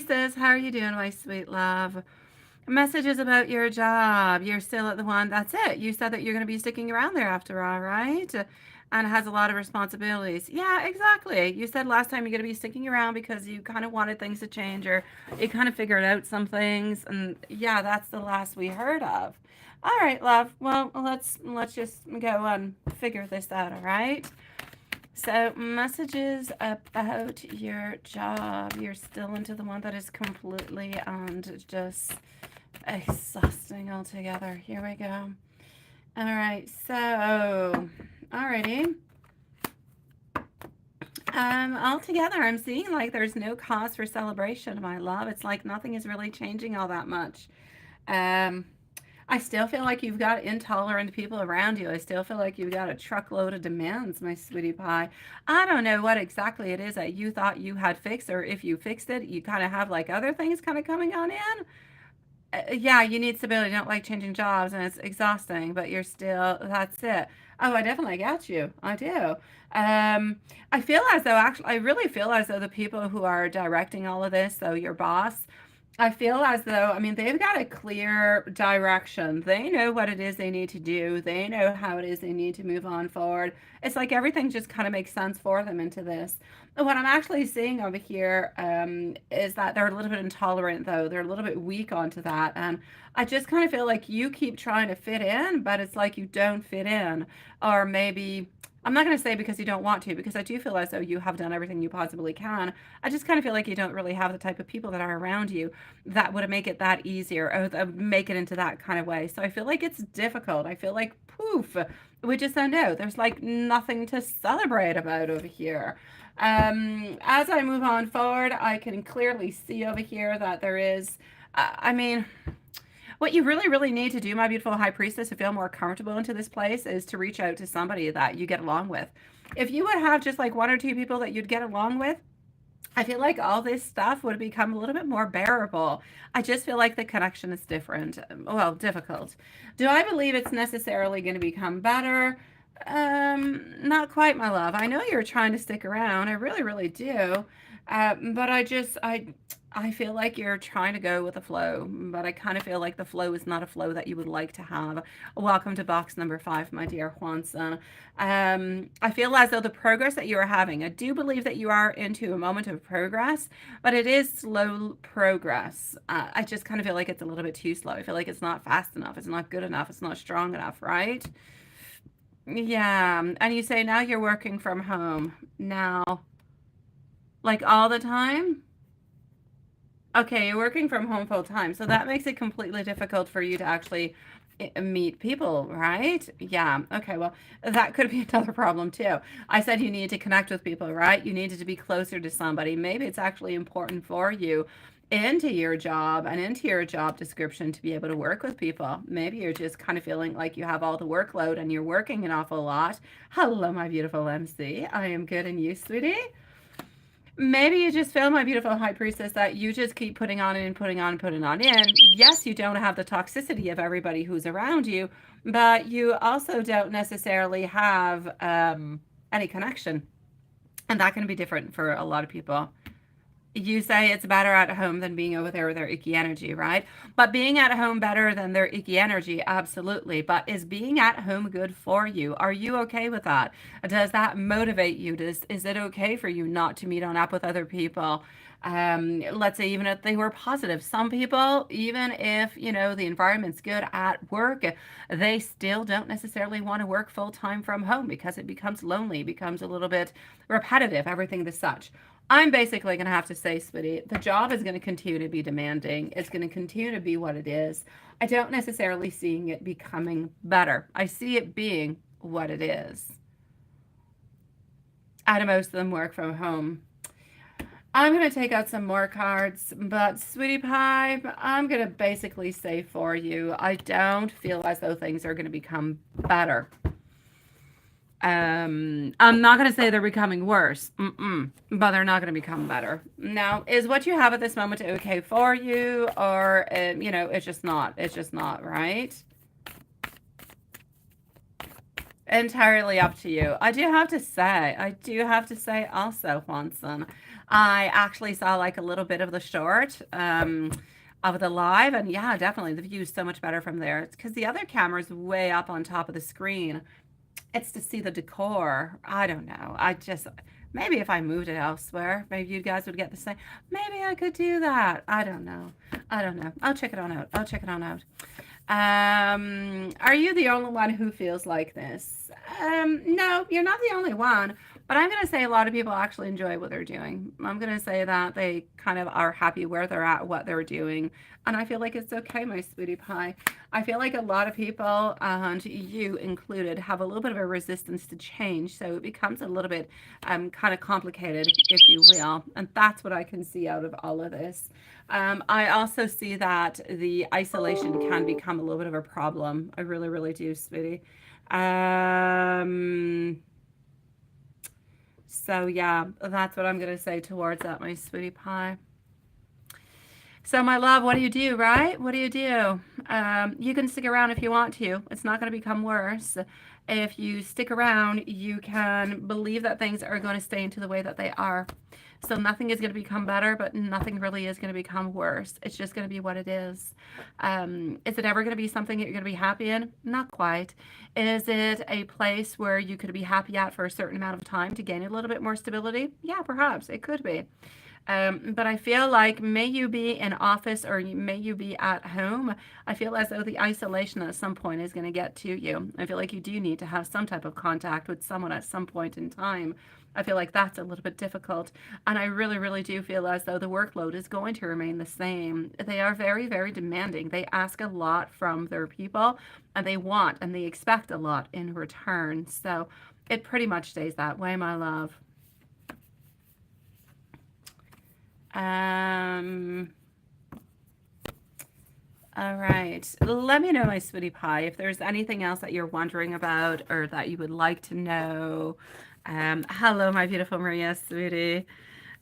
Priestess, how are you doing, my sweet love? Messages about your job. You're still at the one. That's it. You said that you're going to be sticking around there after all, right? And it has a lot of responsibilities. Yeah, exactly. You said last time you're going to be sticking around because you kind of wanted things to change or you kind of figured out some things. And yeah, that's the last we heard of. All right, love. Well, let's just go and figure this out, all right? So, messages about your job. You're still into the one that is completely and just exhausting altogether. Here we go. All right, so, alrighty. Altogether, I'm seeing like there's no cause for celebration, my love. It's like nothing is really changing all that much. Um, I still feel like you've got intolerant people around you. I still feel like you've got a truckload of demands, my sweetie pie. I don't know what exactly it is that you thought you had fixed, or if you fixed it, you kind of have like other things kind of coming on in. Yeah, you need stability. You don't like changing jobs, and it's exhausting, but you're still, that's it. Oh, I definitely get you. I do. I feel as though, actually, I really feel as though the people who are directing all of this, so your boss, I feel as though, I mean, they've got a clear direction. They know what it is they need to do. They know how it is they need to move on forward. It's like everything just kind of makes sense for them into this. What I'm actually seeing over here is that they're a little bit intolerant, though. They're a little bit weak onto that. And I just kind of feel like you keep trying to fit in, but it's like you don't fit in. Or maybe, I'm not going to say because you don't want to, because I do feel as though you have done everything you possibly can. I just kind of feel like you don't really have the type of people that are around you that would make it that easier or make it into that kind of way. So I feel like it's difficult. I feel like, poof, we just don't know. There's like nothing to celebrate about over here. As I move on forward, I can clearly see over here that there is, I mean, what you really, really need to do, my beautiful high priestess, to feel more comfortable into this place is to reach out to somebody that you get along with. If you would have just like one or two people that you'd get along with, I feel like all this stuff would become a little bit more bearable. I just feel like the connection is different. Well, difficult. Do I believe it's necessarily going to become better? Not quite, my love. I know you're trying to stick around. I really, really do. But I feel like you're trying to go with the flow, but I kind of feel like the flow is not a flow that you would like to have. Welcome to box number 5, my dear Juanson. I feel as though the progress that you are having, I do believe that you are into a moment of progress, but it is slow progress. I just kind of feel like it's a little bit too slow. I feel like it's not fast enough. It's not good enough. It's not strong enough, right? Yeah. And you say now you're working from home. Now, like all the time? Okay, you're working from home full time, so that makes it completely difficult for you to actually meet people, right? Yeah. Okay, well, that could be another problem too. I said you need to connect with people, right? You needed to be closer to somebody. Maybe it's actually important for you into your job and into your job description to be able to work with people. Maybe you're just kind of feeling like you have all the workload and you're working an awful lot. Hello, my beautiful MC. I am good, and you, sweetie? Maybe you just feel, my beautiful high priestess, that you just keep putting on and putting on and putting on in. Yes, you don't have the toxicity of everybody who's around you, but you also don't necessarily have any connection. And that can be different for a lot of people. You say it's better at home than being over there with their icky energy, right? But being at home better than their icky energy, absolutely. But is being at home good for you? Are you okay with that? Does that motivate you? Is it okay for you not to meet on up with other people? Let's say even if they were positive. Some people, even if, you know, the environment's good at work, they still don't necessarily want to work full time from home because it becomes lonely, becomes a little bit repetitive, everything the such. I'm basically going to have to say, Smitty, the job is going to continue to be demanding. It's going to continue to be what it is. I don't necessarily see it becoming better. I see it being what it is. And most of them work from home. I'm going to take out some more cards, but sweetie pie, I'm going to basically say for you, I don't feel as though things are going to become better. I'm not going to say they're becoming worse, but they're not going to become better. Now, is what you have at this moment okay for you, or, it's just not, right? Entirely up to you. I do have to say also, Juanson, I actually saw like a little bit of the short of the live, and yeah, definitely the view is so much better from there. It's because the other camera's way up on top of the screen. It's to see the decor. I don't know. I just maybe if I moved it elsewhere, maybe you guys would get the same. Maybe I could do that. I don't know. I don't know. I'll check it on out. I'll check it on out. Are you the only one who feels like this? No, you're not the only one. But I'm going to say a lot of people actually enjoy what they're doing. I'm going to say that they kind of are happy where they're at, what they're doing. And I feel like it's okay, my sweetie pie. I feel like a lot of people, and you included, have a little bit of a resistance to change. So it becomes a little bit kind of complicated, if you will. And that's what I can see out of all of this. I also see that the isolation can become a little bit of a problem. I really, really do, sweetie. So yeah, that's what I'm going to say towards that, my sweetie pie. So my love, what do you do, right? What do you do? You can stick around if you want to. It's not going to become worse. If you stick around, you can believe that things are going to stay into the way that they are. So nothing is going to become better, but nothing really is going to become worse. It's just going to be what it is. Is it ever going to be something that you're going to be happy in? Not quite. Is it a place where you could be happy at for a certain amount of time to gain a little bit more stability? Yeah, perhaps. It could be. But I feel like may you be in office or may you be at home, I feel as though the isolation at some point is going to get to you. I feel like you do need to have some type of contact with someone at some point in time. I feel like that's a little bit difficult. And I really, really do feel as though the workload is going to remain the same. They are very, very demanding. They ask a lot from their people and they want and they expect a lot in return. So it pretty much stays that way, my love. All right. Let me know, my sweetie pie, if there's anything else that you're wondering about or that you would like to know. Hello, my beautiful Maria, sweetie.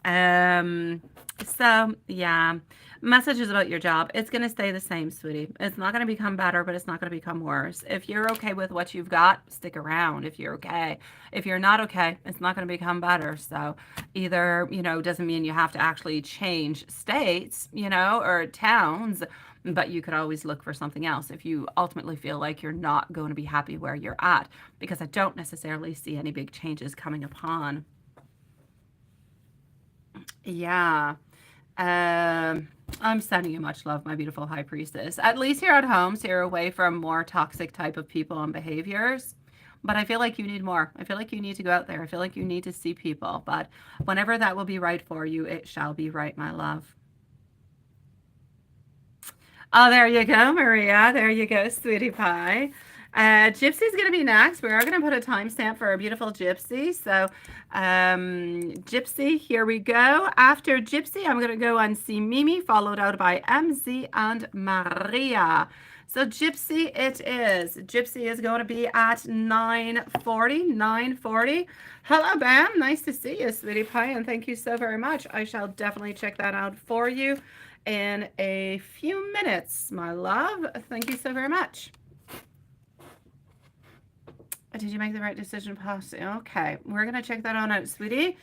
Um, so yeah, messages about your job. It's going to stay the same, sweetie. It's not going to become better, but it's not going to become worse. If you're okay with what you've got, stick around. If you're okay. If you're not okay, it's not going to become better. So either, doesn't mean you have to actually change states, or towns, but you could always look for something else if you ultimately feel like you're not going to be happy where you're at, because I don't necessarily see any big changes coming upon. Yeah. I'm sending you much love, my beautiful high priestess. At least you're at home, so you're away from more toxic type of people and behaviors. But I feel like you need more. I feel like you need to go out there. I feel like you need to see people. But whenever that will be right for you, it shall be right, my love. Oh, there you go, Maria. There you go, sweetie pie. Gypsy's going to be next. We are going to put a timestamp for our beautiful Gypsy. So, Gypsy, here we go. After Gypsy, I'm going to go and see Mimi, followed out by MZ and Maria. So, Gypsy it is. Gypsy is going to be at 9:40. Hello, Bam. Nice to see you, sweetie pie, and thank you so very much. I shall definitely check that out for you in a few minutes, my love. Thank you so very much. Did you make the right decision, Posse? Okay, we're going to check that on out, sweetie.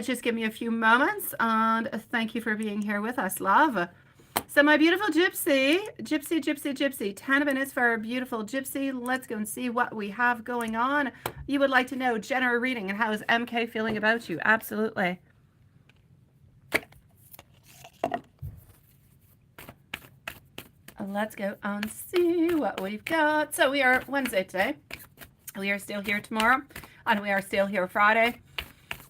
Just give me a few moments, and thank you for being here with us, love. So my beautiful Gypsy, 10 minutes for our beautiful Gypsy. Let's go and see what we have going on. You would like to know general reading and how is MK feeling about you? Absolutely. Let's go and see what we've got. So we are Wednesday today. We are still here tomorrow, and we are still here Friday.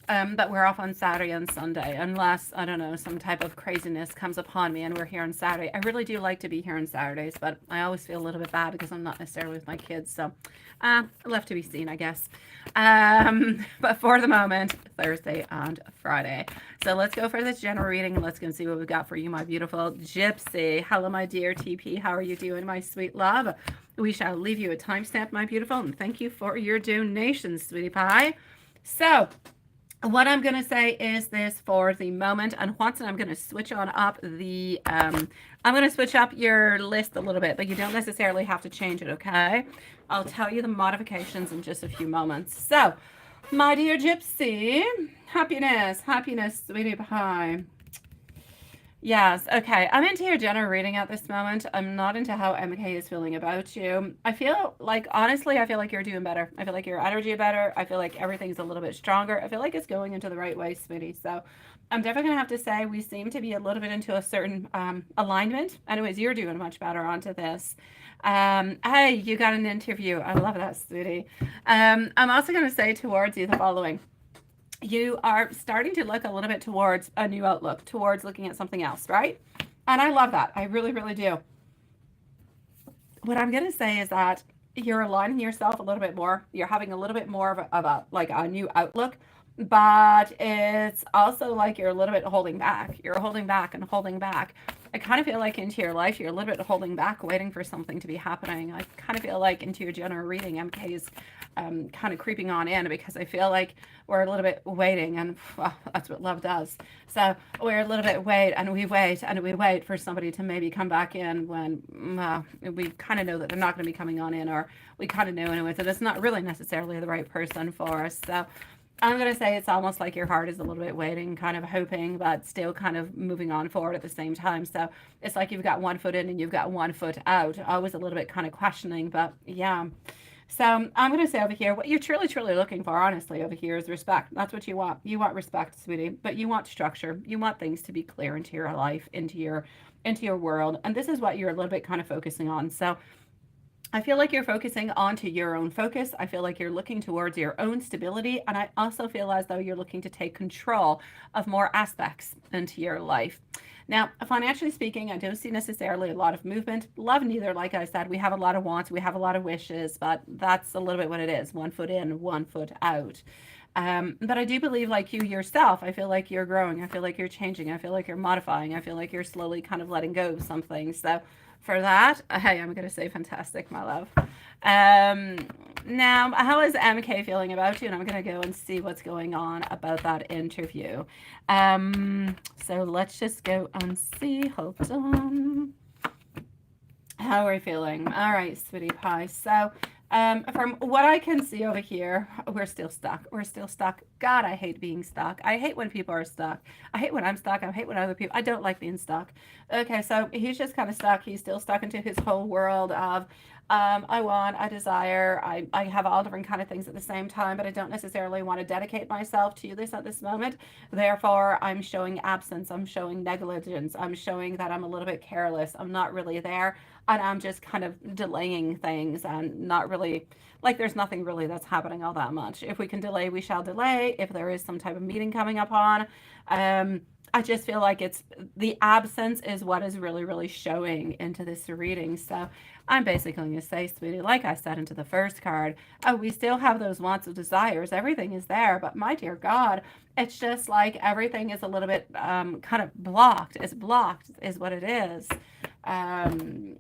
But we're off on Saturday and Sunday, unless, I don't know, some type of craziness comes upon me and we're here on Saturday. I really do like to be here on Saturdays, but I always feel a little bit bad because I'm not necessarily with my kids. So left to be seen, I guess. But for the moment, Thursday and Friday. So let's go for this general reading and let's go and see what we've got for you, my beautiful Gypsy. Hello, my dear TP. How are you doing, my sweet love? We shall leave you a timestamp, my beautiful, and thank you for your donations, sweetie pie. So what I'm going to say is this for the moment, and Watson, I'm going to switch on up the, I'm going to switch up your list a little bit, but you don't necessarily have to change it, okay? I'll tell you the modifications in just a few moments. So, my dear Gypsy, happiness, sweetie pie. Yes, okay. I'm into your general reading at this moment. I'm not into how MK is feeling about you. I feel like, honestly, I feel like you're doing better. I feel like your energy better. I feel like everything's a little bit stronger. I feel like it's going into the right way, sweetie. So I'm definitely going to have to say we seem to be a little bit into a certain alignment. Anyways, you're doing much better onto this. Hey, you got an interview. I love that, sweetie. I'm also going to say towards you the following. You are starting to look a little bit towards a new outlook, towards looking at something else, right? And I love that. I really, really do. What I'm going to say is that you're aligning yourself a little bit more. You're having a little bit more of a like a new outlook, but it's also like you're a little bit holding back. You're holding back and holding back. I kind of feel like into your life, you're a little bit holding back, waiting for something to be happening. I kind of feel like into your general reading, MK is kind of creeping on in because I feel like we're a little bit waiting, and well, that's what love does. So we're a little bit wait and we wait and we wait for somebody to maybe come back in when we kind of know that they're not going to be coming on in, or we kind of know anyway that it's not really necessarily the right person for us. So I'm going to say it's almost like your heart is a little bit waiting, kind of hoping, but still kind of moving on forward at the same time. So it's like you've got one foot in and you've got one foot out. Always a little bit kind of questioning, but yeah. So I'm going to say over here, what you're truly, truly looking for, honestly, over here is respect. That's what you want. You want respect, sweetie, but you want structure. You want things to be clear into your life, into your world. And this is what you're a little bit kind of focusing on. So I feel like you're focusing onto your own focus. I feel like you're looking towards your own stability. And I also feel as though you're looking to take control of more aspects into your life. Now, financially speaking, I don't see necessarily a lot of movement. Love neither. Like I said, we have a lot of wants, we have a lot of wishes, but that's a little bit what it is. One foot in, one foot out. But I do believe, like you yourself, I feel like you're growing. I feel like you're changing. I feel like you're modifying. I feel like you're slowly kind of letting go of some things. So for that, hey, I'm going to say fantastic, my love. Now, how is MK feeling about you? And I'm going to go and see what's going on about that interview. So let's just go and see. Hold on. How are we feeling? All right, sweetie pie. So from what I can see over here, we're still stuck. We're still stuck. God, I hate being stuck. I hate when people are stuck. I hate when I'm stuck. I hate when other people, I don't like being stuck. Okay, so he's just kind of stuck. He's still stuck into his whole world of I want, I desire, I have all different kind of things at the same time, but I don't necessarily want to dedicate myself to this at this moment. Therefore, I'm showing absence. I'm showing negligence. I'm showing that I'm a little bit careless. I'm not really there. And I'm just kind of delaying things and not really, like there's nothing really that's happening all that much. If we can delay, we shall delay. If there is some type of meeting coming up on, I just feel like it's the absence is what is really, really showing into this reading. So I'm basically going to say, sweetie, like I said into the first card, we still have those wants and desires. Everything is there. But my dear God, it's just like everything is a little bit kind of blocked. It's blocked is what it is.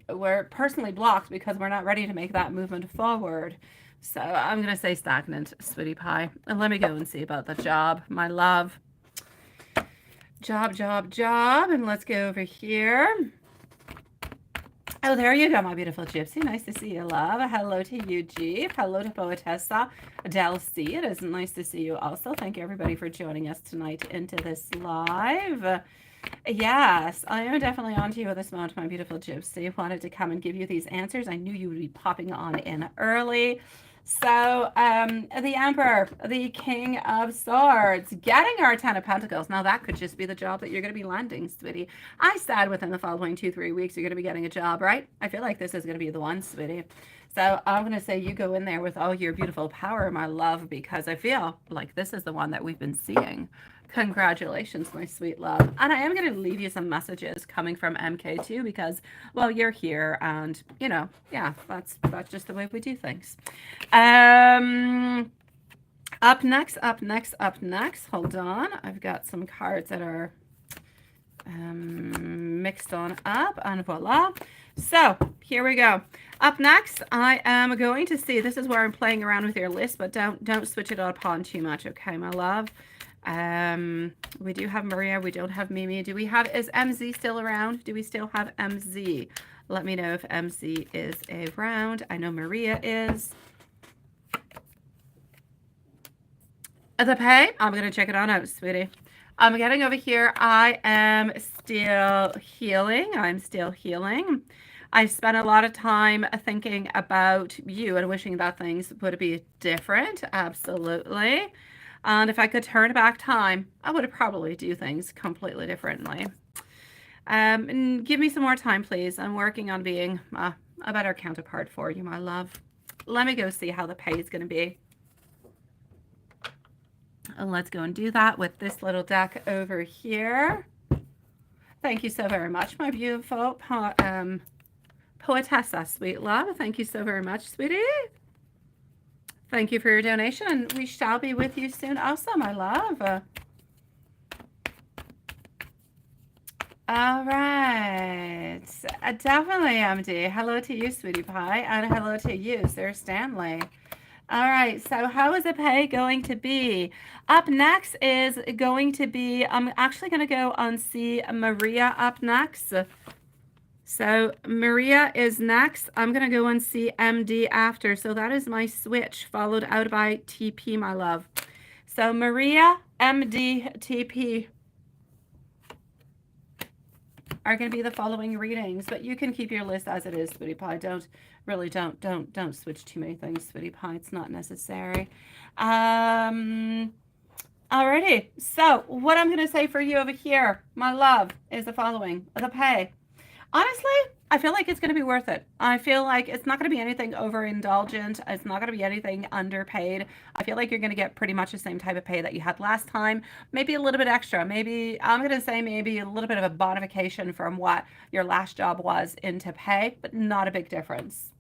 We're personally blocked because we're not ready to make that movement forward. So I'm going to say stagnant, sweetie pie. And let me go and see about the job, my love. Job. And let's go over here. Oh, there you go, my beautiful Gypsy. Nice to see you, love. Hello to you, Jeep. Hello to Poetessa Del C. It is nice to see you also. Thank you, everybody, for joining us tonight into this live. Yes, I am definitely on to you at this moment, my beautiful Gypsy. Wanted to come and give you these answers. I knew you would be popping on in early. So, the Emperor, the King of Swords, getting our Ten of Pentacles. Now, that could just be the job that you're going to be landing, sweetie. I said within the following 2-3 weeks, you're going to be getting a job, right? I feel like this is going to be the one, sweetie. So I'm going to say you go in there with all your beautiful power, my love, because I feel like this is the one that we've been seeing. Congratulations, my sweet love. And I am going to leave you some messages coming from MK too, because, well, you're here and, you know, yeah, that's just the way we do things. Up next. Hold on. I've got some cards that are mixed on up, and voila. So here we go. Up next, I am going to see, this is where I'm playing around with your list, but don't switch it up on too much, okay, my love? We do have Maria. We don't have Mimi. Do we have, is MZ still around? Do we still have MZ? Let me know if MZ is around. I know Maria is. The pay, I'm going to check it on out, sweetie. I'm getting over here. I am still healing. I'm still healing. I spent a lot of time thinking about you and wishing that things would be different. Absolutely. And if I could turn back time, I would probably do things completely differently. And give me some more time, please. I'm working on being a better counterpart for you, my love. Let me go see how the pay is going to be. And let's go and do that with this little deck over here. Thank you so very much, my beautiful poetessa, sweet love. Thank you so very much, sweetie. Thank you for your donation. We shall be with you soon also, my love. All right. Definitely, MD. Hello to you, sweetie pie. And hello to you, Sir Stanley. All right, so how is the pay going to be? Up next is going to be, I'm actually going to go and see Maria up next. So Maria is next. I'm going to go and see MD after. So that is my switch, followed out by TP, my love. So Maria, MD, TP are going to be the following readings, but you can keep your list as it is, sweetie pie. Don't switch too many things, sweetie pie. It's not necessary. Alrighty. So what I'm going to say for you over here, my love, is the following: the pay. Honestly, I feel like it's going to be worth it. I feel like it's not going to be anything overindulgent. It's not going to be anything underpaid. I feel like you're going to get pretty much the same type of pay that you had last time. Maybe a little bit extra. Maybe, I'm going to say maybe a little bit of a bonification from what your last job was into pay, but not a big difference.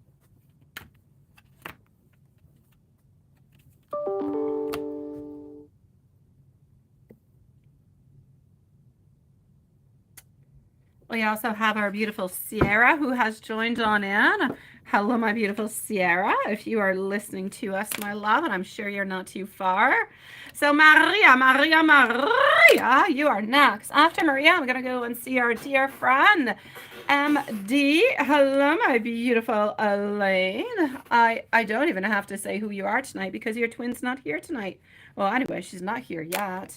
We also have our beautiful Sierra who has joined on in. Hello, my beautiful Sierra, if you are listening to us, my love, and I'm sure you're not too far. So Maria, you are next. After Maria, I'm going to go and see our dear friend, MD. Hello, my beautiful Elaine. I don't even have to say who you are tonight because your twin's not here tonight. Well, anyway, she's not here yet.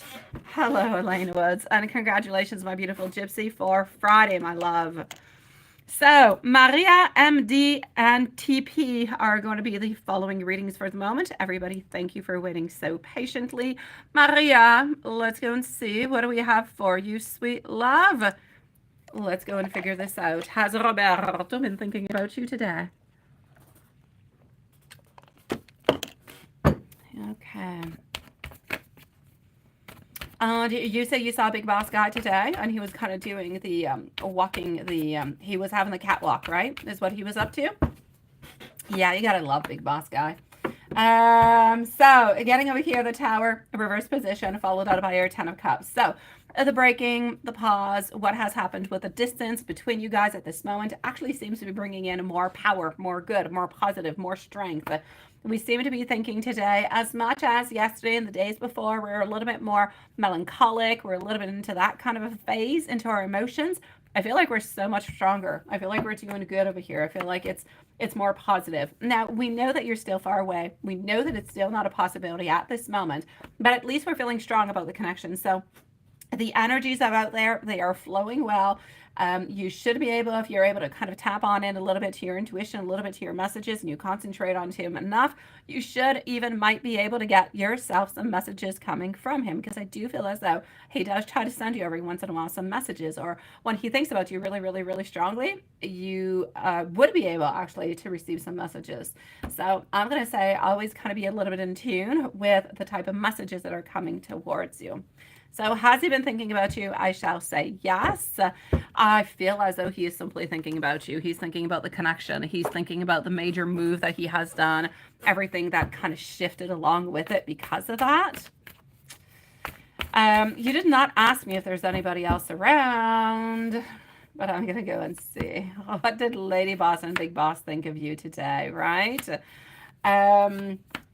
Hello, Elaine Woods. And congratulations, my beautiful gypsy, for Friday, my love. So, Maria, MD, and TP are going to be the following readings for the moment. Everybody, thank you for waiting so patiently. Maria, let's go and see. What do we have for you, sweet love? Let's go and figure this out. Has Roberto been thinking about you today? Okay. You say you saw Big Boss Guy today, and he was kind of doing the he was having the catwalk, right? Is what he was up to. Yeah, you gotta love Big Boss Guy. So getting over here, the Tower, reverse position, followed out by your Ten of Cups. So the breaking, the pause, what has happened with the distance between you guys at this moment actually seems to be bringing in more power, more good, more positive, more strength. We seem to be thinking today, as much as yesterday and the days before, we're a little bit more melancholic. We're a little bit into that kind of a phase, into our emotions. I feel like we're so much stronger. I feel like we're doing good over here. I feel like it's more positive. Now, we know that you're still far away. We know that it's still not a possibility at this moment, but at least we're feeling strong about the connection. So the energies are out there. They are flowing well. You should be able, if you're able to kind of tap on in a little bit to your intuition, a little bit to your messages, and you concentrate on him enough, you should even might be able to get yourself some messages coming from him, because I do feel as though he does try to send you every once in a while some messages, or when he thinks about you really, really, really strongly, you would be able actually to receive some messages. So I'm going to say always kind of be a little bit in tune with the type of messages that are coming towards you. So has he been thinking about you? I shall say yes. I feel as though he is simply thinking about you. He's thinking about the connection. He's thinking about the major move that he has done, everything that kind of shifted along with it because of that. You did not ask me if there's anybody else around, but I'm going to go and see. What did Lady Boss and Big Boss think of you today, right?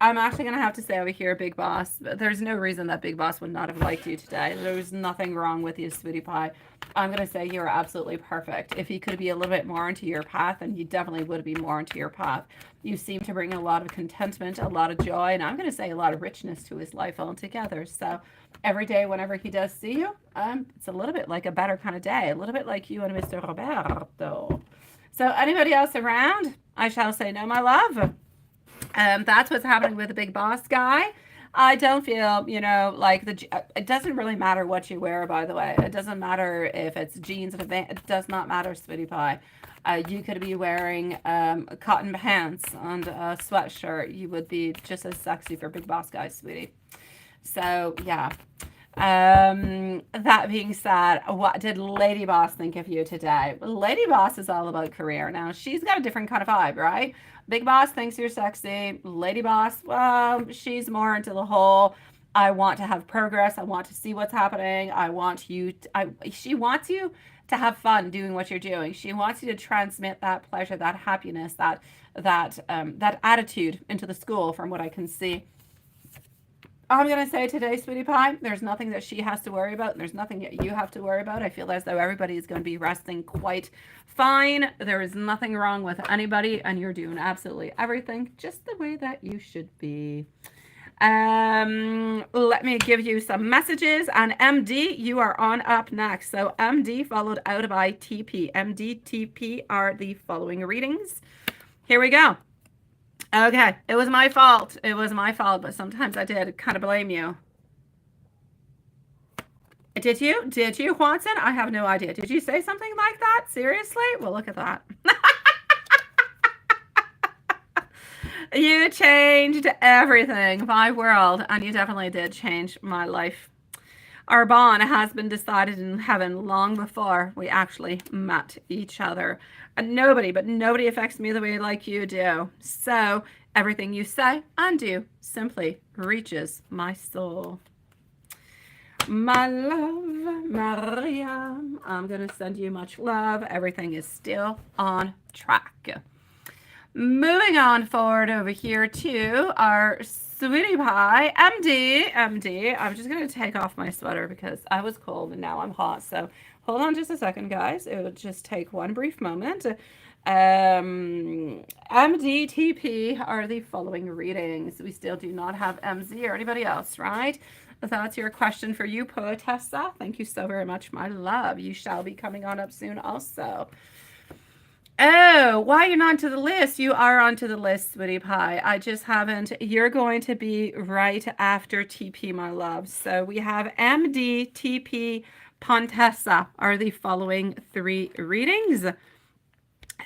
I'm actually going to have to say over here, Big Boss, there's no reason that Big Boss would not have liked you today. There's nothing wrong with you, sweetie pie. I'm going to say you're absolutely perfect. If he could be a little bit more into your path, then he definitely would be more into your path. You seem to bring a lot of contentment, a lot of joy, and I'm going to say a lot of richness to his life altogether. So every day, whenever he does see you, it's a little bit like a better kind of day, a little bit like you and Mr. Roberto. So anybody else around? I shall say no, my love. That's what's happening with the Big Boss guy. I don't feel, like it doesn't really matter what you wear, by the way. It doesn't matter if it's jeans and it does not matter, sweetie pie. You could be wearing cotton pants and a sweatshirt. You would be just as sexy for Big Boss guy, sweetie. So, yeah. That being said, what did Lady Boss think of you today? Lady Boss is all about career. Now, she's got a different kind of vibe, right? Big Boss thinks you're sexy. Lady Boss, well, she's more into the whole, I want to have progress. I want to see what's happening. She wants you to have fun doing what you're doing. She wants you to transmit that pleasure, that happiness, that attitude into the school, from what I can see. I'm going to say today, sweetie pie, there's nothing that she has to worry about. There's nothing that you have to worry about. I feel as though everybody is going to be resting quite fine. There is nothing wrong with anybody, and you're doing absolutely everything just the way that you should be. Let me give you some messages. And MD, you are on up next. So MD followed out by TP. MD, TP are the following readings. Here we go. Okay, it was my fault. It was my fault, but sometimes I did kind of blame you. Did you? Did you, Watson? I have no idea. Did you say something like that? Seriously? Well, look at that. You changed everything, my world, and you definitely did change my life. Our bond has been decided in heaven long before we actually met each other. And nobody affects me the way like you do. So everything you say and do simply reaches my soul. My love, Maria, I'm going to send you much love. Everything is still on track. Moving on forward over here to our sweetie pie, MD. I'm just going to take off my sweater because I was cold and now I'm hot. So hold on just a second, guys. It will just take one brief moment. MDTP are the following readings. We still do not have MZ or anybody else, right? That's your question for you, Poetessa. Thank you so very much, my love. You shall be coming on up soon also. Oh, why you're not onto the list? You are onto the list, sweetie pie. I just haven't. You're going to be right after TP, my love. So we have MD, TP, Pontessa are the following three readings.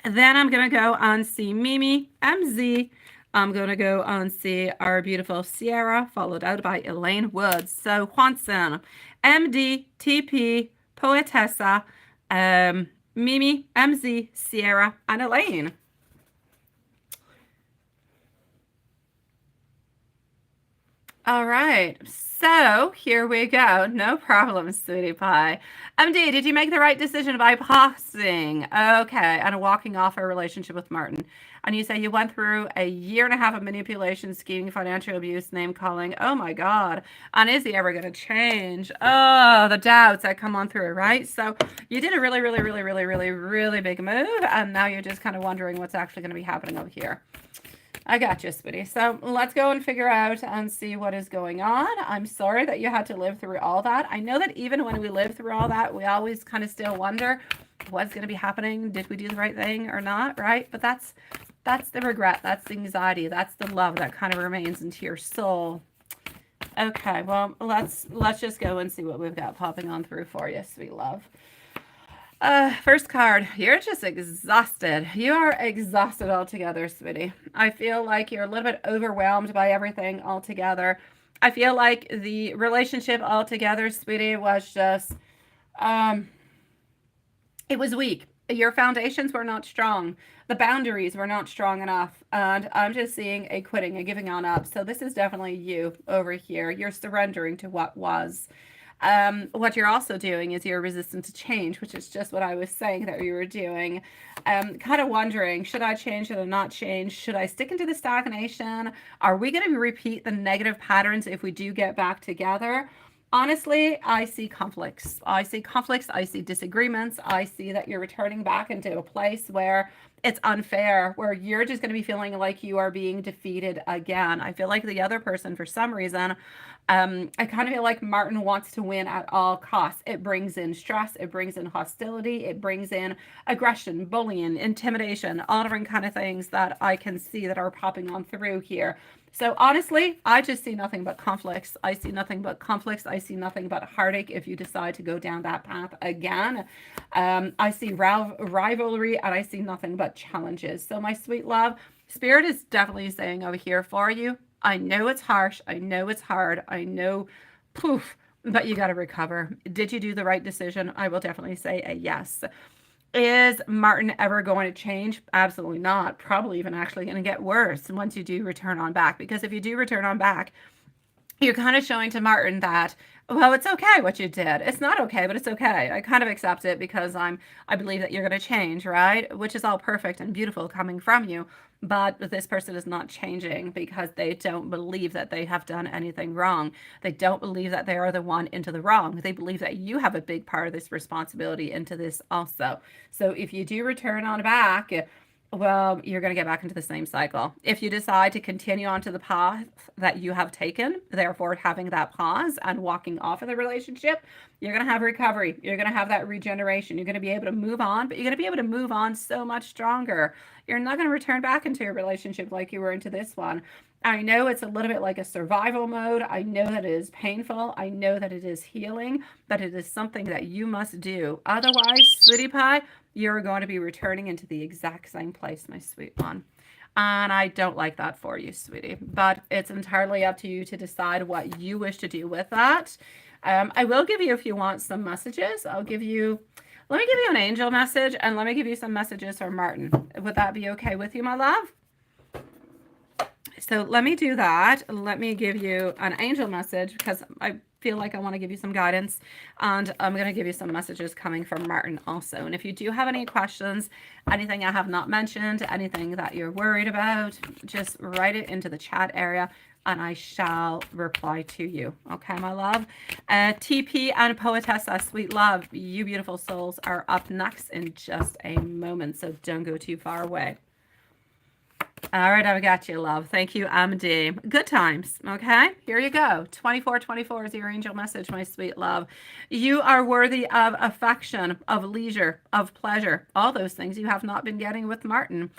Then I'm going to go and see Mimi, MZ. I'm going to go and see our beautiful Sierra, followed out by Elaine Woods. So Juanson, MD, TP, Poetessa, Mimi, MZ, Sierra, and Elaine. All right, so here we go. No problem, sweetie pie. MD, did you make the right decision by pausing? Okay, and walking off our relationship with Martin. And you say you went through a year and a half of manipulation, scheming, financial abuse, name calling. Oh my God. And is he ever going to change? Oh, the doubts that come on through, right? So you did a really, really, really, really, really, really big move. And now you're just kind of wondering what's actually going to be happening over here. I got you, sweetie. So let's go and figure out and see what is going on. I'm sorry that you had to live through all that. I know that even when we live through all that, we always kind of still wonder what's going to be happening. Did we do the right thing or not, right? But that's the regret. That's the anxiety. That's the love that kind of remains into your soul. Okay, well, let's just go and see what we've got popping on through for you, sweet love. First card, you're just exhausted. You are exhausted altogether, sweetie. I feel like you're a little bit overwhelmed by everything altogether. I feel like the relationship altogether, sweetie, was just, it was weak. Your foundations were not strong. The boundaries were not strong enough. And I'm just seeing a quitting, a giving on up. So this is definitely you over here. You're surrendering to what was. What you're also doing is you're resistant to change, which is just what I was saying that you were doing. Kind of wondering, should I change? Should I not change? Should I stick into the stagnation? Are we going to repeat the negative patterns if we do get back together? Honestly, I see conflicts. I see conflicts. I see disagreements. I see that you're returning back into a place where it's unfair, where you're just going to be feeling like you are being defeated again. I feel like the other person, for some reason, I kind of feel like Martin wants to win at all costs. It brings in stress, it brings in hostility, it brings in aggression, bullying, intimidation, all different kind of things that I can see that are popping on through here. So honestly, I just see nothing but conflicts. I see nothing but conflicts. I see nothing but heartache if you decide to go down that path again. I see rivalry and I see nothing but challenges. So my sweet love, Spirit is definitely saying over here for you, I know it's harsh. I know it's hard. I know, poof, but you got to recover. Did you do the right decision? I will definitely say a yes. Is Martin ever going to change? Absolutely not. Probably even actually going to get worse once you do return on back. Because if you do return on back, you're kind of showing to Martin that, well, it's okay what you did. It's not okay, but it's okay. I kind of accept it because I believe that you're going to change, right? Which is all perfect and beautiful coming from you. But this person is not changing because they don't believe that they have done anything wrong. They don't believe that they are the one into the wrong. They believe that you have a big part of this responsibility into this also. So if you do return on back, well, you're going to get back into the same cycle. If you decide to continue onto the path that you have taken, therefore having that pause and walking off of the relationship, you're going to have recovery. You're going to have that regeneration. You're going to be able to move on, but you're going to be able to move on so much stronger. You're not going to return back into a relationship like you were into this one. I know it's a little bit like a survival mode. I know that it is painful. I know that it is healing, but it is something that you must do. Otherwise, sweetie pie, you're going to be returning into the exact same place, my sweet one. And I don't like that for you, sweetie. But it's entirely up to you to decide what you wish to do with that. I will give you, if you want, some messages. Let me give you an angel message, and let me give you some messages from Martin. Would that be okay with you, my love? So let me do that. Let me give you an angel message because I feel like I want to give you some guidance, and I'm going to give you some messages coming from Martin also. And if you do have any questions, anything I have not mentioned, anything that you're worried about, just write it into the chat area and I shall reply to you. Okay, my love. TP and Poetessa, sweet love, you beautiful souls are up next in just a moment, so don't go too far away. All right, I've got you, love. Thank you, MD. Good times, okay? Here you go. 2424 is your angel message, my sweet love. You are worthy of affection, of leisure, of pleasure, all those things you have not been getting with Martin.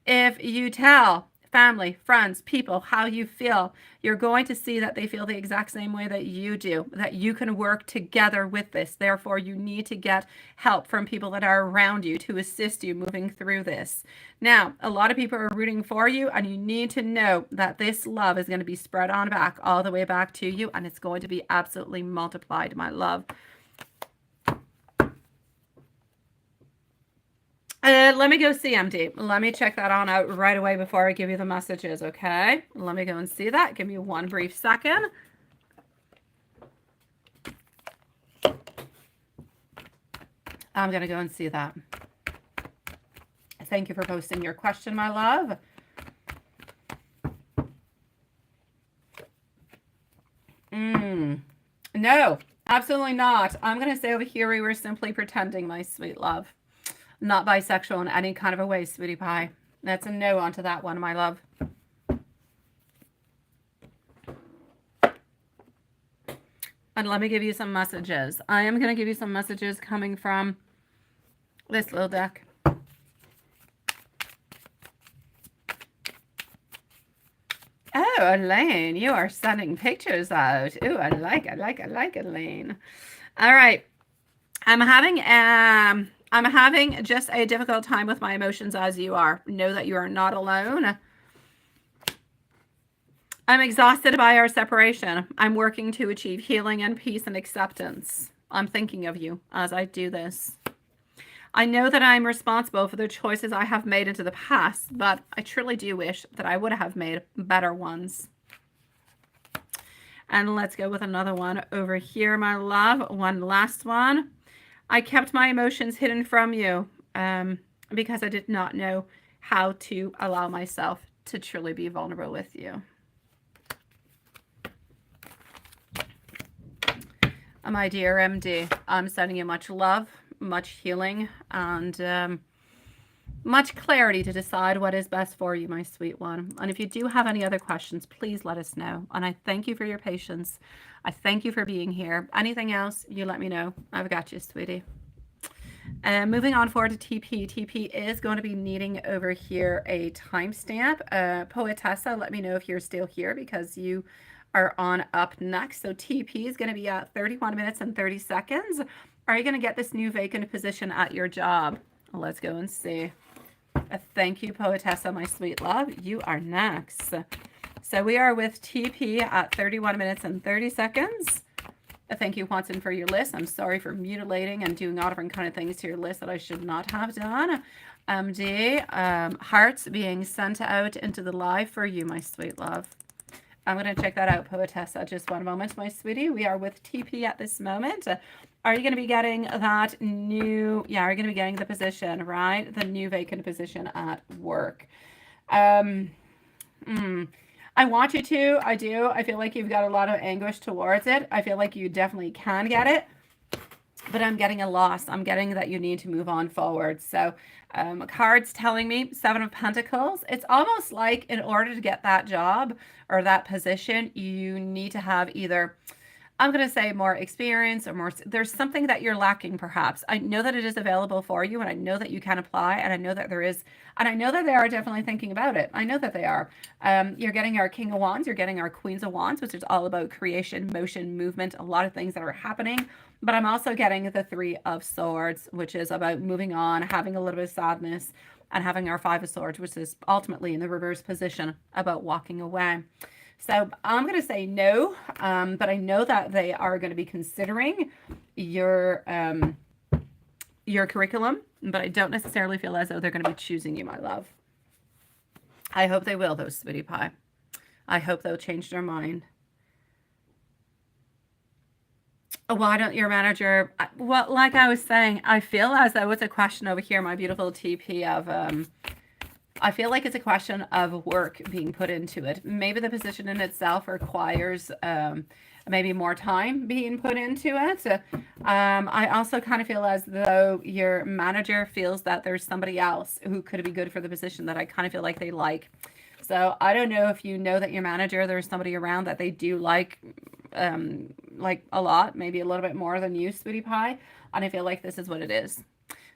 If you tell family, friends, people, how you feel, you're going to see that they feel the exact same way that you do, that you can work together with this. Therefore, you need to get help from people that are around you to assist you moving through this. Now, a lot of people are rooting for you, and you need to know that this love is going to be spread on back all the way back to you, and it's going to be absolutely multiplied, my love. Let me go see MD. Let me check that on out right away before I give you the messages, okay? Let me go and see that. Give me one brief second. I'm going to go and see that. Thank you for posting your question, my love. No, absolutely not. I'm going to say over here we were simply pretending, my sweet love. Not bisexual in any kind of a way, sweetie pie. That's a no onto that one, my love. And let me give you some messages. I am going to give you some messages coming from this little deck. Oh, Elaine, you are sending pictures out. Ooh, I like Elaine. All right. I'm having just a difficult time with my emotions as you are. Know that you are not alone. I'm exhausted by our separation. I'm working to achieve healing and peace and acceptance. I'm thinking of you as I do this. I know that I'm responsible for the choices I have made into the past, but I truly do wish that I would have made better ones. And let's go with another one over here, my love. One last one. I kept my emotions hidden from you because I did not know how to allow myself to truly be vulnerable with you. My dear MD, I'm sending you much love, much healing, and much clarity to decide what is best for you, my sweet one. And if you do have any other questions, please let us know. And I thank you for your patience. I thank you for being here. Anything else, you let me know. I've got you, sweetie. Moving on forward to TP. TP is going to be needing over here a timestamp. Poetessa, let me know if you're still here because you are on up next. So TP is going to be at 31 minutes and 30 seconds. Are you going to get this new vacant position at your job? Let's go and see. Thank you, Poetessa, my sweet love. You are next. So we are with TP at 31 minutes and 30 seconds. Thank you, Watson, for your list. I'm sorry for mutilating and doing all different kind of things to your list that I should not have done. MD, hearts being sent out into the live for you, my sweet love. I'm going to check that out, Poetessa. Just one moment, my sweetie. We are with TP at this moment. Are you going to be getting that new, yeah, are you going to be getting the position, right? The new vacant position at work. I want you to, I do. I feel like you've got a lot of anguish towards it. I feel like you definitely can get it, but I'm getting a loss. I'm getting that you need to move on forward. So cards telling me 7 of Pentacles. It's almost like in order to get that job or that position, you need to have either, I'm going to say, more experience or more, there's something that you're lacking perhaps. I know that it is available for you, and I know that you can apply, and I know that there is, and I know that they are definitely thinking about it. I know that they are. You're getting our King of Wands, you're getting our Queens of Wands, which is all about creation, motion, movement, a lot of things that are happening. But I'm also getting the 3 of Swords, which is about moving on, having a little bit of sadness, and having our 5 of Swords, which is ultimately in the reverse position about walking away. So I'm going to say no, but I know that they are going to be considering your curriculum, but I don't necessarily feel as though they're going to be choosing you, my love. I hope they will, though, sweetie pie. I hope they'll change their mind. Why don't your manager, well, like I was saying, I feel as though it's a question over here, my beautiful TP, of I feel like it's a question of work being put into it. Maybe the position in itself requires maybe more time being put into it. I also kind of feel as though your manager feels that there's somebody else who could be good for the position that I kind of feel like they like. So I don't know if you know that your manager, there's somebody around that they do like a lot, maybe a little bit more than you, sweetie pie. And I feel like this is what it is.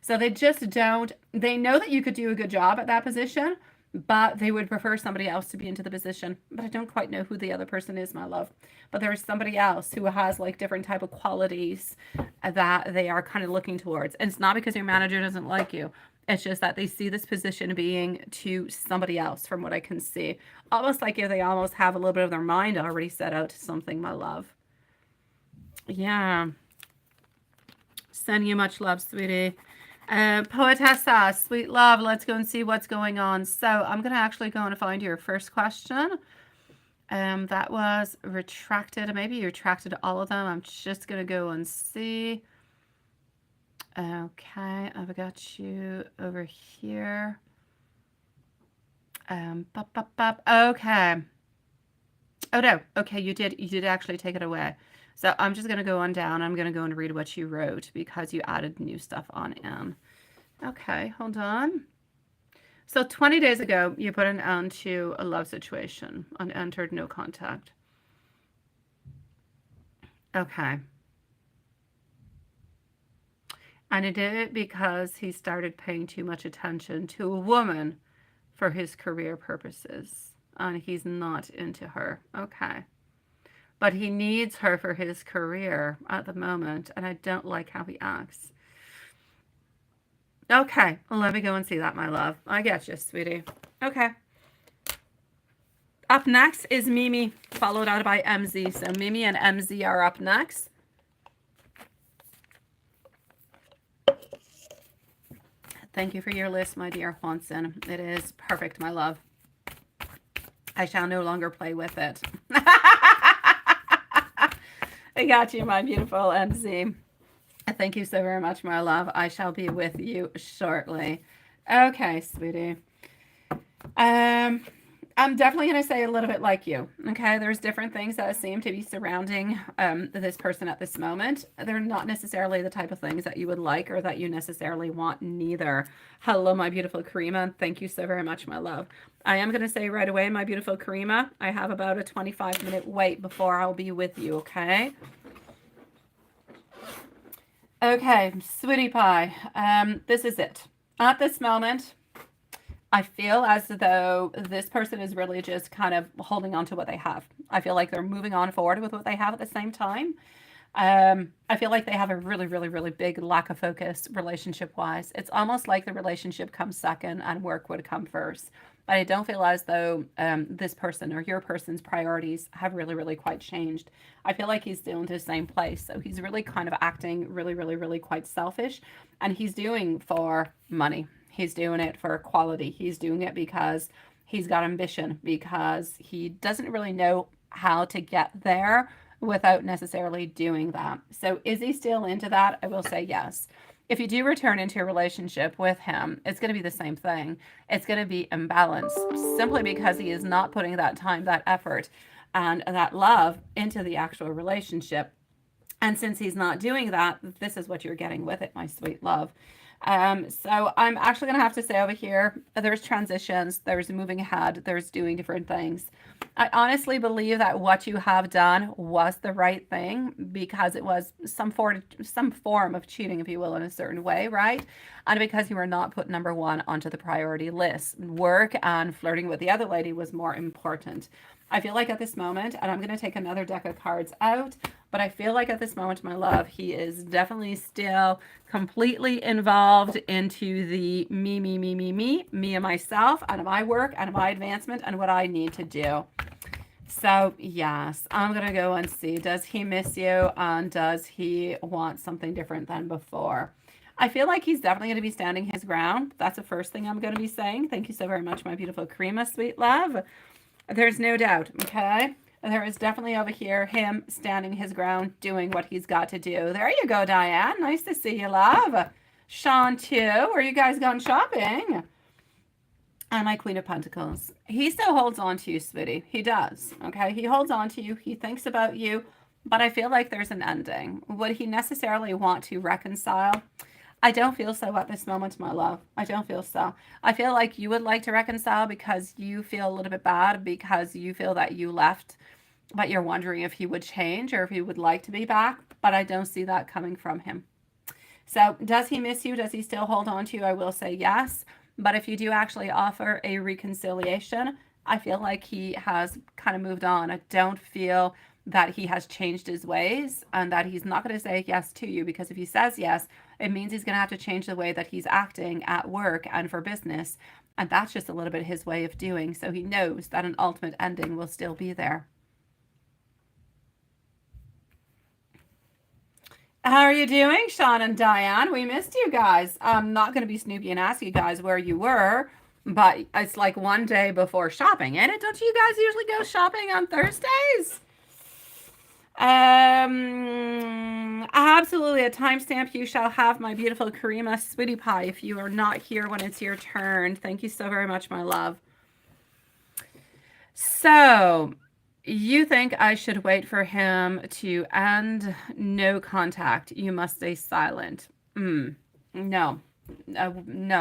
So they just don't, they know that you could do a good job at that position, but they would prefer somebody else to be into the position. But I don't quite know who the other person is, my love. But there's somebody else who has like different type of qualities that they are kind of looking towards. And it's not because your manager doesn't like you. It's just that they see this position being to somebody else, from what I can see. Almost like if they almost have a little bit of their mind already set out to something, my love. Yeah. Send you much love, sweetie. Poetessa, sweet love, let's go and see what's going on. So I'm going to actually go and find your first question. That was retracted. Maybe you retracted all of them. I'm just going to go and see. Okay, I've got you over here. Okay. Oh no. Okay, you did actually take it away. So I'm just going to go on down. I'm going to go and read what you wrote because you added new stuff on in. Okay, hold on. So 20 days ago, you put an end to a love situation and entered no contact. Okay. And he did it because he started paying too much attention to a woman for his career purposes. And he's not into her. Okay. But he needs her for his career at the moment, and I don't like how he acts. Okay, well, let me go and see that, my love. I get you, sweetie. Okay. Up next is Mimi, followed out by MZ. So Mimi and MZ are up next. Thank you for your list, my dear Juanson. It is perfect, my love. I shall no longer play with it. I got you, my beautiful MC. Thank you so very much, my love. I shall be with you shortly. Okay, sweetie. Um, I'm definitely going to say a little bit like you. Okay, there's different things that seem to be surrounding this person at this moment. They're not necessarily the type of things that you would like or that you necessarily want, neither. Hello, my beautiful Karima. Thank you so very much, my love. I am going to say right away, my beautiful Karima, I have about a 25-minute wait before I'll be with you, okay? Okay, sweetie pie, this is it. At this moment, I feel as though this person is really just kind of holding on to what they have. I feel like they're moving on forward with what they have at the same time. I feel like they have a really, really, really big lack of focus relationship-wise. It's almost like the relationship comes second and work would come first. But I don't feel as though this person or your person's priorities have really, really quite changed. I feel like he's still in the same place. So he's really kind of acting really, really, really quite selfish. And he's doing for money. He's doing it for quality. He's doing it because he's got ambition, because he doesn't really know how to get there without necessarily doing that. So is he still into that? I will say yes. If you do return into a relationship with him, it's going to be the same thing. It's going to be imbalanced simply because he is not putting that time, that effort, and that love into the actual relationship. And since he's not doing that, this is what you're getting with it, my sweet love. So I'm actually going to have to say over here, there's transitions, there's moving ahead, there's doing different things. I honestly believe that what you have done was the right thing because it was some form of cheating, if you will, in a certain way, right? And because you were not put number one onto the priority list. Work and flirting with the other lady was more important. I feel like at this moment, and I'm going to take another deck of cards out, but I feel like at this moment, my love, he is definitely still completely involved into the me and myself and my work and my advancement and what I need to do. So yes, I'm going to go and see, does he miss you and does he want something different than before? I feel like he's definitely going to be standing his ground. That's the first thing I'm going to be saying. Thank you so very much, my beautiful Karima, sweet love. There's no doubt, okay? There is definitely over here him standing his ground, doing what he's got to do. There you go, Diane. Nice to see you, love. Sean, too. Where you guys gone shopping? And my Queen of Pentacles. He still holds on to you, sweetie. He does, okay? He holds on to you. He thinks about you. But I feel like there's an ending. Would he necessarily want to reconcile? I don't feel so at this moment, my love. I don't feel so. I feel like you would like to reconcile because you feel a little bit bad because you feel that you left, but you're wondering if he would change or if he would like to be back, but I don't see that coming from him. So does he miss you? Does he still hold on to you? I will say yes. But if you do actually offer a reconciliation, I feel like he has kind of moved on. I don't feel that he has changed his ways and that he's not going to say yes to you, because if he says yes, it means he's going to have to change the way that he's acting at work and for business. And that's just a little bit his way of doing. So he knows that an ultimate ending will still be there. How are you doing, Sean and Diane? We missed you guys. I'm not going to be snoopy and ask you guys where you were, but it's like one day before shopping, ain't it? Don't you guys usually go shopping on Thursdays? Absolutely a timestamp you shall have, my beautiful Karima sweetie pie, if you are not here when it's your turn. Thank you so very much, my love. So you think I should wait for him to end no contact? You must stay silent. No, no,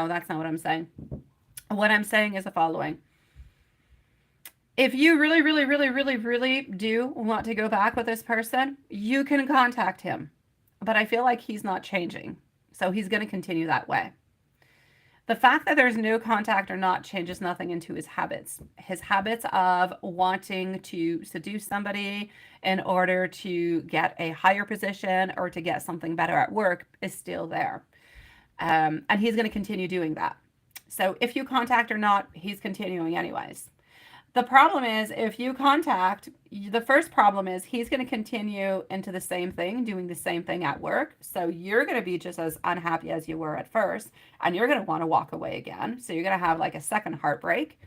that's not what I'm saying. What I'm saying is the following. If you really, really, really, really, really do want to go back with this person, you can contact him. But I feel like he's not changing. So he's going to continue that way. The fact that there's no contact or not changes nothing into his habits. His habits of wanting to seduce somebody in order to get a higher position or to get something better at work is still there. And he's going to continue doing that. So if you contact or not, he's continuing anyways. The problem is if you contact, the first problem is he's going to continue into the same thing, doing the same thing at work. So you're going to be just as unhappy as you were at first, and you're going to want to walk away again. So you're going to have like a second heartbreak.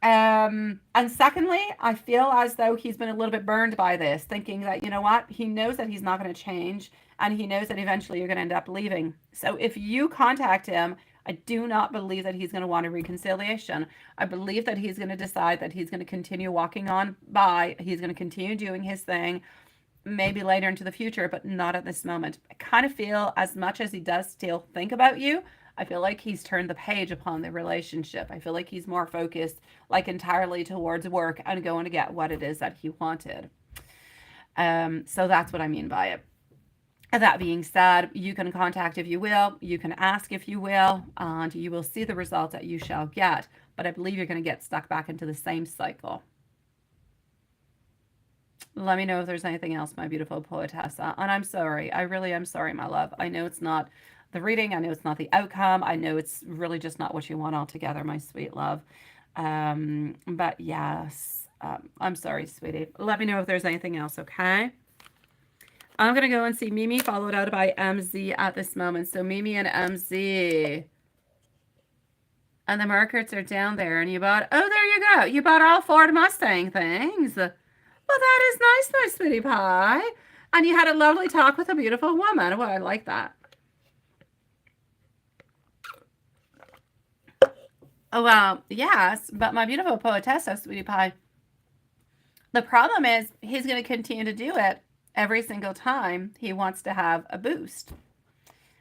And secondly, I feel as though he's been a little bit burned by this, thinking that, you know what, he knows that he's not going to change and he knows that eventually you're going to end up leaving. So if you contact him, I do not believe that he's going to want a reconciliation. I believe that he's going to decide that he's going to continue walking on by. He's going to continue doing his thing, maybe later into the future, but not at this moment. I kind of feel as much as he does still think about you, I feel like he's turned the page upon the relationship. I feel like he's more focused, like entirely towards work and going to get what it is that he wanted. So that's what I mean by it. That being said, you can contact if you will, you can ask if you will, and you will see the results that you shall get. But I believe you're going to get stuck back into the same cycle. Let me know if there's anything else, my beautiful poetessa. And I'm sorry. I really am sorry, my love. I know it's not the reading. I know it's not the outcome. I know it's really just not what you want altogether, my sweet love. But yes, I'm sorry, sweetie. Let me know if there's anything else, okay? I'm going to go and see Mimi, followed out by MZ at this moment. So Mimi and MZ. And the markets are down there. And you bought, oh, there you go. You bought all Ford Mustang things. Well, that is nice, my sweetie pie. And you had a lovely talk with a beautiful woman. Well, I like that. Oh, well, yes, but my beautiful poetessa, sweetie pie, the problem is he's going to continue to do it every single time he wants to have a boost.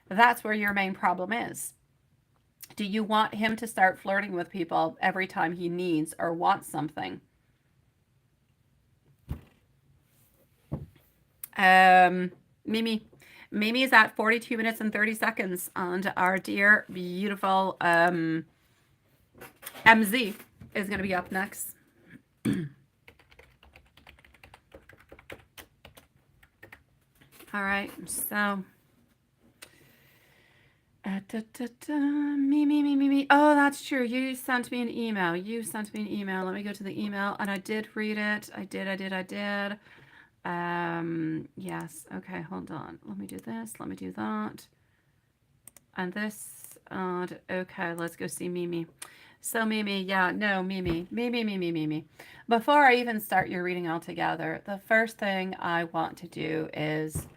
That's where your main problem is. Do you want him to start flirting with people every time he needs or wants something? Mimi is at 42 minutes and 30 seconds, and our dear, beautiful MZ is going to be up next. All right, so me. Oh, that's true. You sent me an email. Let me go to the email, and I did read it. I did. Yes. Okay, hold on. Let me do this. Let me do that. And this. Okay, let's go see Mimi. So Mimi, yeah, no, Mimi. Before I even start your reading altogether, the first thing I want to do is,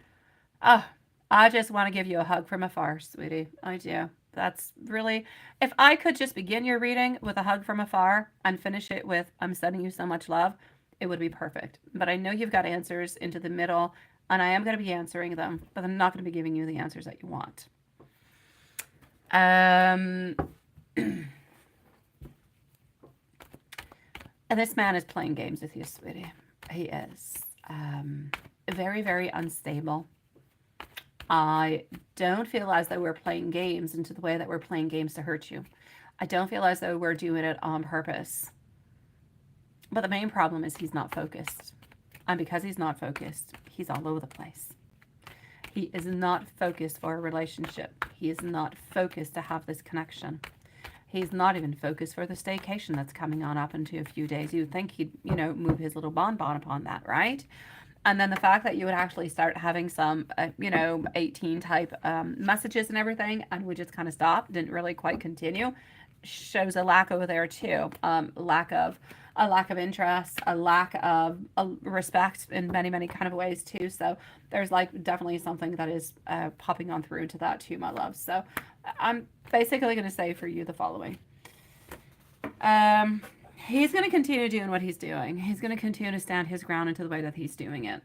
I just want to give you a hug from afar, sweetie. I do. That's really, if I could just begin your reading with a hug from afar and finish it with, I'm sending you so much love, it would be perfect. But I know you've got answers into the middle, and I am going to be answering them, but I'm not going to be giving you the answers that you want. And this man is playing games with you, sweetie. He is. Very, very unstable. I don't feel as though we're playing games into the way that we're playing games to hurt you. I don't feel as though we're doing it on purpose. But the main problem is he's not focused. And because he's not focused, he's all over the place. He is not focused for a relationship. He is not focused to have this connection. He's not even focused for the staycation that's coming on up into a few days. You would think he'd, move his little bonbon upon that, right? And then the fact that you would actually start having some, 18 type messages and everything, and we just kind of stopped, didn't really quite continue, shows a lack over there too. A lack of interest, a lack of respect in many, many kind of ways too. So there's like definitely something that is popping on through to that too, my love. So I'm basically going to say for you the following. He's going to continue doing what he's doing. He's going to continue to stand his ground into the way that he's doing it.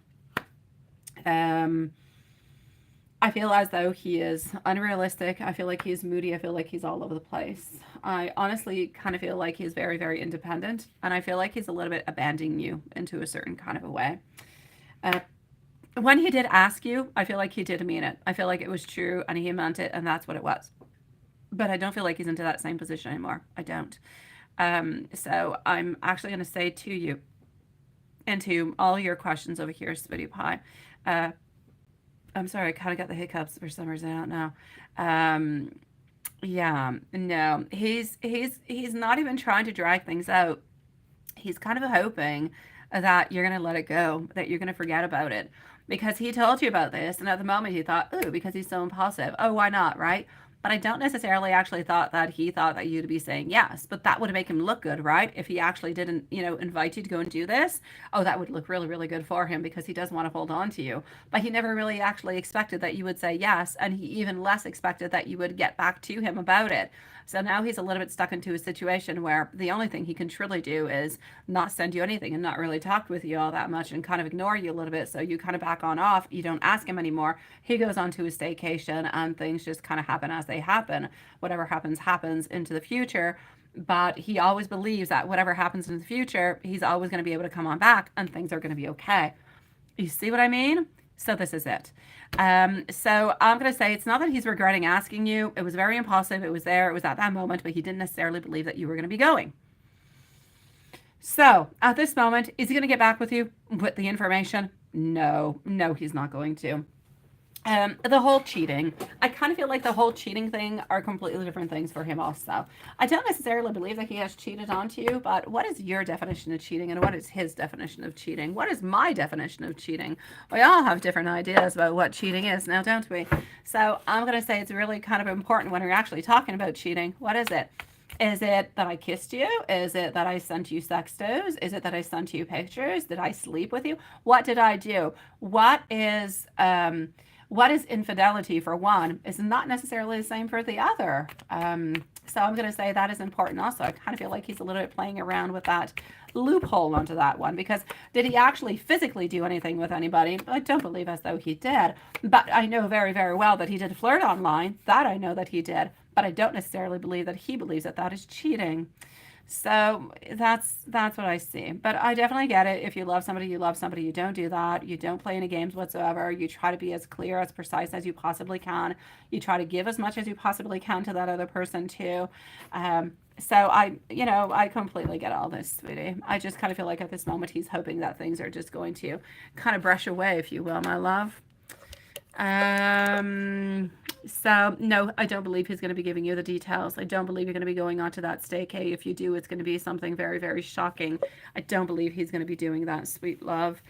I feel as though he is unrealistic. I feel like he's moody. I feel like he's all over the place. I honestly kind of feel like he's very, very independent. And I feel like he's a little bit abandoning you into a certain kind of a way. When he did ask you, I feel like he did mean it. I feel like it was true and he meant it, and that's what it was. But I don't feel like he's into that same position anymore. I don't. So I'm actually going to say to you and to all your questions over here, sweetie pie. I'm sorry, I kind of got the hiccups for some reason. I don't know. Yeah, no, he's not even trying to drag things out. He's kind of hoping that you're going to let it go, that you're going to forget about it, because he told you about this. And at the moment he thought, ooh, because he's so impulsive. Oh, why not? Right. but I don't necessarily actually thought that he thought that you'd be saying yes. But that would make him look good, right? If he actually didn't, invite you to go and do this, oh, that would look really, really good for him because he does want to hold on to you. But he never really actually expected that you would say yes, and he even less expected that you would get back to him about it. So now he's a little bit stuck into a situation where the only thing he can truly do is not send you anything and not really talk with you all that much and kind of ignore you a little bit. So you kind of back on off. You don't ask him anymore. He goes on to his staycation and things just kind of happen as they happen. Whatever happens, happens into the future. But he always believes that whatever happens in the future, he's always going to be able to come on back and things are going to be okay. You see what I mean? So this is it. So I'm going to say it's not that he's regretting asking you. It was very impulsive. It was there. It was at that moment, but he didn't necessarily believe that you were going to be going. So at this moment, is he going to get back with you with the information? No, he's not going to. The whole cheating, I kind of feel like the whole cheating thing are completely different things for him also. I don't necessarily believe that he has cheated onto you, but what is your definition of cheating and what is his definition of cheating? What is my definition of cheating? We all have different ideas about what cheating is now, don't we? So I'm going to say it's really kind of important when we're actually talking about cheating. What is it? Is it that I kissed you? Is it that I sent you sextos? Is it that I sent you pictures? Did I sleep with you? What did I do? What is infidelity for one is not necessarily the same for the other. So I'm going to say that is important also. I kind of feel like he's a little bit playing around with that loophole onto that one, because did he actually physically do anything with anybody? I don't believe as though he did, but I know very, very well that he did flirt online. That I know that he did, but I don't necessarily believe that he believes that that is cheating. So that's what I see. But I definitely get it. If you love somebody, you love somebody. You don't do that. You don't play any games whatsoever. You try to be as clear, as precise as you possibly can. You try to give as much as you possibly can to that other person too. So I completely get all this, sweetie. I just kind of feel like at this moment he's hoping that things are just going to kind of brush away, if you will, my love. So no, I don't believe he's going to be giving you the details. I don't believe you're going to be going on to that staycay. If you do, it's going to be something very, very shocking. I don't believe he's going to be doing that, sweet love.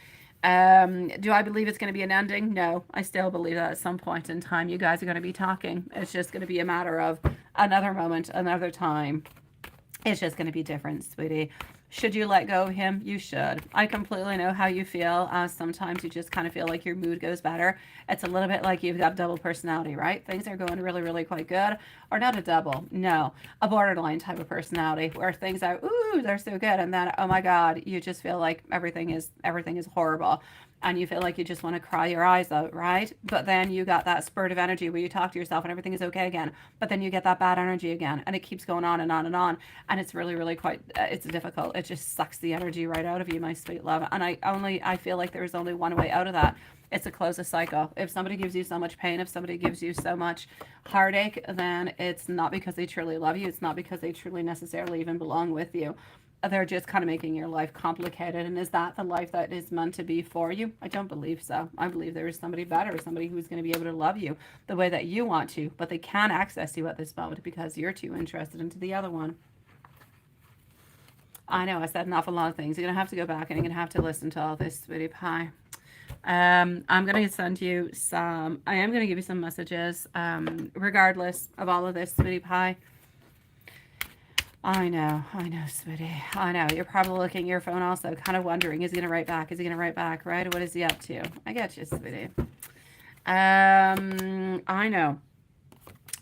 Do I believe it's going to be an ending? No, I still believe that at some point in time you guys are going to be talking. It's just going to be a matter of another moment, another time. It's just going to be different, sweetie. Should you let go of him? You should. I completely know how you feel. Sometimes you just kind of feel like your mood goes better. It's a little bit like you've got double personality, right? Things are going really, really quite good. Or not a double, no. A borderline type of personality where things are, ooh, they're so good. And then, oh my God, you just feel like everything is horrible. And you feel like you just want to cry your eyes out, right? But then you got that spurt of energy where you talk to yourself and everything is okay again. But then you get that bad energy again, and it keeps going on and on and on. And it's really, really quite, it's difficult. It just sucks the energy right out of you, my sweet love. And I feel like there's only one way out of that. It's to close a cycle. If somebody gives you so much pain, if somebody gives you so much heartache, then it's not because they truly love you. It's not because they truly necessarily even belong with you. They're just kind of making your life complicated. And is that the life that is meant to be for you? I don't believe so. I believe there is somebody better, somebody who's going to be able to love you the way that you want to, but they can't access you at this moment because you're too interested into the other one. I know I said an awful lot of things. You're going to have to go back and you're going to have to listen to all this, sweetie pie. I'm going to send you I am going to give you some messages, regardless of all of this, sweetie pie. I know, sweetie. I know. You're probably looking at your phone also, kind of wondering, is he going to write back? Is he going to write back, right? What is he up to? I get you, sweetie. I know.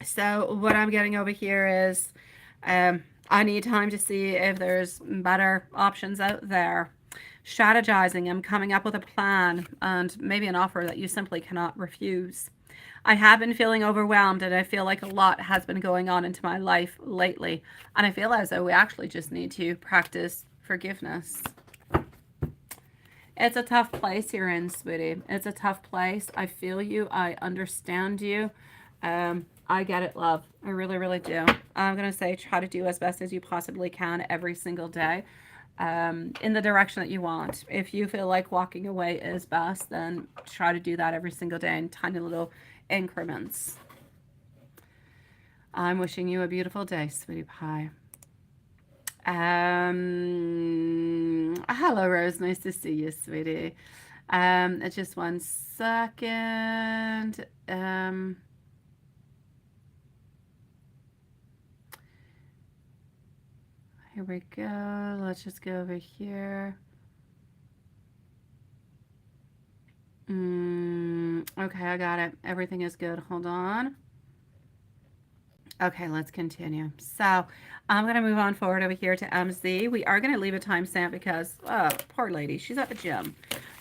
So what I'm getting over here is I need time to see if there's better options out there. Strategizing. I'm coming up with a plan and maybe an offer that you simply cannot refuse. I have been feeling overwhelmed, and I feel like a lot has been going on into my life lately. And I feel as though we actually just need to practice forgiveness. It's a tough place you're in, sweetie. It's a tough place. I feel you. I understand you. I get it, love. I really, really do. I'm going to say try to do as best as you possibly can every single day. In the direction that you want. If you feel like walking away is best, then try to do that every single day in tiny little increments. I'm wishing you a beautiful day, sweetie pie. Hello, Rose. Nice to see you, sweetie. Just one second. Here we go. Let's just go over here. Okay, I got it. Everything is good. Hold on. Okay, let's continue. So I'm going to move on forward over here to MZ. We are going to leave a timestamp because, oh, poor lady, she's at the gym.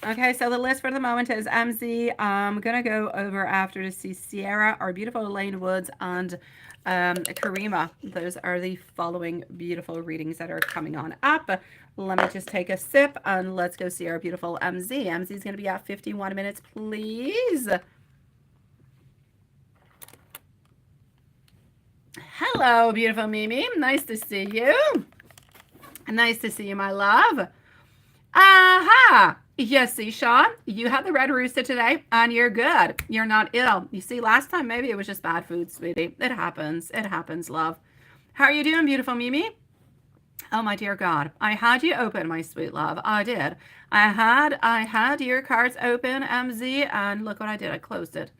Okay, so the list for the moment is MZ. I'm going to go over after to see Sierra, our beautiful Elaine Woods, and Karima. Those are the following beautiful readings that are coming on up. Let me just take a sip and let's go see our beautiful MZ. MZ is going to be at 51 minutes, please. Hello, beautiful Mimi. Nice to see you. Nice to see you, my love. Aha! Yes, see, Sean, you had the red rooster today, and you're good. You're not ill. You see, last time maybe it was just bad food, sweetie. It happens. It happens, love. How are you doing, beautiful Mimi? Oh, my dear God. I had you open, my sweet love. I did. I had your cards open, MZ, and look what I did. I closed it.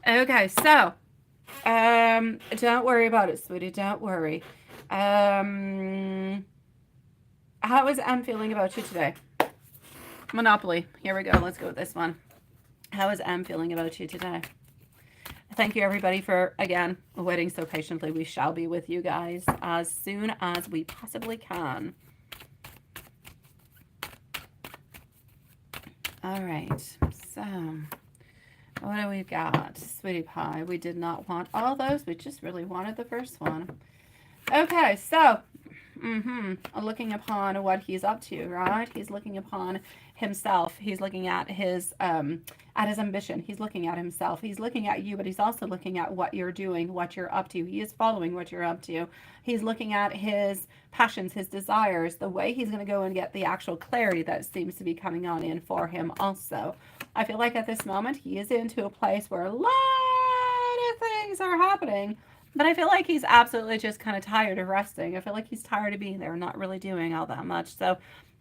Okay, so don't worry about it, sweetie. Don't worry. How is M feeling about you today? Monopoly. Here we go. Let's go with this one. How is M feeling about you today? Thank you, everybody, for, again, waiting so patiently. We shall be with you guys as soon as we possibly can. All right. So, what do we got? Sweetie pie. We did not want all those. We just really wanted the first one. Okay, so, looking upon what he's up to, right? He's looking upon himself. He's looking at his ambition. He's looking at himself. He's looking at you, but he's also looking at what you're doing, what you're up to. He is following what you're up to. He's looking at his passions, his desires, the way he's going to go and get the actual clarity that seems to be coming on in for him also. I feel like at this moment, he is into a place where a lot of things are happening. But I feel like he's absolutely just kind of tired of resting. I feel like he's tired of being there, not really doing all that much. So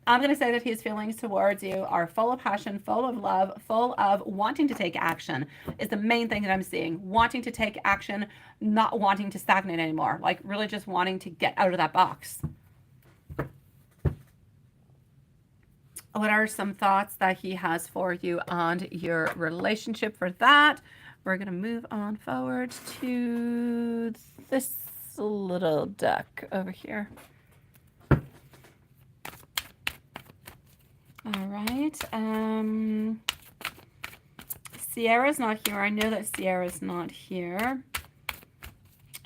I'm going to say that his feelings towards you are full of passion, full of love, full of wanting to take action is the main thing that I'm seeing. Wanting to take action, not wanting to stagnate anymore. Like really just wanting to get out of that box. What are some thoughts that he has for you on your relationship for that? We're going to move on forward to this little duck over here. All right. Sierra's not here. I know that Sierra's not here.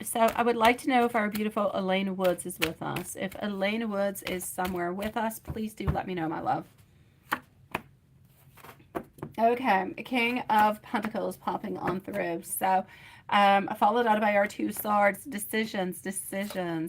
So I would like to know if our beautiful Elaine Woods is with us. If Elaine Woods is somewhere with us, please do let me know, my love. Okay, King of Pentacles popping on through. So followed out by our Two Swords, decisions.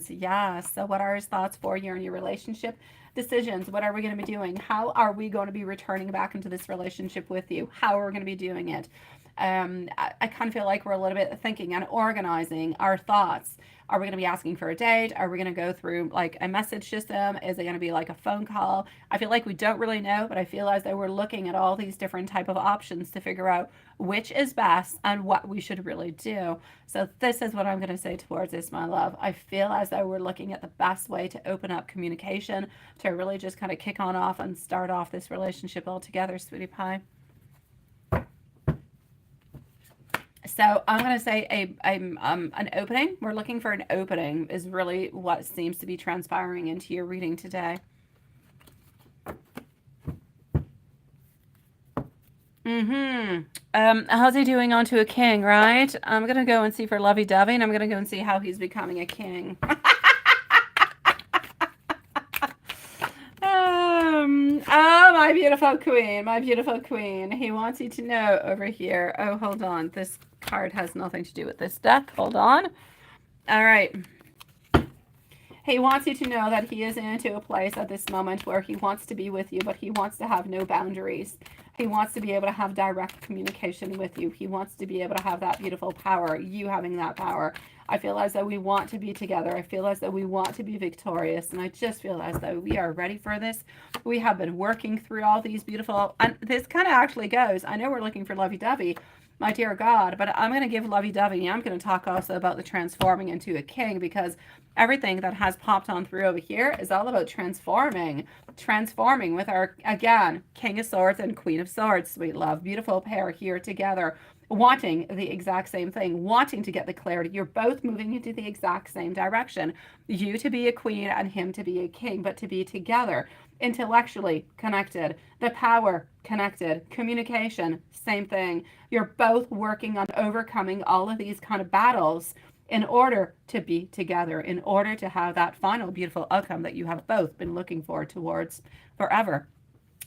Yeah, so what are his thoughts for you in your relationship? Decisions. What are we going to be doing? How are we going to be returning back into this relationship with you? How are we going to be doing it? I kind of feel like we're a little bit thinking and organizing our thoughts. Are we going to be asking for a date? Are we going to go through like a message system? Is it going to be like a phone call? I feel like we don't really know, but I feel as though we're looking at all these different type of options to figure out which is best and what we should really do. So this is what I'm going to say towards this, my love. I feel as though we're looking at the best way to open up communication, to really just kind of kick on off and start off this relationship altogether, sweetie pie. So I'm going to say an opening. We're looking for an opening is really what seems to be transpiring into your reading today. How's he doing onto a king, right? I'm going to go and see for lovey-dovey, and I'm going to go and see how he's becoming a king. Oh, my beautiful queen, my beautiful queen. He wants you to know over here. Oh, hold on. This card has nothing to do with this deck. Hold on. All right. He wants you to know that he is into a place at this moment where he wants to be with you, but he wants to have no boundaries. He wants to be able to have direct communication with you. He wants to be able to have that beautiful power, you having that power. I feel as though we want to be together. I feel as though we want to be victorious. And I just feel as though we are ready for this. We have been working through all these beautiful, and this kind of actually goes, I know we're looking for lovey-dovey. my dear God. But I'm going to give lovey-dovey. I'm going to talk also about the transforming into a king, because everything that has popped on through over here is all about transforming with our, again, King of Swords and Queen of Swords, sweet love. Beautiful pair here together, wanting the exact same thing, wanting to get the clarity. You're both moving into the exact same direction. You to be a queen and him to be a king, but to be together, intellectually connected, the power connected, communication, same thing. You're both working on overcoming all of these kind of battles in order to be together, in order to have that final beautiful outcome that you have both been looking for towards forever.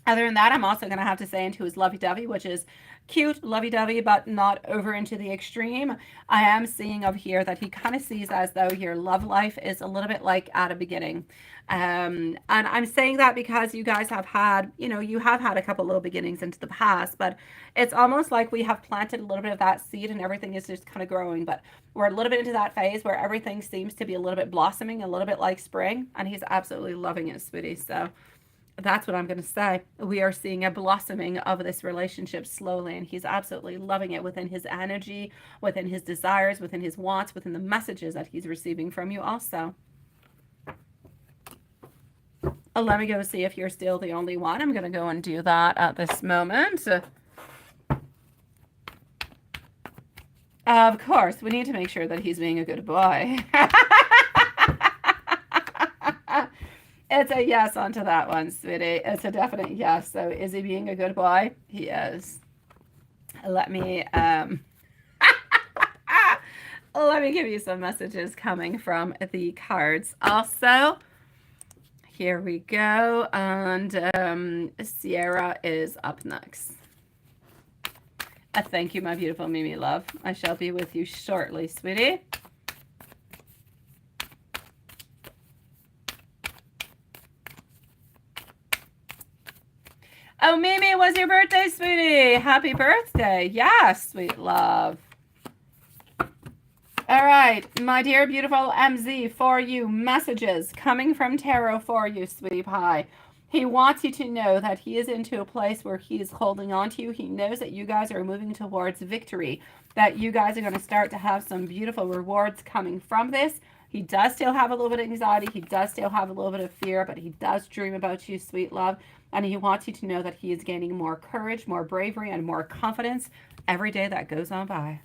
Other than that, I'm also going to have to say into his lovey-dovey, which is cute, lovey-dovey, but not over into the extreme. I am seeing of here that he kind of sees as though your love life is a little bit like at a beginning. And I'm saying that because you guys have had, you have had a couple little beginnings into the past, but it's almost like we have planted a little bit of that seed and everything is just kind of growing. But we're a little bit into that phase where everything seems to be a little bit blossoming, a little bit like spring, and he's absolutely loving it, sweetie. So that's what I'm going to say. We are seeing a blossoming of this relationship slowly, and he's absolutely loving it within his energy, within his desires, within his wants, within the messages that he's receiving from you also. Let me go see if you're still the only one. I'm going to go and do that at this moment. Of course, we need to make sure that he's being a good boy. It's a yes onto that one, sweetie. It's a definite yes. So is he being a good boy? He is. Let me let me give you some messages coming from the cards also. Here we go. And Sierra is up next. Thank you, my beautiful Mimi love. I shall be with you shortly, sweetie. Oh, Mimi, it was your birthday, sweetie. Happy birthday. Yes, sweet love. All right, my dear, beautiful MZ, for you, messages coming from Tarot for you, sweetie pie. He wants you to know that he is into a place where he is holding on to you. He knows that you guys are moving towards victory, that you guys are going to start to have some beautiful rewards coming from this. He does still have a little bit of anxiety. He does still have a little bit of fear, but he does dream about you, sweet love. And he wants you to know that he is gaining more courage, more bravery, and more confidence every day that goes on by.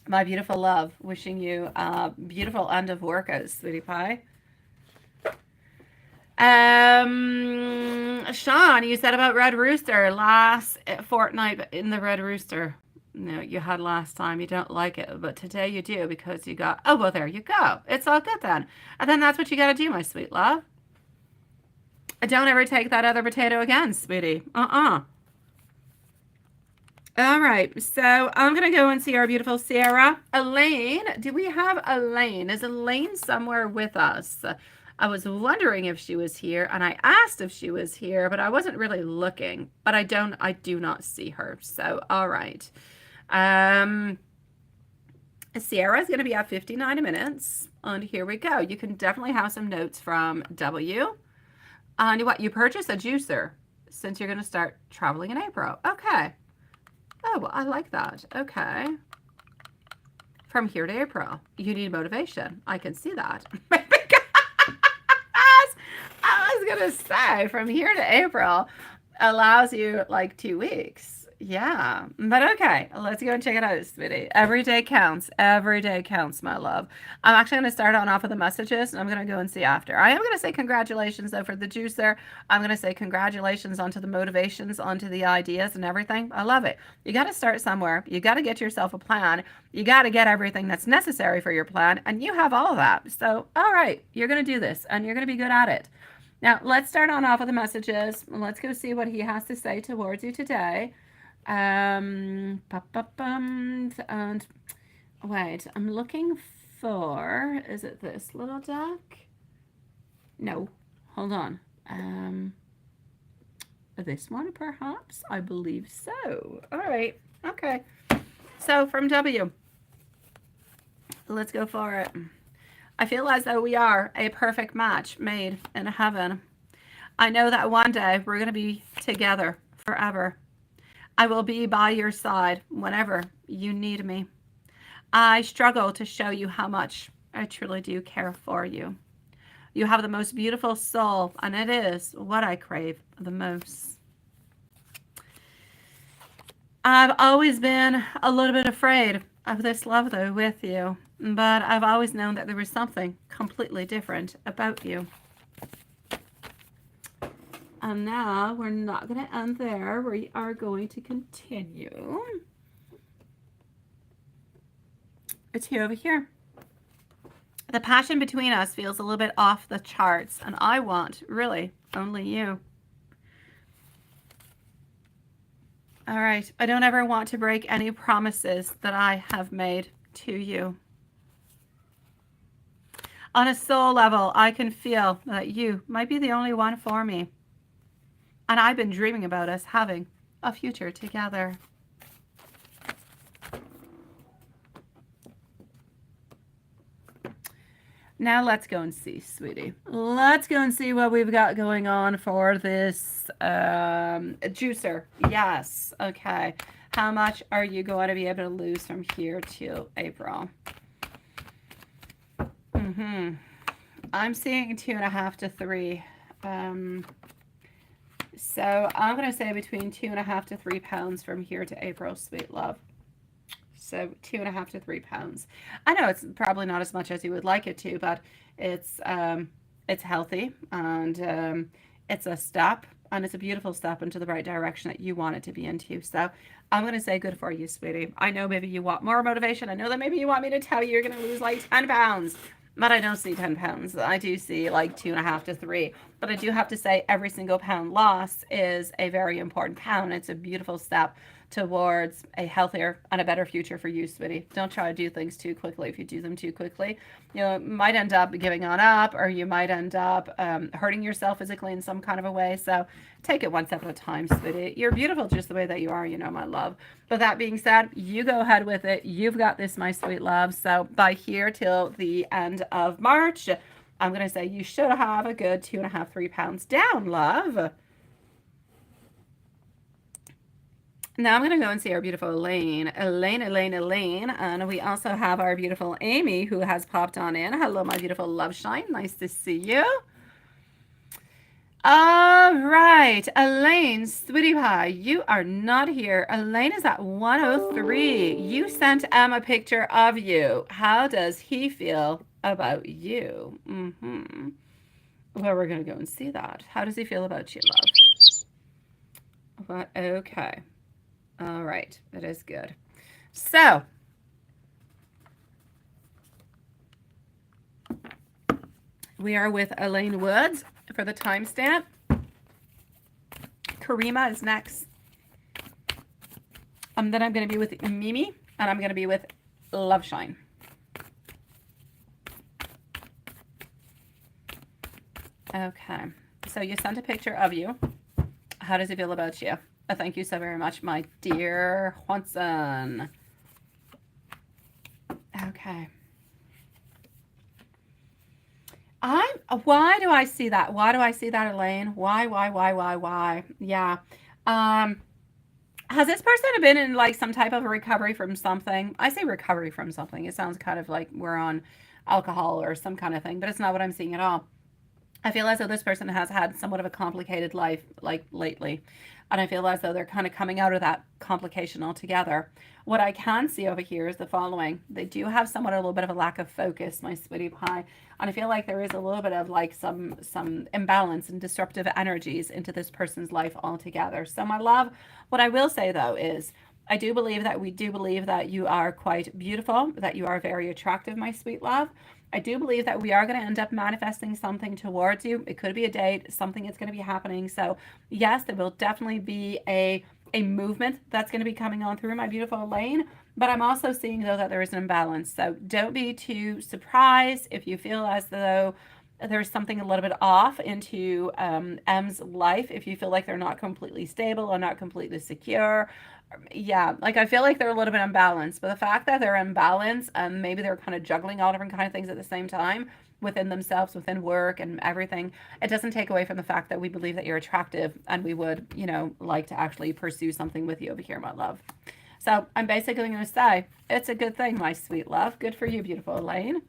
My beautiful love, wishing you a beautiful end of workouts, sweetie pie. Sean, you said about Red Rooster last fortnight in the Red Rooster. No, you had last time. You don't like it, but today you do because you got, oh, well, there you go. It's all good then. And then that's what you got to do, my sweet love. Don't ever take that other potato again, sweetie. All right, so I'm going to go and see our beautiful Sierra. Elaine, do we have Elaine? Is Elaine somewhere with us? I was wondering if she was here, and I asked if she was here, but I wasn't really looking. But I do not see her. So, all right. Sierra is going to be at 59 minutes, and here we go. You can definitely have some notes from W. And what, you purchased a juicer since you're going to start traveling in April. Okay. Oh, well, I like that. Okay. From here to April. You need motivation. I can see that. I was going to say, from here to April allows you like 2 weeks. Yeah. But okay, let's go and check it out, sweetie. Every day counts. Every day counts, my love. I'm actually going to start on off with the messages, and I'm going to go and see after. I am going to say congratulations, though, for the juicer. I'm going to say congratulations onto the motivations, onto the ideas and everything. I love it. You got to start somewhere. You got to get yourself a plan. You got to get everything that's necessary for your plan, and you have all of that. So, all right, you're going to do this, and you're going to be good at it. Now, let's start on off with the messages. Let's go see what he has to say towards you today. And wait, I'm looking for, is it this little deck? No, hold on. This one perhaps? I believe so. All right, okay. So from W, let's go for it. I feel as though we are a perfect match made in heaven. I know that one day we're going to be together forever. I will be by your side whenever you need me. I struggle to show you how much I truly do care for you. You have the most beautiful soul, and it is what I crave the most. I've always been a little bit afraid of this love, though, with you, but I've always known that there was something completely different about you. And now we're not going to end there. We are going to continue. It's here over here. The passion between us feels a little bit off the charts, and I want, really, only you. All right. I don't ever want to break any promises that I have made to you. On a soul level, I can feel that you might be the only one for me. And I've been dreaming about us having a future together. Now let's go and see, sweetie. Let's go and see what we've got going on for this juicer. Yes. Okay. How much are you going to be able to lose from here to April? I'm seeing 2.5 to 3. So I'm going to say between 2.5 to 3 pounds from here to April, sweet love. So 2.5 to 3 pounds. I know it's probably not as much as you would like it to, but it's healthy, and it's a step, and it's a beautiful step into the right direction that you want it to be into. So I'm going to say good for you, sweetie. I know maybe you want more motivation. I know that maybe you want me to tell you you're going to lose like 10 pounds. But I don't see 10 pounds. I do see like 2.5 to 3. But I do have to say every single pound loss is a very important pound. It's a beautiful step towards a healthier and a better future for you, sweetie. Don't try to do things too quickly. If you do them too quickly, you might end up giving on up, or you might end up hurting yourself physically in some kind of a way. So take it one step at a time, sweetie. You're beautiful just the way that you are, my love. But that being said, you go ahead with it. You've got this, my sweet love. So by here till the end of March, I'm going to say you should have a good 2.5, 3 pounds down, love. Now I'm going to go and see our beautiful Elaine. Elaine. And we also have our beautiful Amy, who has popped on in. Hello, my beautiful love shine. Nice to see you. All right, Elaine, sweetie pie, you are not here. Elaine is at 103. You sent Em a picture of you. How does he feel about you? Well, we're going to go and see that. How does he feel about you, love? Well, okay. All right, that is good. So, we are with Elaine Woods for the timestamp. Karima is next. Then I'm going to be with Mimi, and I'm going to be with Love Shine. Okay, so you sent a picture of you. How does it feel about you? Thank you so very much, my dear Juanson. Okay. Why do I see that? Why do I see that, Elaine? Why? Yeah. Has this person been in like some type of a recovery from something? I say recovery from something. It sounds kind of like we're on alcohol or some kind of thing, but it's not what I'm seeing at all. I feel as though this person has had somewhat of a complicated life like lately. And I feel as though they're kind of coming out of that complication altogether. What I can see over here is the following. They do have somewhat a little bit of a lack of focus, my sweetie pie. And I feel like there is a little bit of like some imbalance and disruptive energies into this person's life altogether. So my love, what I will say though is we do believe that you are quite beautiful, that you are very attractive, my sweet love. I do believe that we are going to end up manifesting something towards you. It could be a date, something that's going to be happening. So yes, there will definitely be a movement that's going to be coming on through, my beautiful Elaine. But I'm also seeing though that there is an imbalance. So don't be too surprised if you feel as though there's something a little bit off into M's life. If you feel like they're not completely stable or not completely secure, yeah, like I feel like they're a little bit unbalanced. But the fact that they're imbalanced and maybe they're kind of juggling all different kind of things at the same time within themselves, within work and everything, it doesn't take away from the fact that we believe that you're attractive and we would, you know, like to actually pursue something with you over here, my love. So I'm basically going to say it's a good thing, my sweet love. Good for you, beautiful Elaine.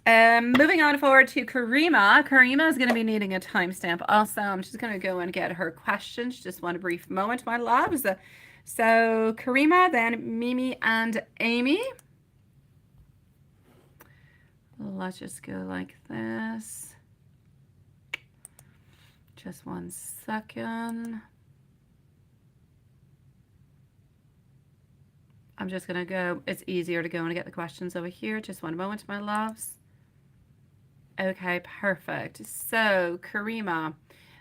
Moving on forward to Karima. Karima is going to be needing a timestamp. Also, I'm just going to go and get her questions. Just one brief moment, my loves. So Karima, then Mimi and Amy. Let's just go like this. Just 1 second. I'm just going to go. It's easier to go and get the questions over here. Just one moment, my loves. Okay, perfect. So Karima,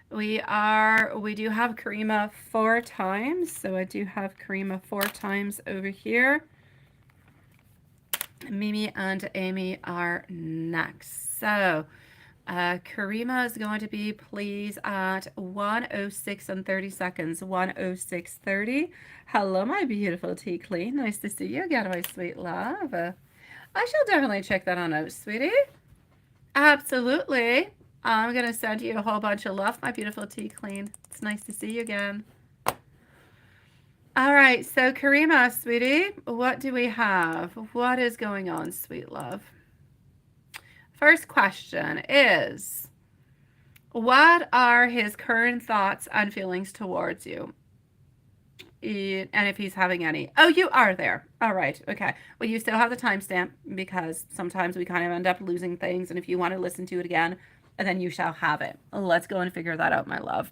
we do have Karima 4 times. So I do have Karima 4 times over here. Mimi and Amy are next. So Karima is going to be please at 1:06 and 30 seconds. 1:06:30. Hello, my beautiful tea clean. Nice to see you again, my sweet love. I shall definitely check that on out, sweetie. Absolutely. I'm going to send you a whole bunch of love, my beautiful tea clean. It's nice to see you again. All right, so Karima, sweetie, what do we have? What is going on, sweet love? First question is, what are his current thoughts and feelings towards you? And if he's having any. Oh, you are there. All right. Okay. Well, you still have the timestamp because sometimes we kind of end up losing things. And if you want to listen to it again, then you shall have it. Let's go and figure that out, my love.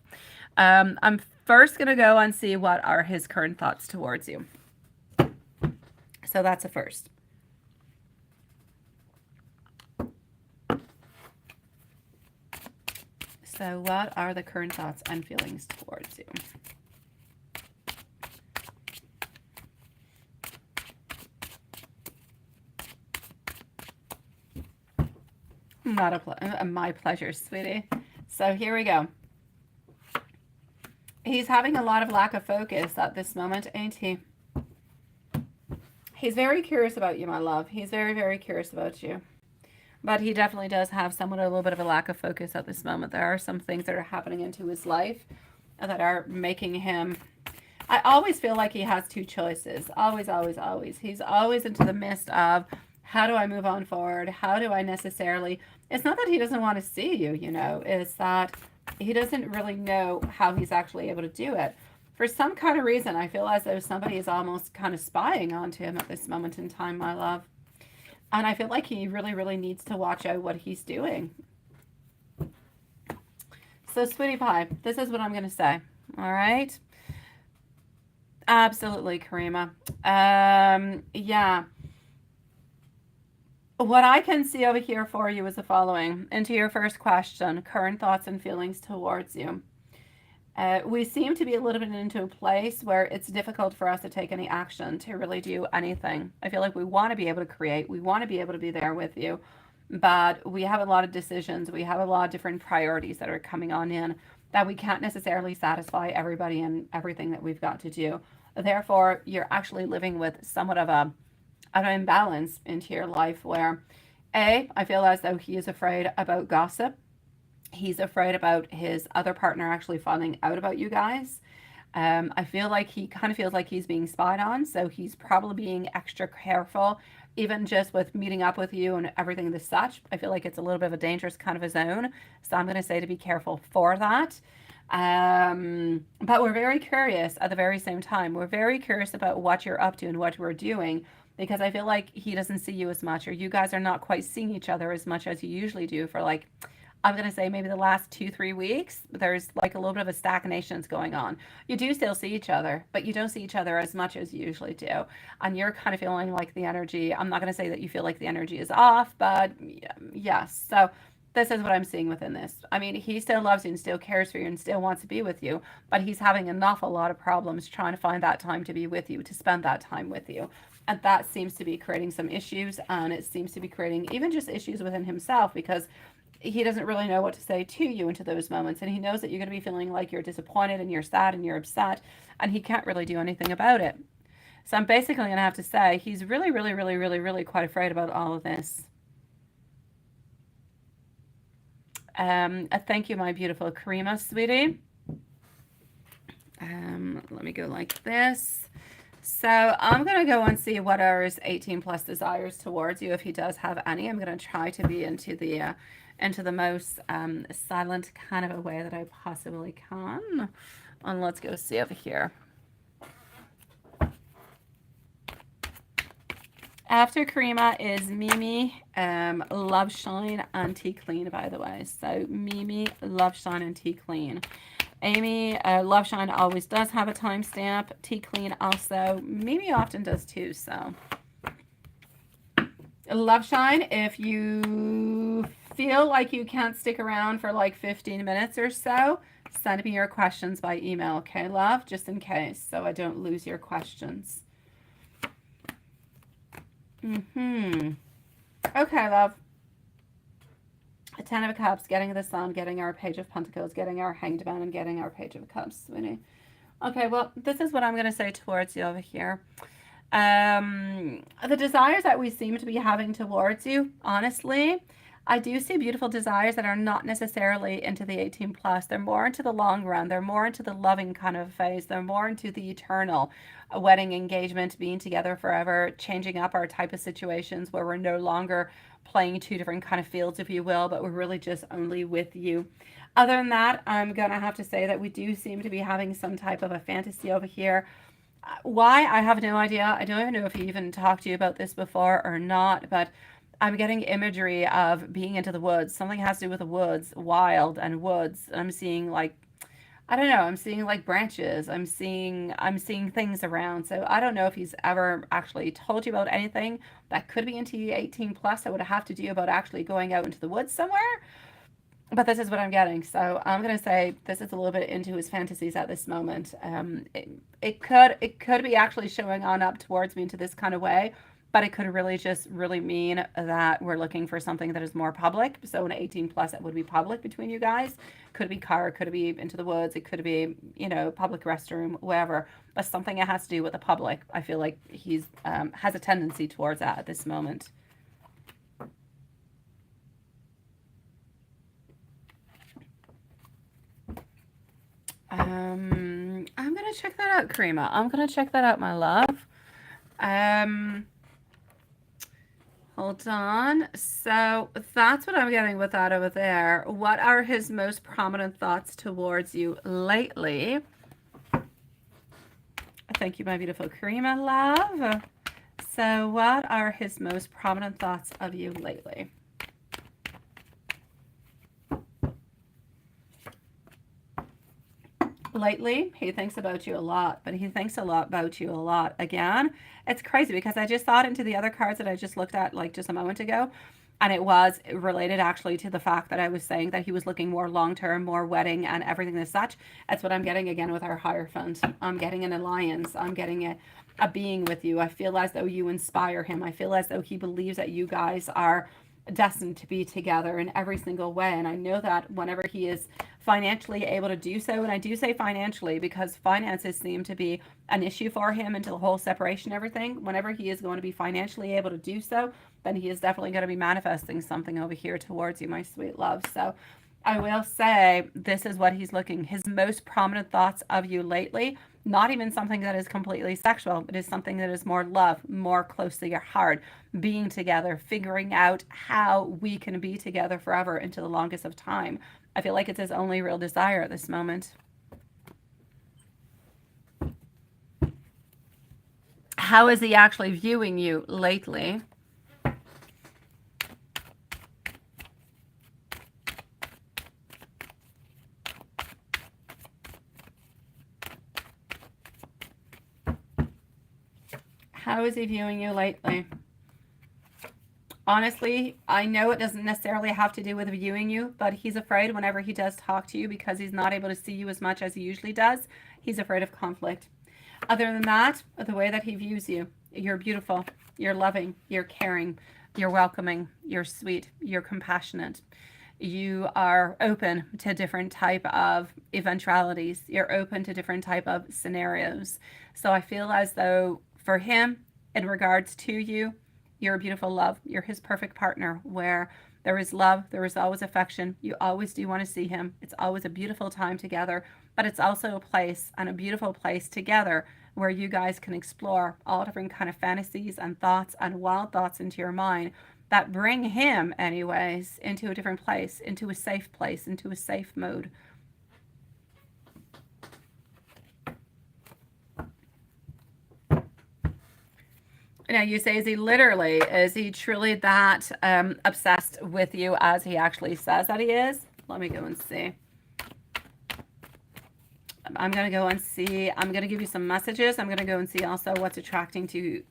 I'm first going to go and see what are his current thoughts towards you. So that's a first. So what are the current thoughts and feelings towards you? Not my pleasure, sweetie. So here we go. He's having a lot of lack of focus at this moment, ain't he? He's very curious about you, my love. He's very, very curious about you. But he definitely does have somewhat a little bit of a lack of focus at this moment. There are some things that are happening into his life that are making him... I always feel like he has 2 choices. Always, always, always. He's always into the midst of, how do I move on forward? How do I necessarily... It's not that he doesn't want to see you, you know. It's that he doesn't really know how he's actually able to do it. For some kind of reason, I feel as though somebody is almost kind of spying onto him at this moment in time, my love. And I feel like he really, really needs to watch out what he's doing. So, sweetie pie, this is what I'm going to say. All right? Absolutely, Karima. Yeah. What I can see over here for you is the following. Into your first question, current thoughts and feelings towards you. We seem to be a little bit into a place where it's difficult for us to take any action, to really do anything. I feel like we want to be able to create. We want to be able to be there with you. But we have a lot of decisions. We have a lot of different priorities that are coming on in that we can't necessarily satisfy everybody and everything that we've got to do. Therefore, you're actually living with somewhat of an imbalance into your life where, I feel as though he is afraid about gossip. He's afraid about his other partner actually finding out about you guys. I feel like he kind of feels like he's being spied on, so he's probably being extra careful, even just with meeting up with you and everything as such. I feel like it's a little bit of a dangerous kind of a zone, so I'm going to say to be careful for that. But we're very curious at the very same time. We're very curious about what you're up to and what we're doing, because I feel like he doesn't see you as much, or you guys are not quite seeing each other as much as you usually do for, like, I'm going to say maybe the last 2-3 weeks. There's like a little bit of a stagnation going on. You do still see each other, but you don't see each other as much as you usually do. And you're kind of feeling like the energy, I'm not going to say that you feel like the energy is off, but yes. So this is what I'm seeing within this. I mean, he still loves you and still cares for you and still wants to be with you, but he's having an awful lot of problems trying to find that time to be with you, to spend that time with you. And that seems to be creating some issues, and it seems to be creating even just issues within himself, because he doesn't really know what to say to you into those moments. And he knows that you're going to be feeling like you're disappointed and you're sad and you're upset, and he can't really do anything about it. So I'm basically going to have to say he's really, really, really, really, really quite afraid about all of this. Thank you, my beautiful Karima, sweetie. Let me go like this. So I'm going to go and see what are his 18 plus desires towards you, if he does have any. I'm going to try to be into the most silent kind of a way that I possibly can. And let's go see over here. After Karima is Mimi, Love Shine, and Tea Clean, by the way. So Mimi, Love Shine, and Tea Clean. Amy, Love Shine always does have a timestamp. Tea Clean also. Mimi often does too, so. Love Shine, if you feel like you can't stick around for like 15 minutes or so, send me your questions by email, okay, love? Just in case, so I don't lose your questions. Okay, love. A 10 of Cups, getting the Sun, getting our Page of Pentacles, getting our Hanged Man, and getting our Page of Cups, sweetie. Okay, well, this is what I'm going to say towards you over here. The desires that we seem to be having towards you, honestly, I do see beautiful desires that are not necessarily into the 18 plus. They're more into the long run. They're more into the loving kind of phase. They're more into the eternal wedding, engagement, being together forever, changing up our type of situations where we're no longer playing two different kind of fields, if you will, but we're really just only with you. Other than that, I'm going to have to say that we do seem to be having some type of a fantasy over here. Why? I have no idea. I don't even know if he even talked to you about this before or not, but I'm getting imagery of being into the woods. Something has to do with the woods, wild and woods. And I'm seeing like, I don't know, I'm seeing like branches. I'm seeing things around. So I don't know if he's ever actually told you about anything that could be into 18 plus. That would have to do about actually going out into the woods somewhere. But this is what I'm getting. So I'm going to say this is a little bit into his fantasies at this moment. It could be actually showing on up towards me into this kind of way, but it could really just really mean that we're looking for something that is more public. So an 18 plus, that would be public between you guys. Could be car, could be into the woods. It could be, you know, public restroom, whatever. But something that has to do with the public. I feel like he's has a tendency towards that at this moment. I'm going to check that out, Karima. I'm going to check that out, my love. Hold on. So that's what I'm getting with that over there. What are his most prominent thoughts towards you lately? Thank you, my beautiful Karima, love. So what are his most prominent thoughts of you lately? Lately, he thinks about you a lot, but he thinks a lot about you a lot. Again, it's crazy because I just thought into the other cards that I just looked at like just a moment ago, and it was related actually to the fact that I was saying that he was looking more long-term, more wedding and everything as such. That's what I'm getting again with our Hierophant. I'm getting an alliance. I'm getting a being with you. I feel as though you inspire him. I feel as though he believes that you guys are destined to be together in every single way. And I know that whenever he is financially able to do so, and I do say financially because finances seem to be an issue for him until the whole separation, everything. Whenever he is going to be financially able to do so, then he is definitely going to be manifesting something over here towards you, my sweet love. So I will say this is what he's looking. His most prominent thoughts of you lately, not even something that is completely sexual. It is something that is more love, more close to your heart, being together, figuring out how we can be together forever into the longest of time. I feel like it's his only real desire at this moment. How is he actually viewing you lately? How is he viewing you lately? Honestly, I know it doesn't necessarily have to do with viewing you, but he's afraid whenever he does talk to you because he's not able to see you as much as he usually does. He's afraid of conflict. Other than that, the way that he views you, You're beautiful. You're loving. You're caring. You're welcoming. You're sweet. You're compassionate. You are open to different type of eventualities. You're open to different type of scenarios. So I feel as though for him, in regards to you, you're a beautiful love. You're his perfect partner where there is love, there is always affection. You always do want to see him. It's always a beautiful time together, but it's also a place and a beautiful place together where you guys can explore all different kind of fantasies and thoughts and wild thoughts into your mind that bring him anyways into a different place, into a safe place, into a safe mode. Now you say, is he truly that obsessed with you as he actually says that he is? Let me go and see. I'm going to go and see. I'm going to give you some messages. I'm going to go and see also what's attracting to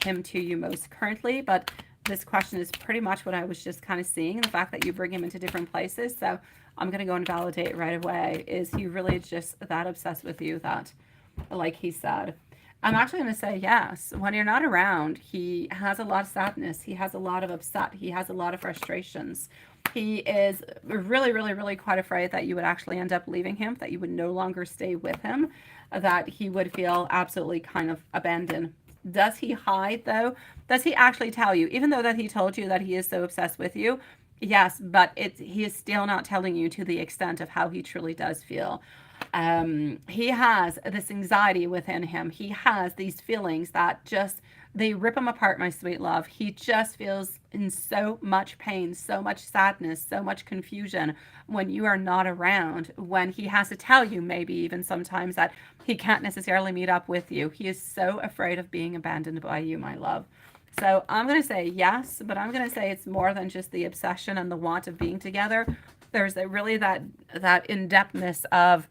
him to you most currently. But this question is pretty much what I was just kind of seeing, the fact that you bring him into different places. So I'm going to go and validate right away. Is he really just that obsessed with you that, like he said? I'm actually going to say yes. When you're not around, he has a lot of sadness. He has a lot of upset. He has a lot of frustrations. He is really, really, really quite afraid that you would actually end up leaving him, that you would no longer stay with him, that he would feel absolutely kind of abandoned. Does he hide though? Does he actually tell you, even though that he told you that he is so obsessed with you? Yes, but he is still not telling you to the extent of how he truly does feel. He has this anxiety within him. He has these feelings that just, they rip him apart, my sweet love. He just feels in so much pain, so much sadness, so much confusion when you are not around, when he has to tell you maybe even sometimes that he can't necessarily meet up with you. He is so afraid of being abandoned by you, my love. So I'm going to say yes, but I'm going to say it's more than just the obsession and the want of being together. There's really that in-depthness of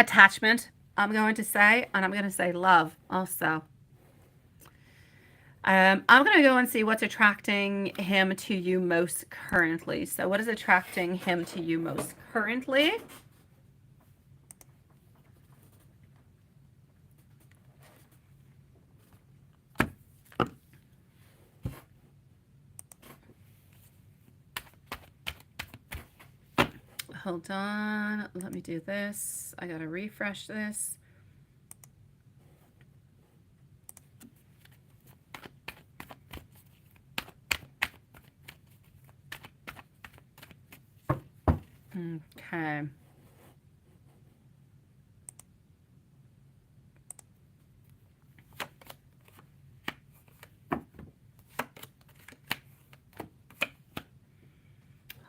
attachment, I'm going to say, and I'm going to say love also. I'm going to go and see what's attracting him to you most currently. So what is attracting him to you most currently? Hold on. Let me do this. I got to refresh this. Okay.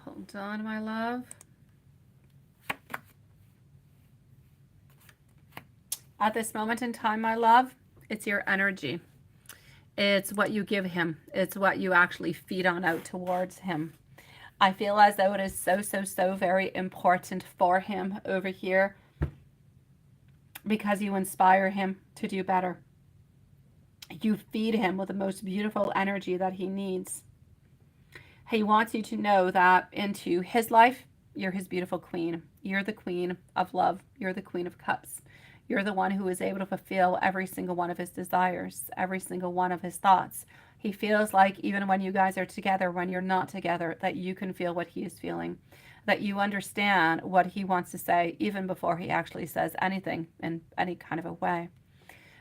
Hold on, my love. At this moment in time, my love, it's your energy. It's what you give him. It's what you actually feed on out towards him. I feel as though it is so, so, so very important for him over here because you inspire him to do better. You feed him with the most beautiful energy that he needs. He wants you to know that into his life, you're his beautiful queen. You're the queen of love. You're the queen of cups. You're the one who is able to fulfill every single one of his desires, every single one of his thoughts. He feels like even when you guys are together, when you're not together, that you can feel what he is feeling, that you understand what he wants to say even before he actually says anything in any kind of a way.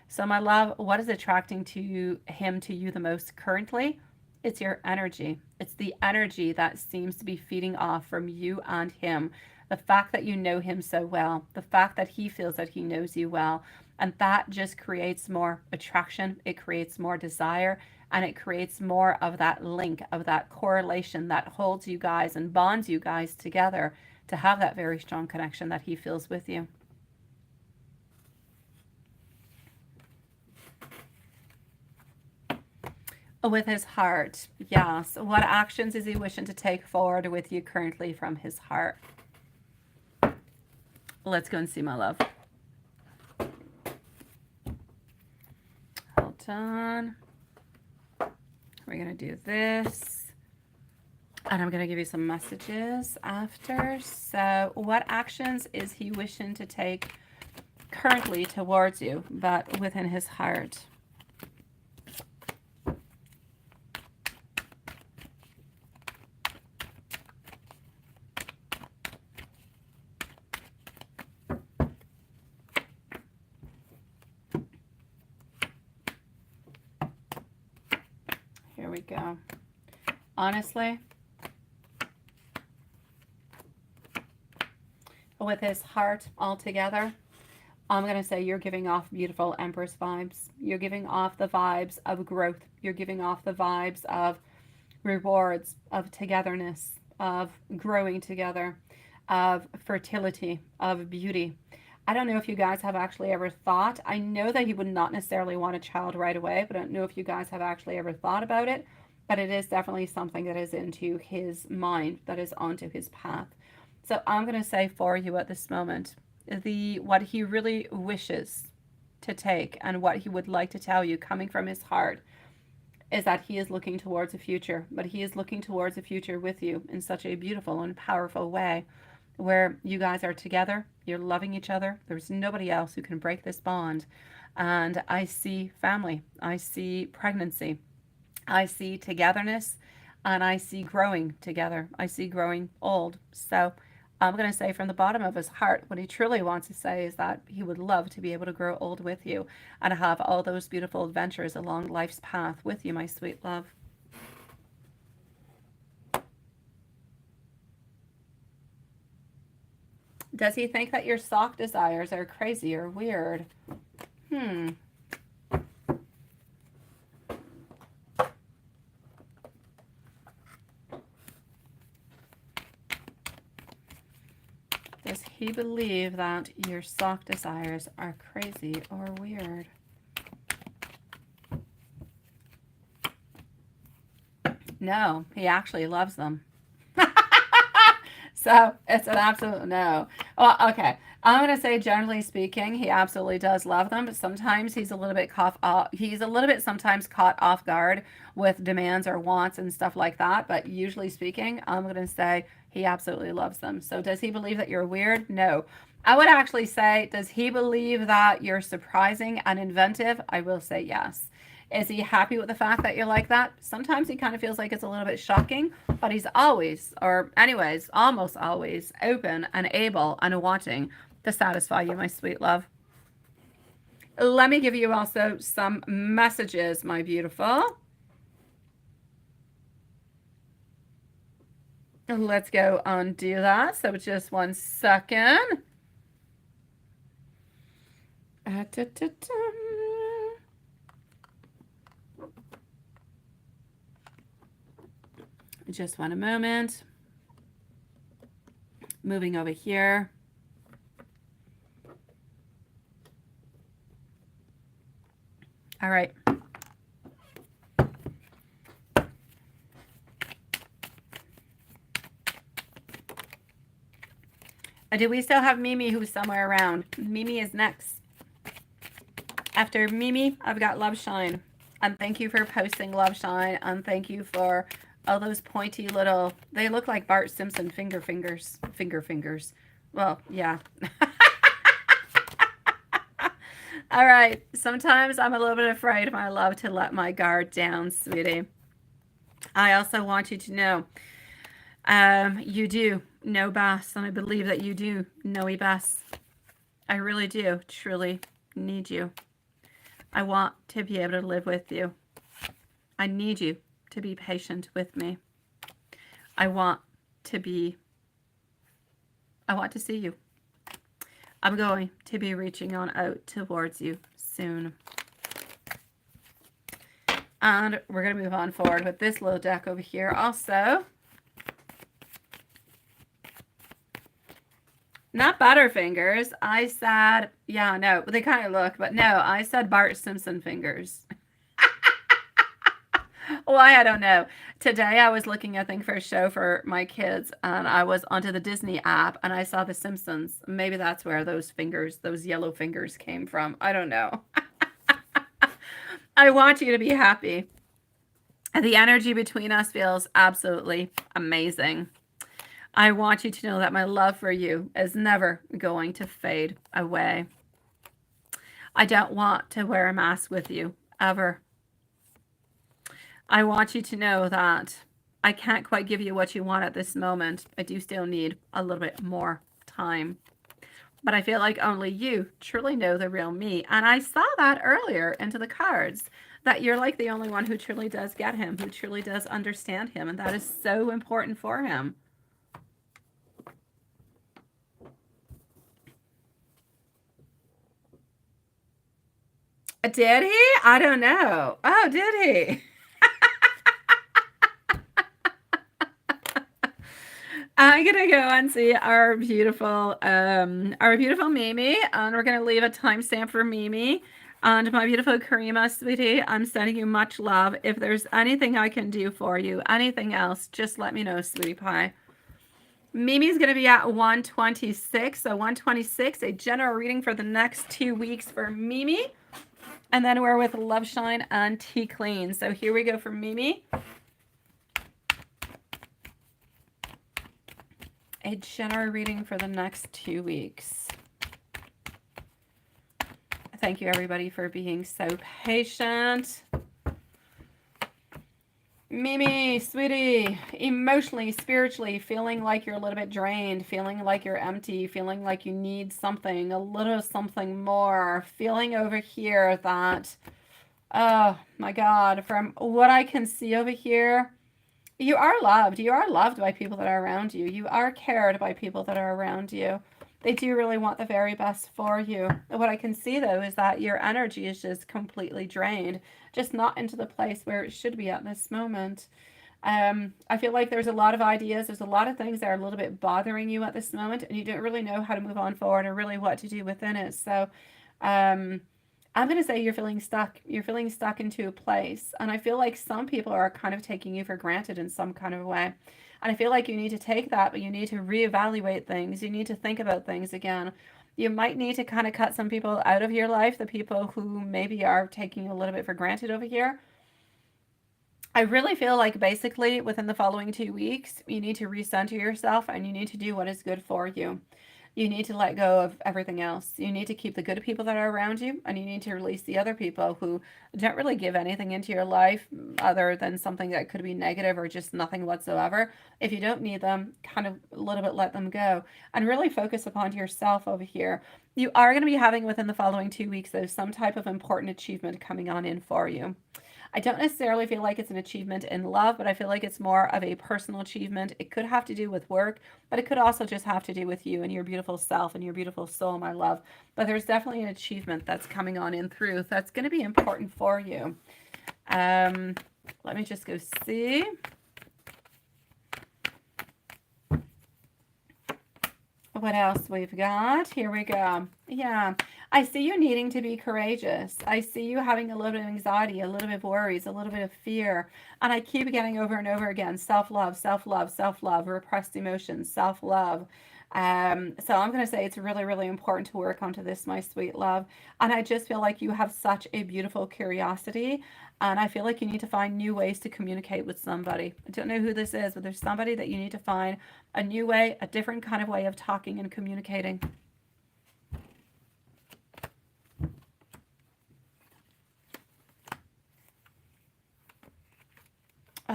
So my love, what is attracting to him to you the most currently? It's your energy. It's the energy that seems to be feeding off from you and him. The fact that you know him so well, the fact that he feels that he knows you well, and that just creates more attraction. It creates more desire, and it creates more of that link, of that correlation that holds you guys and bonds you guys together to have that very strong connection that he feels with you. With his heart, yes. What actions is he wishing to take forward with you currently from his heart? Let's go and see, my love. Hold on. We're going to do this. And I'm going to give you some messages after. So what actions is he wishing to take currently towards you, but within his heart? There we go. Honestly, with his heart all together, I'm going to say you're giving off beautiful Empress vibes. You're giving off the vibes of growth. You're giving off the vibes of rewards, of togetherness, of growing together, of fertility, of beauty. I don't know if you guys have actually ever thought, I know that he would not necessarily want a child right away, but I don't know if you guys have actually ever thought about it, but it is definitely something that is into his mind, that is onto his path. So I'm going to say for you at this moment, what he really wishes to take and what he would like to tell you coming from his heart is that he is looking towards a future, but he is looking towards a future with you in such a beautiful and powerful way where you guys are together, you're loving each other. There's nobody else who can break this bond. And I see family, I see pregnancy, I see togetherness, and I see growing together. I see growing old. So I'm going to say from the bottom of his heart, what he truly wants to say is that he would love to be able to grow old with you and have all those beautiful adventures along life's path with you, my sweet love. Does he think that your sock desires are crazy or weird? Does he believe that your sock desires are crazy or weird? No, he actually loves them. So it's an absolute no. Well, okay. I'm going to say, generally speaking, he absolutely does love them, but sometimes he's a little bit sometimes caught off guard with demands or wants and stuff like that. But usually speaking, I'm going to say he absolutely loves them. So does he believe that you're weird? No. I would actually say, does he believe that you're surprising and inventive? I will say yes. Is he happy with the fact that you're like that? Sometimes he kind of feels like it's a little bit shocking, but he's always, or anyways, almost always open and able and wanting to satisfy you, my sweet love. Let me give you also some messages, my beautiful. Let's go undo that. So just 1 second. Just one moment. Moving over here. All right. Do we still have Mimi, who's somewhere around? Mimi is next. After Mimi, I've got Love Shine. And thank you for posting Love Shine. And thank you for all those pointy little, they look like Bart Simpson finger fingers. Well, yeah. All right. Sometimes I'm a little bit afraid, my love, to let my guard down, sweetie. I also want you to know you do know best, and I believe that you do know me best. I really do, truly need you. I want to be able to live with you. I need you to be patient with me. I want to see you. I'm going to be reaching on out towards you soon. And we're going to move on forward with this little deck over here also. Not Butterfingers. I said, yeah, no, they kind of look, but no, I said Bart Simpson fingers. Why, I don't know. Today I was looking, I think, for a show for my kids, and I was onto the Disney app, and I saw The Simpsons. Maybe that's where those fingers, those yellow fingers came from. I don't know. I want you to be happy. The energy between us feels absolutely amazing. I want you to know that my love for you is never going to fade away. I don't want to wear a mask with you, ever. I want you to know that I can't quite give you what you want at this moment. I do still need a little bit more time. But I feel like only you truly know the real me. And I saw that earlier into the cards, that you're like the only one who truly does get him, who truly does understand him, and that is so important for him. Did he? I don't know. Oh, did he? I'm gonna go and see our beautiful Mimi, and we're gonna leave a timestamp for Mimi. And my beautiful Karima, sweetie, I'm sending you much love. If there's anything I can do for you, anything else, just let me know, sweetie pie. Mimi's going to be at 126. So 126, a general reading for the next 2 weeks for Mimi. And then we're with Love Shine and Tea Clean. So here we go for Mimi. A general reading for the next 2 weeks. Thank you, everybody, for being so patient. Mimi, sweetie, emotionally, spiritually, feeling like you're a little bit drained, feeling like you're empty, feeling like you need something, a little something more, feeling over here that, oh my God, from what I can see over here, you are loved. You are loved by people that are around you. You are cared by people that are around you. They do really want the very best for you. What I can see, though, is that your energy is just completely drained, just not into the place where it should be at this moment. I feel like there's a lot of ideas. There's a lot of things that are a little bit bothering you at this moment, and you don't really know how to move on forward or really what to do within it. So I'm going to say you're feeling stuck. You're feeling stuck into a place. And I feel like some people are kind of taking you for granted in some kind of way. And I feel like you need to take that, but you need to reevaluate things. You need to think about things again. You might need to kind of cut some people out of your life, the people who maybe are taking you a little bit for granted over here. I really feel like basically within the following 2 weeks, you need to recenter yourself and you need to do what is good for you. You need to let go of everything else. You need to keep the good people that are around you, and you need to release the other people who don't really give anything into your life other than something that could be negative or just nothing whatsoever. If you don't need them, kind of a little bit let them go and really focus upon yourself over here. You are going to be having within the following 2 weeks, though, some type of important achievement coming on in for you. I don't necessarily feel like it's an achievement in love, but I feel like it's more of a personal achievement. It could have to do with work, but it could also just have to do with you and your beautiful self and your beautiful soul, my love. But there's definitely an achievement that's coming on in through that's going to be important for you. Let me just go see. What else we've got? Here we go. Yeah. I see you needing to be courageous. I see you having a little bit of anxiety, a little bit of worries, a little bit of fear. And I keep getting over and over again, self-love, self-love, self-love, repressed emotions, self-love. So I'm going to say it's really, really important to work onto this, my sweet love. And I just feel like you have such a beautiful curiosity. And I feel like you need to find new ways to communicate with somebody. I don't know who this is, but there's somebody that you need to find a new way, a different kind of way of talking and communicating.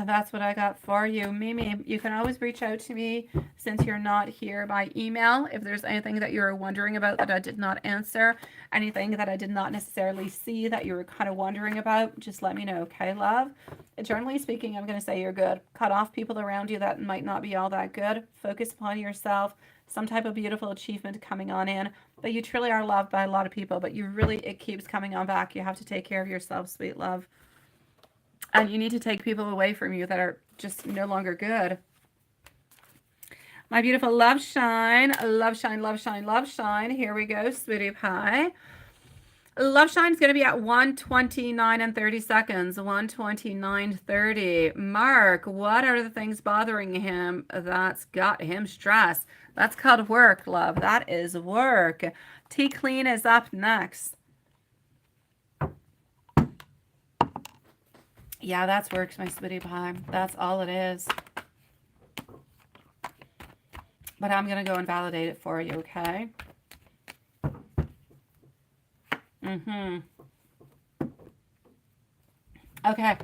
That's what I got for you. Mimi, you can always reach out to me since you're not here by email. If there's anything that you're wondering about that I did not answer, anything that I did not necessarily see that you were kind of wondering about, just let me know, okay, love? Generally speaking, I'm going to say you're good. Cut off people around you that might not be all that good. Focus upon yourself. Some type of beautiful achievement coming on in. But you truly are loved by a lot of people, but you really, it keeps coming on back. You have to take care of yourself, sweet love. And you need to take people away from you that are just no longer good. My beautiful love shine, love shine, love shine, love shine. Here we go, sweetie pie. Love shine is going to be at 1:29 and 30 seconds. 1:29:30. Mark, what are the things bothering him that's got him stressed? That's called work, love. That is work. Tea Clean is up next. Yeah, that's works, my sweetie pie. That's all it is. But I'm going to go and validate it for you, okay? Okay.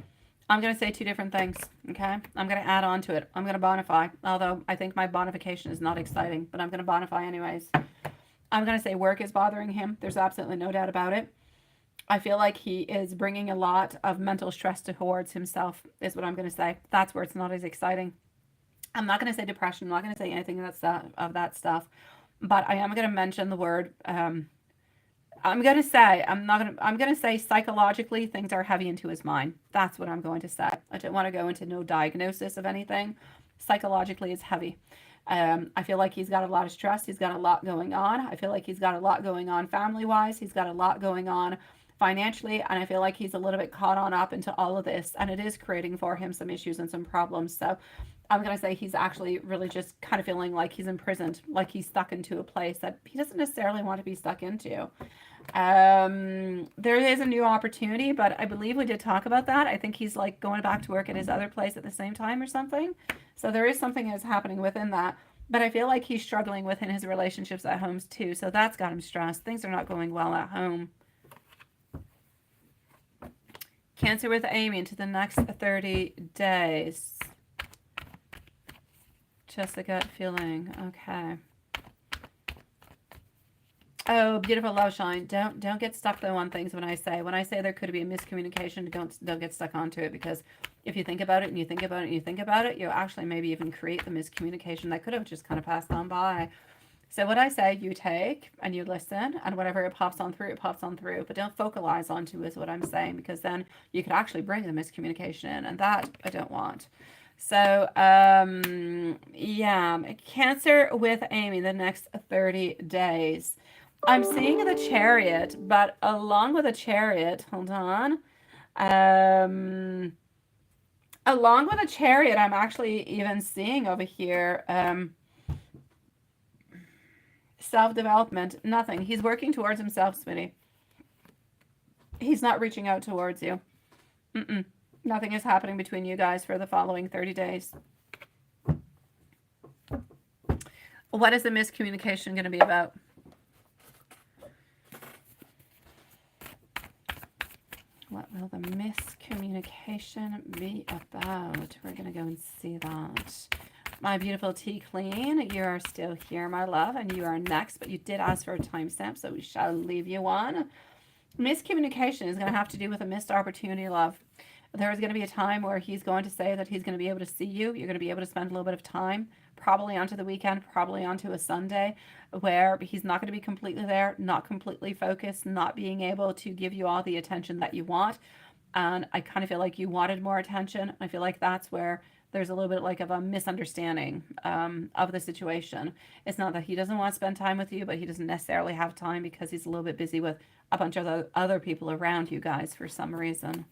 I'm going to say two different things, okay? I'm going to add on to it. I'm going to bonify, although I think my bonification is not exciting, but I'm going to bonify anyways. I'm going to say work is bothering him. There's absolutely no doubt about it. I feel like he is bringing a lot of mental stress towards himself, is what I'm going to say. That's where it's not as exciting. I'm not going to say depression. I'm not going to say anything of that stuff. But I am going to mention the word. I'm going to say psychologically things are heavy into his mind. That's what I'm going to say. I don't want to go into no diagnosis of anything. Psychologically, it's heavy. I feel like he's got a lot of stress. He's got a lot going on. I feel like he's got a lot going on family-wise. He's got a lot going on financially. And I feel like he's a little bit caught on up into all of this. And it is creating for him some issues and some problems. So I'm going to say he's actually really just kind of feeling like he's imprisoned, like he's stuck into a place that he doesn't necessarily want to be stuck into. There is a new opportunity, but I believe we did talk about that. I think he's like going back to work at his other place at the same time or something. So there is something that's happening within that. But I feel like he's struggling within his relationships at home too. So that's got him stressed. Things are not going well at home. Cancer with Amy into the next 30 days. Just a gut feeling. Okay. Oh, beautiful love shine. Don't get stuck though on things when I say there could be a miscommunication, don't get stuck onto it, because if you think about it and you think about it and you think about it, you actually maybe even create the miscommunication that could have just kind of passed on by. So what I say, you take and you listen, and whatever it pops on through, it pops on through. But don't focalize onto is what I'm saying, because then you could actually bring the miscommunication in, and that I don't want. So, yeah, Cancer with Amy the next 30 days. I'm seeing the Chariot, but along with the Chariot, hold on. Along with the Chariot, I'm actually even seeing over here, self-development, nothing. He's working towards himself, sweetie. He's not reaching out towards you. Nothing is happening between you guys for the following 30 days. What is the miscommunication going to be about? What will the miscommunication be about? We're going to go and see that. My beautiful tea clean, you are still here, my love, and you are next, but you did ask for a timestamp, so we shall leave you one. Miscommunication is going to have to do with a missed opportunity, love. There is going to be a time where he's going to say that he's going to be able to see you. You're going to be able to spend a little bit of time, probably onto the weekend, probably onto a Sunday, where he's not going to be completely there, not completely focused, not being able to give you all the attention that you want. And I kind of feel like you wanted more attention. I feel like that's where there's a little bit like of a misunderstanding of the situation. It's not that he doesn't want to spend time with you, but he doesn't necessarily have time because he's a little bit busy with a bunch of other people around you guys for some reason.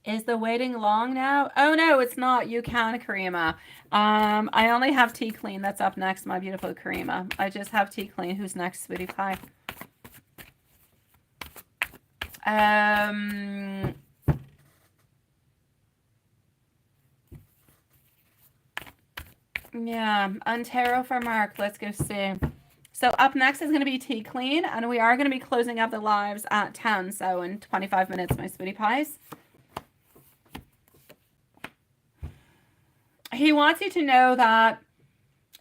Is the waiting long now? Oh, no, it's not. You can, Karima. I only have Tea Clean that's up next, my beautiful Karima. I just have Tea Clean. Who's next, sweetie pie? Yeah, Tarot for Mark. Let's go see. So up next is going to be Tea Clean, and we are going to be closing up the lives at 10, so in 25 minutes, my sweetie pies. He wants you to know that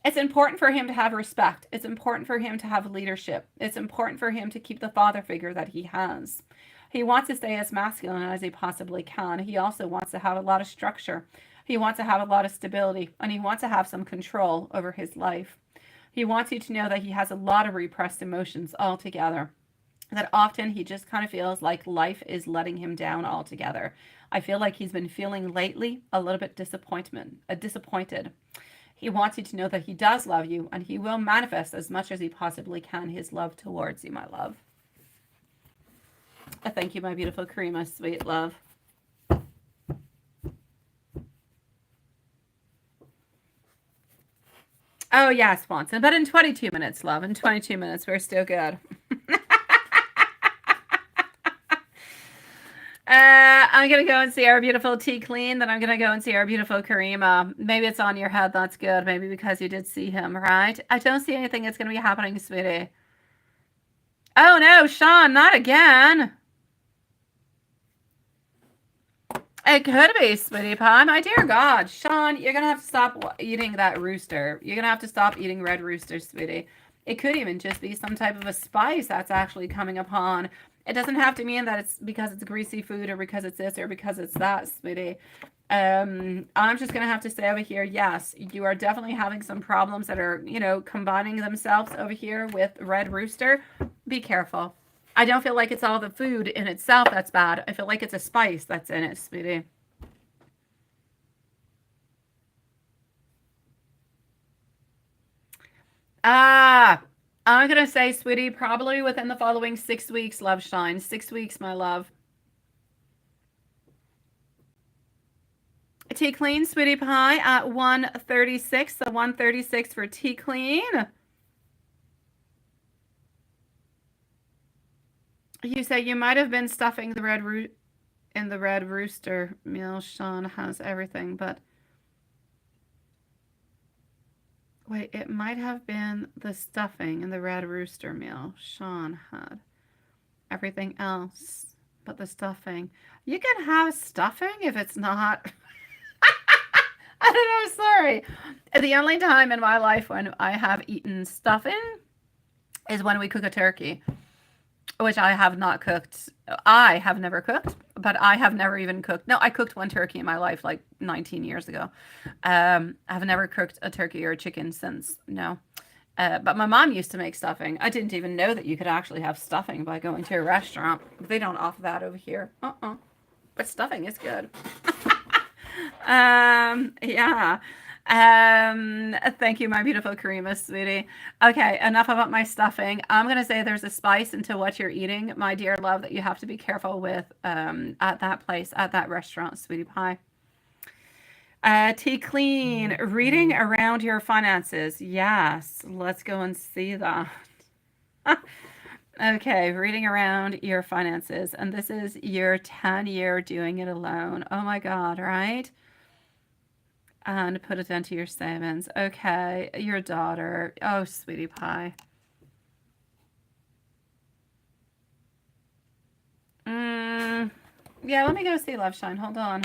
it's important for him to have respect. It's important for him to have leadership. It's important for him to keep the father figure that he has. He wants to stay as masculine as he possibly can. He also wants to have a lot of structure. He wants to have a lot of stability, and he wants to have some control over his life. He wants you to know that he has a lot of repressed emotions altogether. That often he just kind of feels like life is letting him down altogether. I feel like he's been feeling lately a little bit disappointed. He wants you to know that he does love you, and he will manifest as much as he possibly can his love towards you, my love. Thank you, my beautiful Karima, sweet love. Oh, yeah, Swanson, but in 22 minutes, love. In 22 minutes, we're still good. I'm going to go and see our beautiful Tea Clean. Then I'm going to go and see our beautiful Karima. Maybe it's on your head. That's good. Maybe because you did see him, right? I don't see anything that's going to be happening, sweetie. Oh, no, Sean, not again. It could be, sweetie pie. My dear God, Sean, you're gonna have to stop eating that rooster. You're gonna have to stop eating red rooster, sweetie. It could even just be some type of a spice that's actually coming upon. It doesn't have to mean that it's because it's greasy food or because it's this or because it's that, sweetie. I'm just gonna have to say over here, yes, you are definitely having some problems that are, combining themselves over here with red rooster. Be careful. I don't feel like it's all the food in itself that's bad. I feel like it's a spice that's in it, sweetie. Ah, I'm going to say, sweetie, probably within the following 6 weeks, love shine. 6 weeks, my love. Tea Clean, sweetie pie, at 136. So 136 for Tea Clean. You say you might have been stuffing the red root in the red rooster meal. Sean has everything, but wait, it might have been the stuffing in the red rooster meal. Sean had everything else but the stuffing. You can have stuffing if it's not. I don't know, sorry. The only time in my life when I have eaten stuffing is when we cook a turkey, which I have not cooked. I have never cooked, but I have never even cooked. No, I cooked one turkey in my life like 19 years ago. I've never cooked a turkey or a chicken since. No. But my mom used to make stuffing. I didn't even know that you could actually have stuffing by going to a restaurant. They don't offer that over here. But stuffing is good. Yeah. Thank you, my beautiful Karima, sweetie. Okay, enough about my stuffing. I'm gonna say there's a spice into what you're eating, my dear love, that you have to be careful with at that place, at that restaurant, sweetie pie. Tea Clean, reading around your finances. Yes, let's go and see that. Okay, reading around your finances. And this is your 10-year doing it alone. Oh my God, right? And put it into your savings. Okay, your daughter. Oh, sweetie pie. Yeah, let me go see Love Shine. Hold on.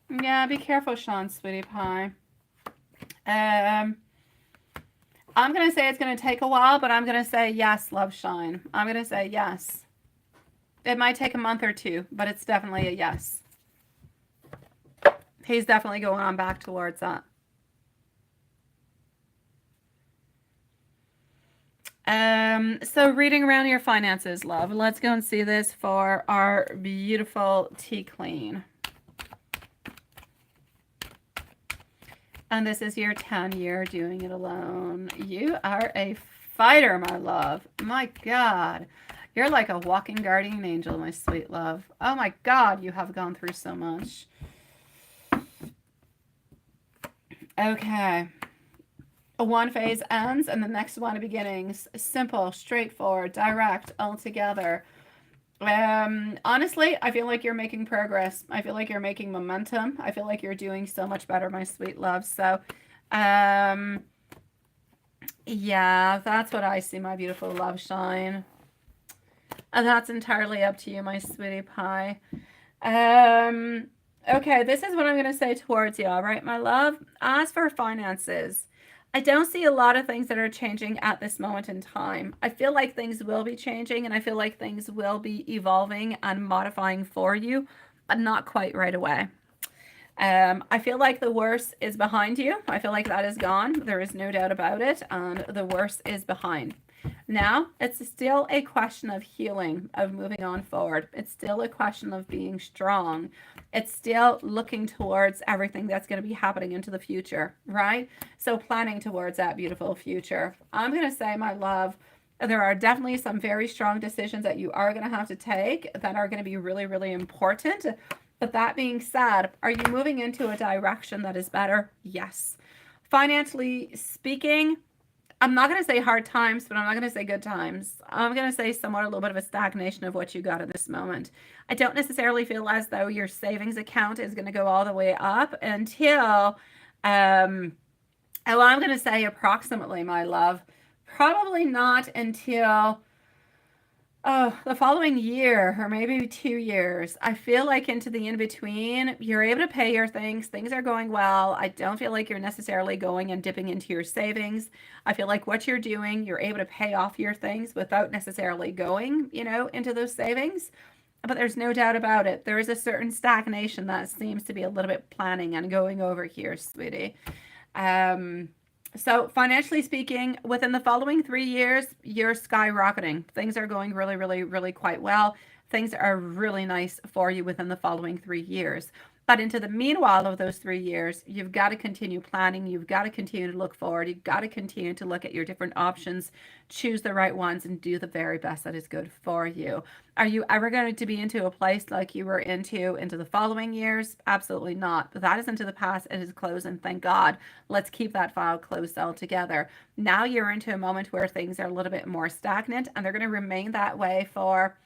Yeah, be careful, Sean, sweetie pie. I'm going to say it's going to take a while, but I'm going to say yes, Love Shine. I'm going to say yes. It might take a month or two, but it's definitely a yes. He's definitely going on back towards that. So reading around your finances, love. Let's go and see this for our beautiful Tea Clean. And this is your 10-year doing it alone. You are a fighter, my love. My God. You're like a walking guardian angel, my sweet love. Oh my God, you have gone through so much. Okay. One phase ends and the next one begins. Simple, straightforward, direct, altogether. Honestly, I feel like you're making progress. I feel like you're making momentum. I feel like you're doing so much better, my sweet love. So, yeah, that's what I see, my beautiful Love Shine. And that's entirely up to you, my sweetie pie. Okay, this is what I'm going to say towards you, all right, my love? As for finances, I don't see a lot of things that are changing at this moment in time. I feel like things will be changing and I feel like things will be evolving and modifying for you, but not quite right away. I feel like the worst is behind you. I feel like that is gone. There is no doubt about it. And the worst is behind. Now, it's still a question of healing, of moving on forward. It's still a question of being strong. It's still looking towards everything that's going to be happening into the future, right? So planning towards that beautiful future. I'm going to say, my love, there are definitely some very strong decisions that you are going to have to take that are going to be really, really important. But that being said, are you moving into a direction that is better? Yes. Financially speaking, I'm not going to say hard times, but I'm not going to say good times. I'm going to say somewhat a little bit of a stagnation of what you got at this moment. I don't necessarily feel as though your savings account is going to go all the way up until, I'm going to say approximately, my love, probably not until Oh, the following year or maybe 2 years, I feel like into the in-between, you're able to pay your things. Things are going well. I don't feel like you're necessarily going and dipping into your savings. I feel like what you're doing, you're able to pay off your things without necessarily going, into those savings. But there's no doubt about it. There is a certain stagnation that seems to be a little bit planning and going over here, sweetie. Um, so financially speaking, within the following 3 years, you're skyrocketing. Things are going really, really, really quite well. Things are really nice for you within the following 3 years. But into the meanwhile of those 3 years, you've got to continue planning. You've got to continue to look forward. You've got to continue to look at your different options, choose the right ones, and do the very best that is good for you. Are you ever going to be into a place like you were into the following years? Absolutely not. That is into the past. It is closed, and thank God. Let's keep that file closed altogether. Now you're into a moment where things are a little bit more stagnant, and they're going to remain that way for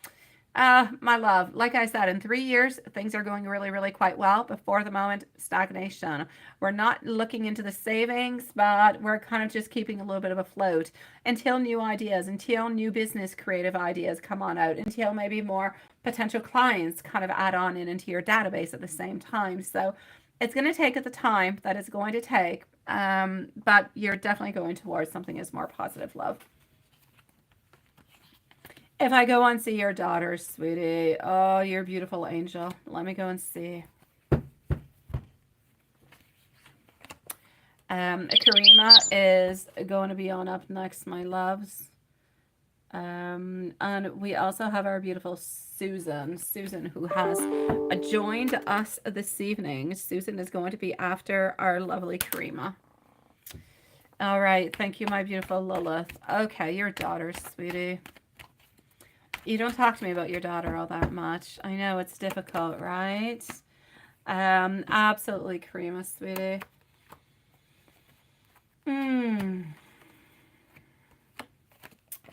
my love, like I said, in 3 years, things are going really, really quite well. Before the moment, stagnation. We're not looking into the savings, but we're kind of just keeping a little bit of afloat until new ideas, until new business creative ideas come on out, until maybe more potential clients kind of add on into your database at the same time. So it's going to take the time that it's going to take, but you're definitely going towards something that's more positive, love. If I go and see your daughter, sweetie, oh, you're a beautiful angel. Let me go and see. Karima is going to be on up next, my loves. And we also have our beautiful Susan, who has joined us this evening. Susan is going to be after our lovely Karima. All right. Thank you, my beautiful Lilith. Okay, your daughter, sweetie. You don't talk to me about your daughter all that much. I know it's difficult, right? Absolutely, Karima, sweetie.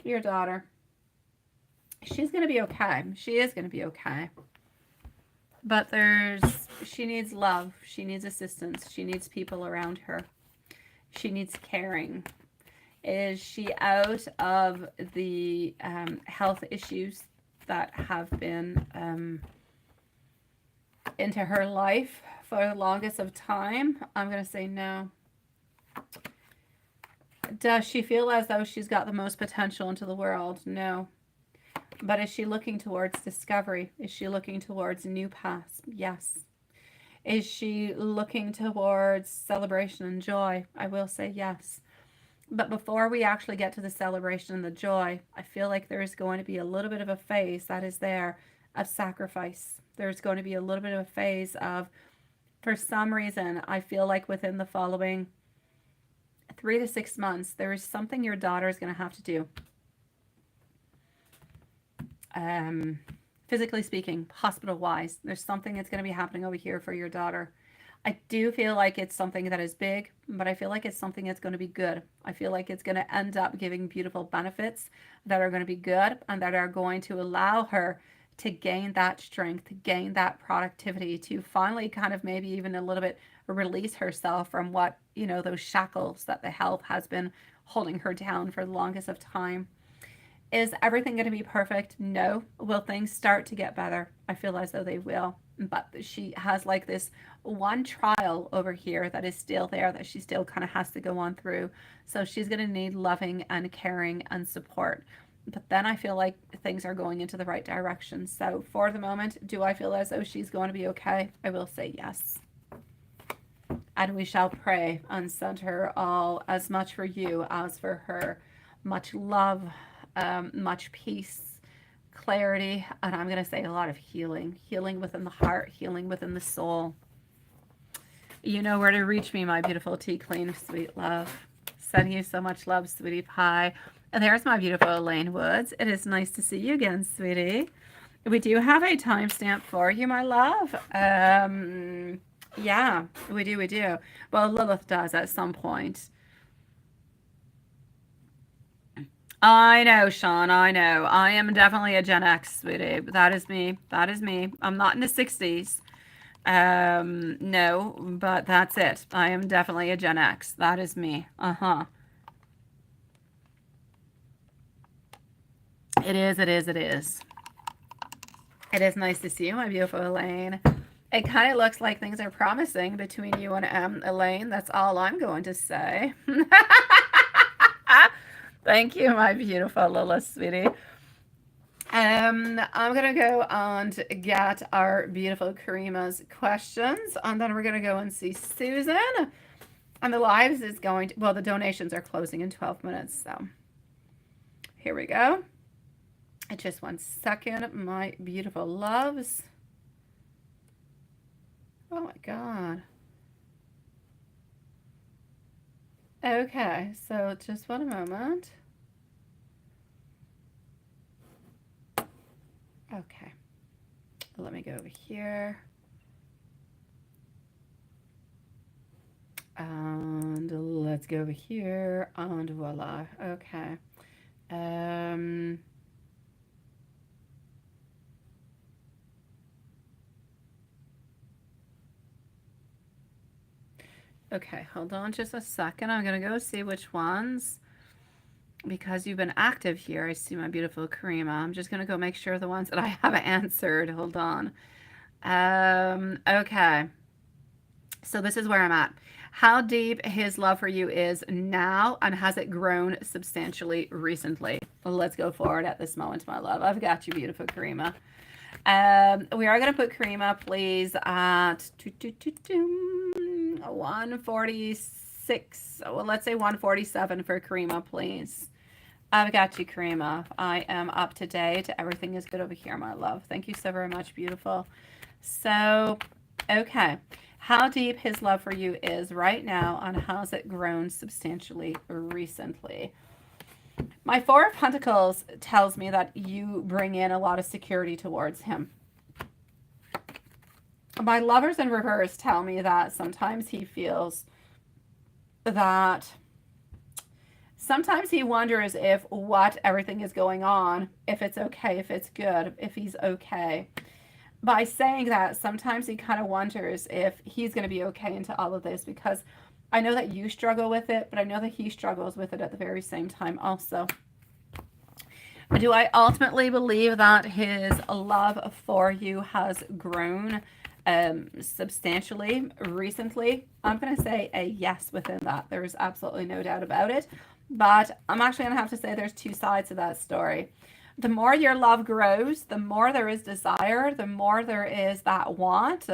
Your daughter. She's going to be okay. She is going to be okay. But she needs love. She needs assistance. She needs people around her. She needs caring. Is she out of the health issues that have been into her life for the longest of time? I'm going to say no. Does she feel as though she's got the most potential into the world? No. But is she looking towards discovery? Is she looking towards new paths? Yes. Is she looking towards celebration and joy? I will say yes. But before we actually get to the celebration and the joy, I feel like there's going to be a little bit of a phase that is there of sacrifice. There's going to be a little bit of a phase of, for some reason, I feel like within the following 3 to 6 months, there is something your daughter is going to have to do. Physically speaking, hospital-wise, there's something that's going to be happening over here for your daughter. I do feel like it's something that is big, but I feel like it's something that's going to be good. I feel like it's going to end up giving beautiful benefits that are going to be good and that are going to allow her to gain that strength, to gain that productivity, to finally kind of maybe even a little bit release herself from what, those shackles that the health has been holding her down for the longest of time. Is everything going to be perfect? No. Will things start to get better? I feel as though they will. But she has like this one trial over here that is still there that she still kind of has to go on through. So she's going to need loving and caring and support. But then I feel like things are going into the right direction. So for the moment, do I feel as though she's going to be okay? I will say yes. And we shall pray and send her all as much for you as for her. Much love, much peace, clarity, and I'm going to say a lot of healing within the heart, healing within the soul. You know where to reach me, my beautiful tea clean, sweet love. Sending you so much love, sweetie pie. And there's my beautiful Elaine Woods. It is nice to see you again, sweetie. We do have a timestamp for you, my love. Yeah, we do. Well, Lilith does at some point. I know, Sean, I know. I am definitely a Gen X, sweetie. That is me. I'm not in the 60s. No, but that's it. I am definitely a Gen X. That is me. Uh-huh. It is, it is, it is. It is nice to see you, my beautiful Elaine. It kind of looks like things are promising between you and Elaine. That's all I'm going to say. Thank you, my beautiful Lila, sweetie. I'm going to go and get our beautiful Karima's questions, and then we're going to go and see Susan. And the lives is going to, well, the donations are closing in 12 minutes, so here we go. Just 1 second, my beautiful loves. Oh my God. Okay, so just 1 moment. Okay, let me go over here. And let's go over here, and voila. Okay. Okay, hold on just a second. I'm going to go see which ones, because you've been active here. I see my beautiful Karima. I'm just going to go make sure the ones that I have answered. Hold on. Okay. So this is where I'm at. How deep his love for you is now, and has it grown substantially recently? Well, let's go forward at this moment, my love. I've got you, beautiful Karima. We are going to put Karima, please, at 146. Well, let's say 147 for Karima, please. I've got you, Karima. I am up to date. Everything is good over here, my love. Thank you so very much, beautiful. So, okay. How deep his love for you is right now, and has it grown substantially recently? My Four of Pentacles tells me that you bring in a lot of security towards him. My Lovers in reverse tell me that sometimes he feels that sometimes he wonders if what everything is going on, if it's okay, if it's good, if he's okay. By saying that, sometimes he kind of wonders if he's going to be okay into all of this, because I know that you struggle with it, but I know that he struggles with it at the very same time also. Do I ultimately believe that his love for you has grown substantially recently? I'm going to say a yes within that. There's absolutely no doubt about it. But I'm actually going to have to say there's two sides to that story. The more your love grows, the more there is desire, the more there is that want,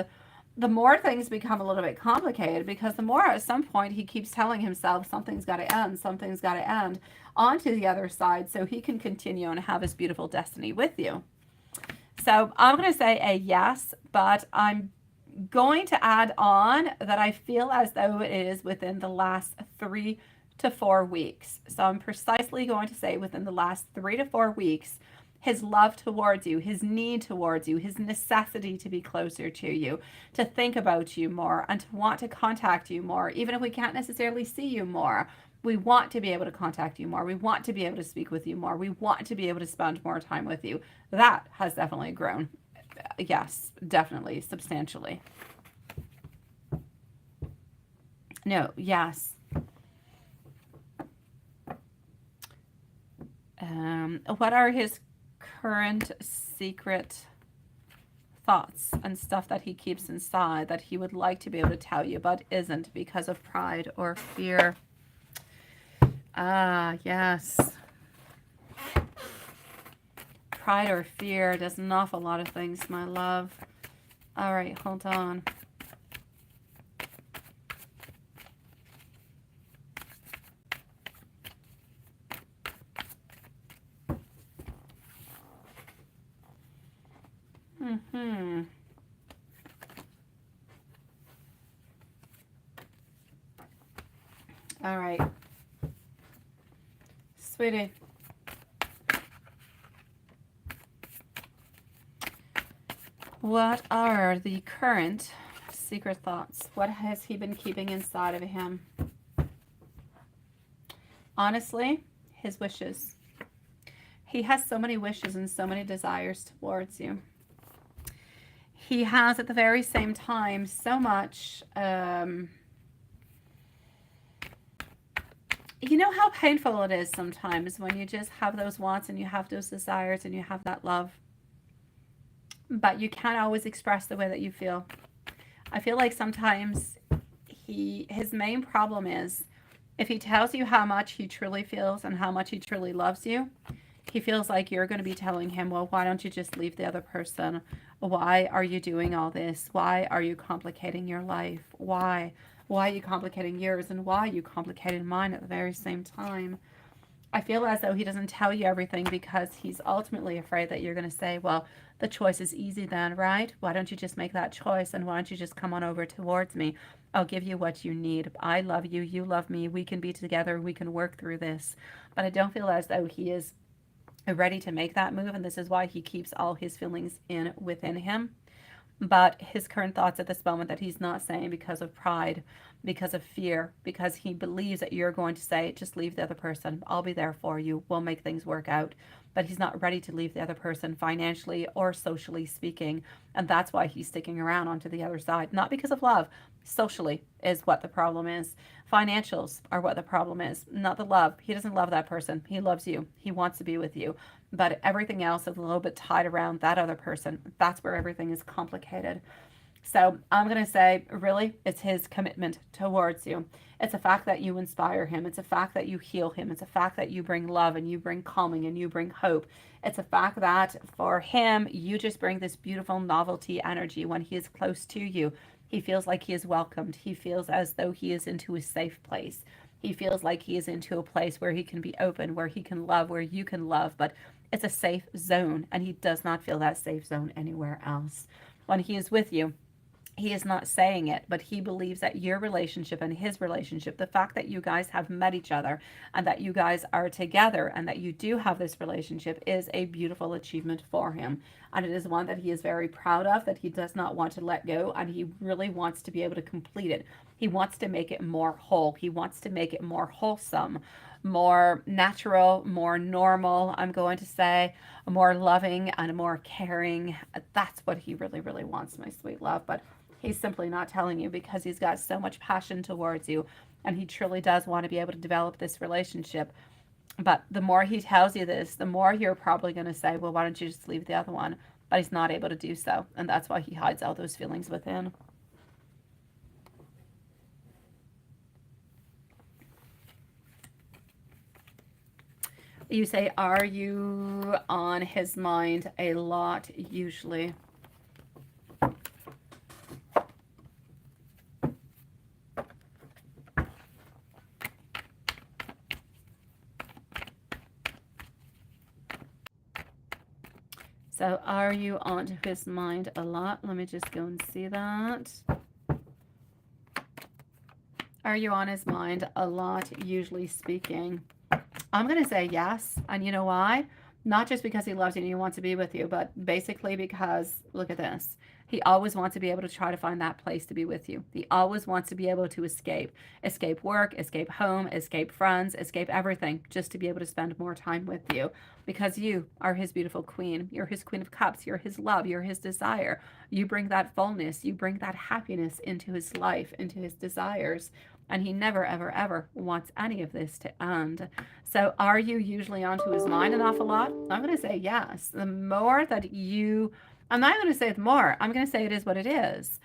the more things become a little bit complicated, because the more at some point he keeps telling himself something's got to end, something's got to end, onto the other side so he can continue and have his beautiful destiny with you. So I'm going to say a yes, but I'm going to add on that I feel as though it is within the last 3 to 4 weeks. So I'm precisely going to say within the last 3 to 4 weeks, his love towards you, his need towards you, his necessity to be closer to you, to think about you more, and to want to contact you more, even if we can't necessarily see you more. We want to be able to contact you more. We want to be able to speak with you more. We want to be able to spend more time with you. That has definitely grown. Yes, definitely, substantially. No, yes. What are his current secret thoughts and stuff that he keeps inside that he would like to be able to tell you but isn't because of pride or fear? Ah, yes. Pride or fear does an awful lot of things, my love. All right, hold on. All right. Sweetie. What are the current secret thoughts? What has he been keeping inside of him? Honestly, his wishes. He has so many wishes and so many desires towards you. He has, at the very same time, so much You know how painful it is sometimes when you just have those wants and you have those desires and you have that love, but you can't always express the way that you feel. I feel like sometimes his main problem is if he tells you how much he truly feels and how much he truly loves you, he feels like you're going to be telling him, well, why don't you just leave the other person? Why are you doing all this? Why are you complicating your life? Why are you complicating yours? And why are you complicating mine at the very same time? I feel as though he doesn't tell you everything because he's ultimately afraid that you're going to say, well, the choice is easy then, right? Why don't you just make that choice and why don't you just come on over towards me? I'll give you what you need. I love you. You love me. We can be together. We can work through this. But I don't feel as though he is ready to make that move. And this is why he keeps all his feelings in within him. But his current thoughts at this moment that he's not saying because of pride, because of fear, because he believes that you're going to say, just leave the other person. I'll be there for you. We'll make things work out. But he's not ready to leave the other person financially or socially speaking. And that's why he's sticking around onto the other side. Not because of love. Socially is what the problem is. Financials are what the problem is, not the love. He doesn't love that person. He loves you. He wants to be with you. But everything else is a little bit tied around that other person. That's where everything is complicated. So I'm going to say, really, it's his commitment towards you. It's a fact that you inspire him. It's a fact that you heal him. It's a fact that you bring love and you bring calming and you bring hope. It's a fact that for him, you just bring this beautiful novelty energy when he is close to you. He feels like he is welcomed. He feels as though he is into a safe place. He feels like he is into a place where he can be open, where he can love, where you can love, but it's a safe zone, and he does not feel that safe zone anywhere else. When he is with you, he is not saying it, but he believes that your relationship and his relationship, the fact that you guys have met each other and that you guys are together and that you do have this relationship is a beautiful achievement for him. And it is one that he is very proud of, that he does not want to let go, and he really wants to be able to complete it. He wants to make it more whole. He wants to make it more wholesome, more natural, more normal, I'm going to say, more loving and more caring. That's what he really, really wants, my sweet love. But he's simply not telling you because he's got so much passion towards you and he truly does want to be able to develop this relationship. But the more he tells you this, the more you're probably going to say, well, why don't you just leave the other one? But he's not able to do so. And that's why he hides all those feelings within. You say, are you on his mind a lot usually? So are you on his mind a lot? Let me just go and see that. Are you on his mind a lot, usually speaking? I'm going to say yes. And you know why? Not just because he loves you and he wants to be with you, but basically because, look at this. He always wants to be able to try to find that place to be with you. He always wants to be able to escape. Escape work, escape home, escape friends, escape everything, just to be able to spend more time with you. Because you are his beautiful queen. You're his queen of cups. You're his love. You're his desire. You bring that fullness. You bring that happiness into his life, into his desires. And he never, ever, ever wants any of this to end. So are you usually onto his mind an awful lot? I'm going to say yes. The more that you, I'm not going to say the more, I'm going to say it is what it is.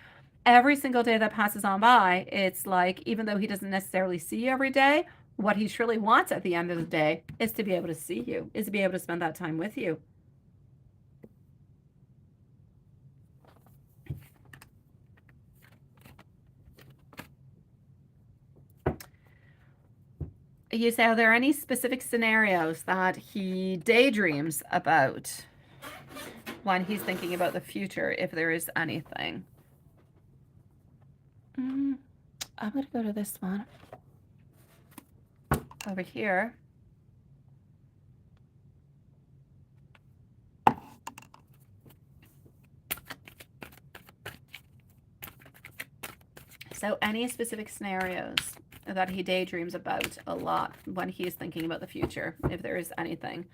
Every single day that passes on by, it's like, even though he doesn't necessarily see you every day, what he truly wants at the end of the day is to be able to see you, is to be able to spend that time with you. You say, are there any specific scenarios that he daydreams about when he's thinking about the future, if there is anything? I'm going to go to this one. Over here. So any specific scenarios that he daydreams about a lot when he's thinking about the future, if there is anything?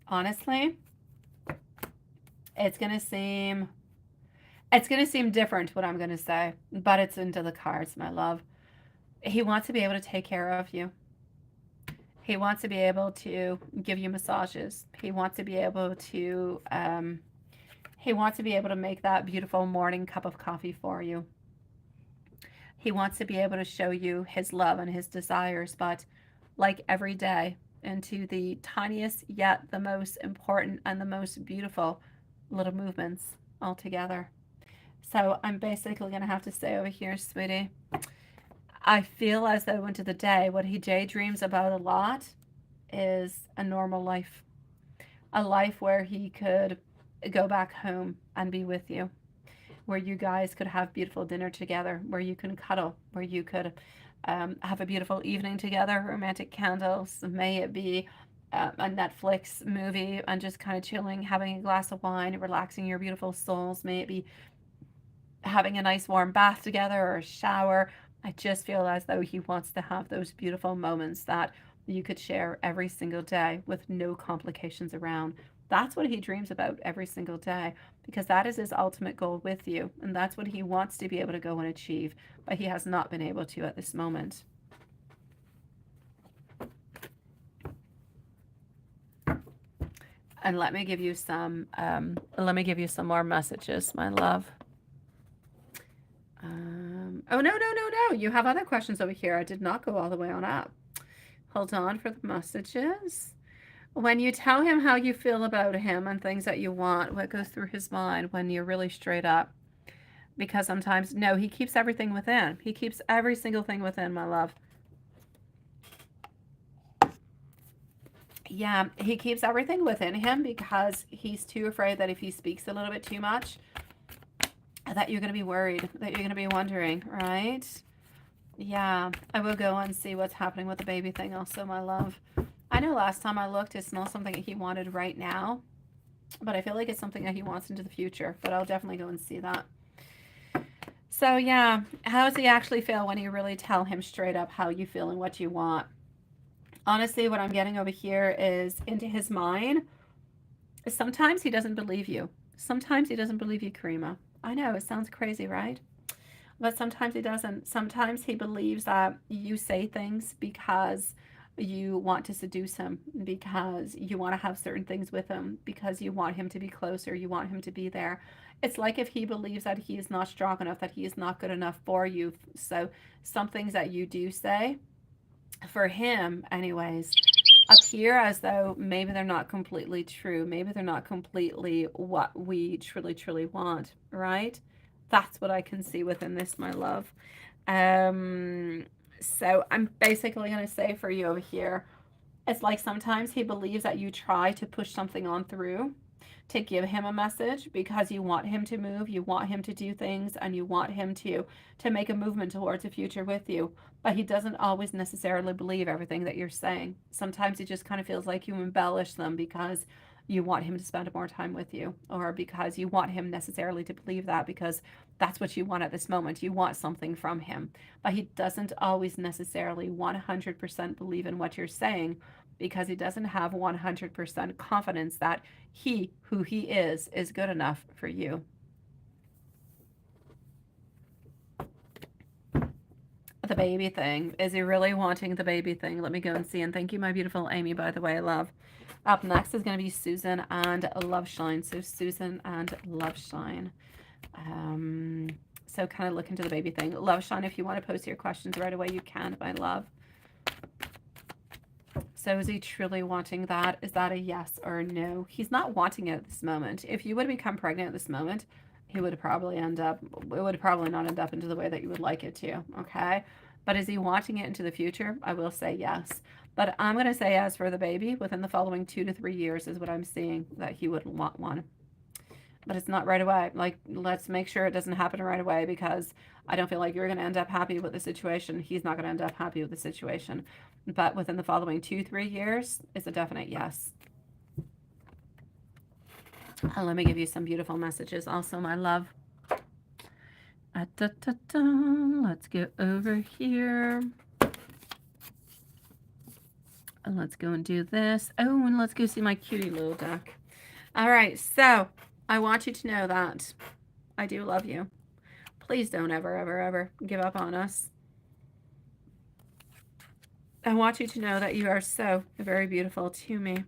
Honestly, it's going to seem It's going to seem different what I'm going to say, but it's into the cards, my love. He wants to be able to take care of you. He wants to be able to give you massages. He wants to be able to make that beautiful morning cup of coffee for you. He wants to be able to show you his love and his desires, but like every day, into the tiniest yet the most important and the most beautiful little movements all together. So I'm basically going to have to say over here, sweetie, I feel as though into the day, what he daydreams about a lot is a normal life. A life where he could go back home and be with you, where you guys could have beautiful dinner together, where you can cuddle, where you could have a beautiful evening together, romantic candles. May it be a Netflix movie and just kind of chilling, having a glass of wine, relaxing your beautiful souls. May it be having a nice warm bath together or a shower. I just feel as though he wants to have those beautiful moments that you could share every single day with no complications around. That's what he dreams about every single day, because that is his ultimate goal with you. And that's what he wants to be able to go and achieve, but he has not been able to at this moment. And let me give you some more messages, my love. Oh, no. You have other questions over here. I did not go all the way on up. Hold on for the messages. When you tell him how you feel about him and things that you want, what goes through his mind when you're really straight up? Because sometimes, no, he keeps everything within. He keeps every single thing within, my love. Yeah, he keeps everything within him because he's too afraid that if he speaks a little bit too much, that you're going to be worried, that you're going to be wondering, right? Yeah, I will go and see what's happening with the baby thing also, my love. I know last time I looked, it's not something that he wanted right now, but I feel like it's something that he wants into the future, but I'll definitely go and see that. So yeah, how does he actually feel when you really tell him straight up how you feel and what you want? Honestly, what I'm getting over here is into his mind. Sometimes he doesn't believe you. Sometimes he doesn't believe you, Karima. I know, it sounds crazy, right? But sometimes he doesn't. Sometimes he believes that you say things because you want to seduce him, because you want to have certain things with him, because you want him to be closer, you want him to be there. It's like if he believes that he is not strong enough, that he is not good enough for you. So some things that you do say, for him anyways, appear as though maybe they're not completely true. Maybe they're not completely what we truly want, right? That's what I can see within this, my love. So I'm basically going to say for you over here, it's like sometimes he believes that you try to push something on through to give him a message because you want him to move, you want him to do things, and you want him to make a movement towards a future with you. But he doesn't always necessarily believe everything that you're saying. Sometimes he just kind of feels like you embellish them because you want him to spend more time with you, or because you want him necessarily to believe that because that's what you want at this moment. You want something from him, but he doesn't always necessarily 100% believe in what you're saying because he doesn't have 100% confidence that he, who he is good enough for you. The baby thing. Is he really wanting the baby thing? Let me go and see. And thank you, my beautiful Amy, by the way, love. Up next is going to be Susan and Loveshine. So Susan and Loveshine. So kind of look into the baby thing. Loveshine, if you want to post your questions right away, you can, my love. So is he truly wanting that? Is that a yes or a no? He's not wanting it at this moment. If you would become pregnant at this moment, it would probably not end up into the way that you would like it to, okay? But is he wanting it into the future? I will say yes. But I'm going to say as for the baby, within the following 2 to 3 years is what I'm seeing that he would want one. But it's not right away. Like, let's make sure it doesn't happen right away because I don't feel like you're going to end up happy with the situation. He's not going to end up happy with the situation. But within the following 2-3 years, it's a definite yes. Let me give you some beautiful messages also, my love. Let's go over here. And let's go and do this. Oh, and let's go see my cutie little duck. All right, so I want you to know that I do love you. Please don't ever, ever, ever give up on us. I want you to know that you are so very beautiful to me.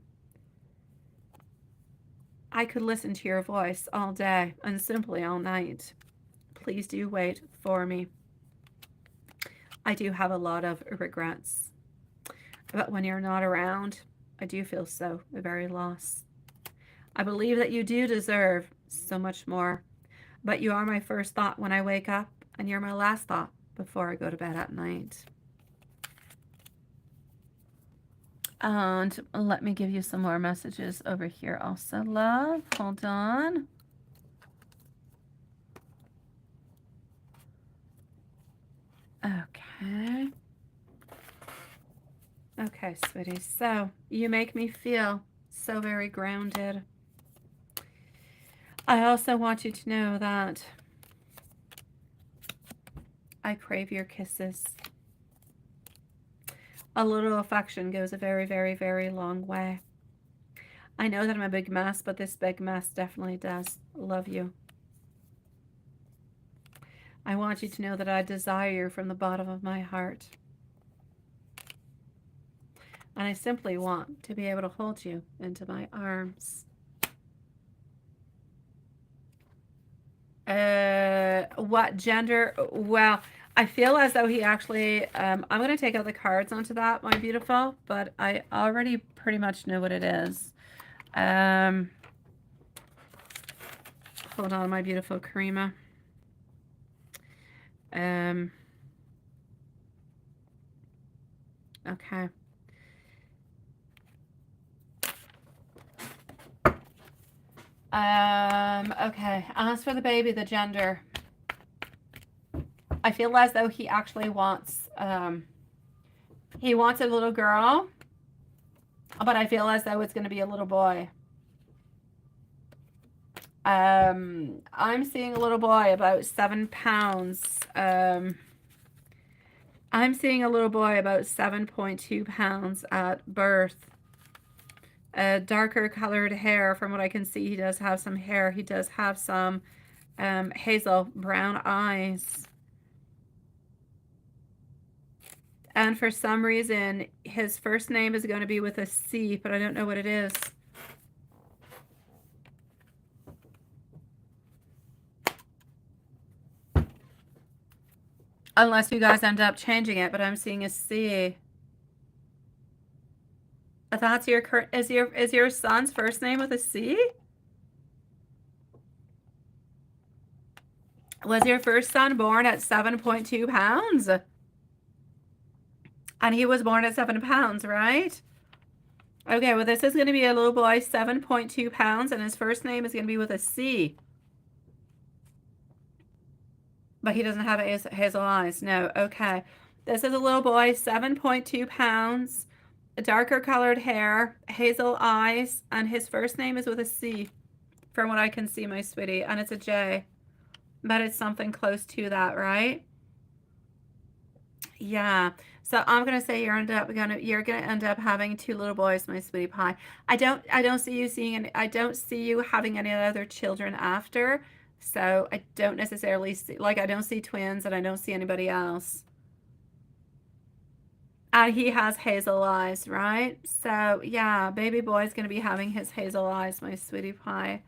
I could listen to your voice all day and simply all night. Please do wait for me. I do have a lot of regrets. But when you're not around, I do feel so very lost. I believe that you do deserve so much more. But you are my first thought when I wake up, and you're my last thought before I go to bed at night. And let me give you some more messages over here also, love. Hold on. Okay. Okay, sweetie. So you make me feel so very grounded. I also want you to know that I crave your kisses. A little affection goes a very, very, very long way. I know that I'm a big mess, but this big mess definitely does love you. I want you to know that I desire you from the bottom of my heart. And I simply want to be able to hold you into my arms. What gender? Well, I feel as though he actually, I'm going to take out the cards onto that, my beautiful, but I already pretty much know what it is. Hold on, my beautiful Karima. Okay. Okay. As for the baby, the gender, I feel as though he actually wants, he wants a little girl, but I feel as though it's going to be a little boy. I'm seeing a little boy about 7 pounds. I'm seeing a little boy about 7.2 pounds at birth. Darker colored hair. From what I can see, he does have some hair. He does have some hazel brown eyes. And for some reason, his first name is going to be with a C, but I don't know what it is. Unless you guys end up changing it, but I'm seeing a C. That's your is your son's first name with a C? Was your first son born at 7.2 pounds? And he was born at 7 pounds, right? Okay, well, this is going to be a little boy, 7.2 pounds, and his first name is going to be with a C. But he doesn't have hazel eyes. No, okay. This is a little boy, 7.2 pounds, darker colored hair, hazel eyes, and his first name is with a C, from what I can see, my sweetie, and it's a J. But it's something close to that, right? Yeah. So I'm gonna say you're gonna end up having 2 little boys, my sweetie pie. I don't see you having any other children after. So I don't necessarily see, like, I don't see twins and I don't see anybody else. And he has hazel eyes, right? So yeah, baby boy is gonna be having his hazel eyes, my sweetie pie.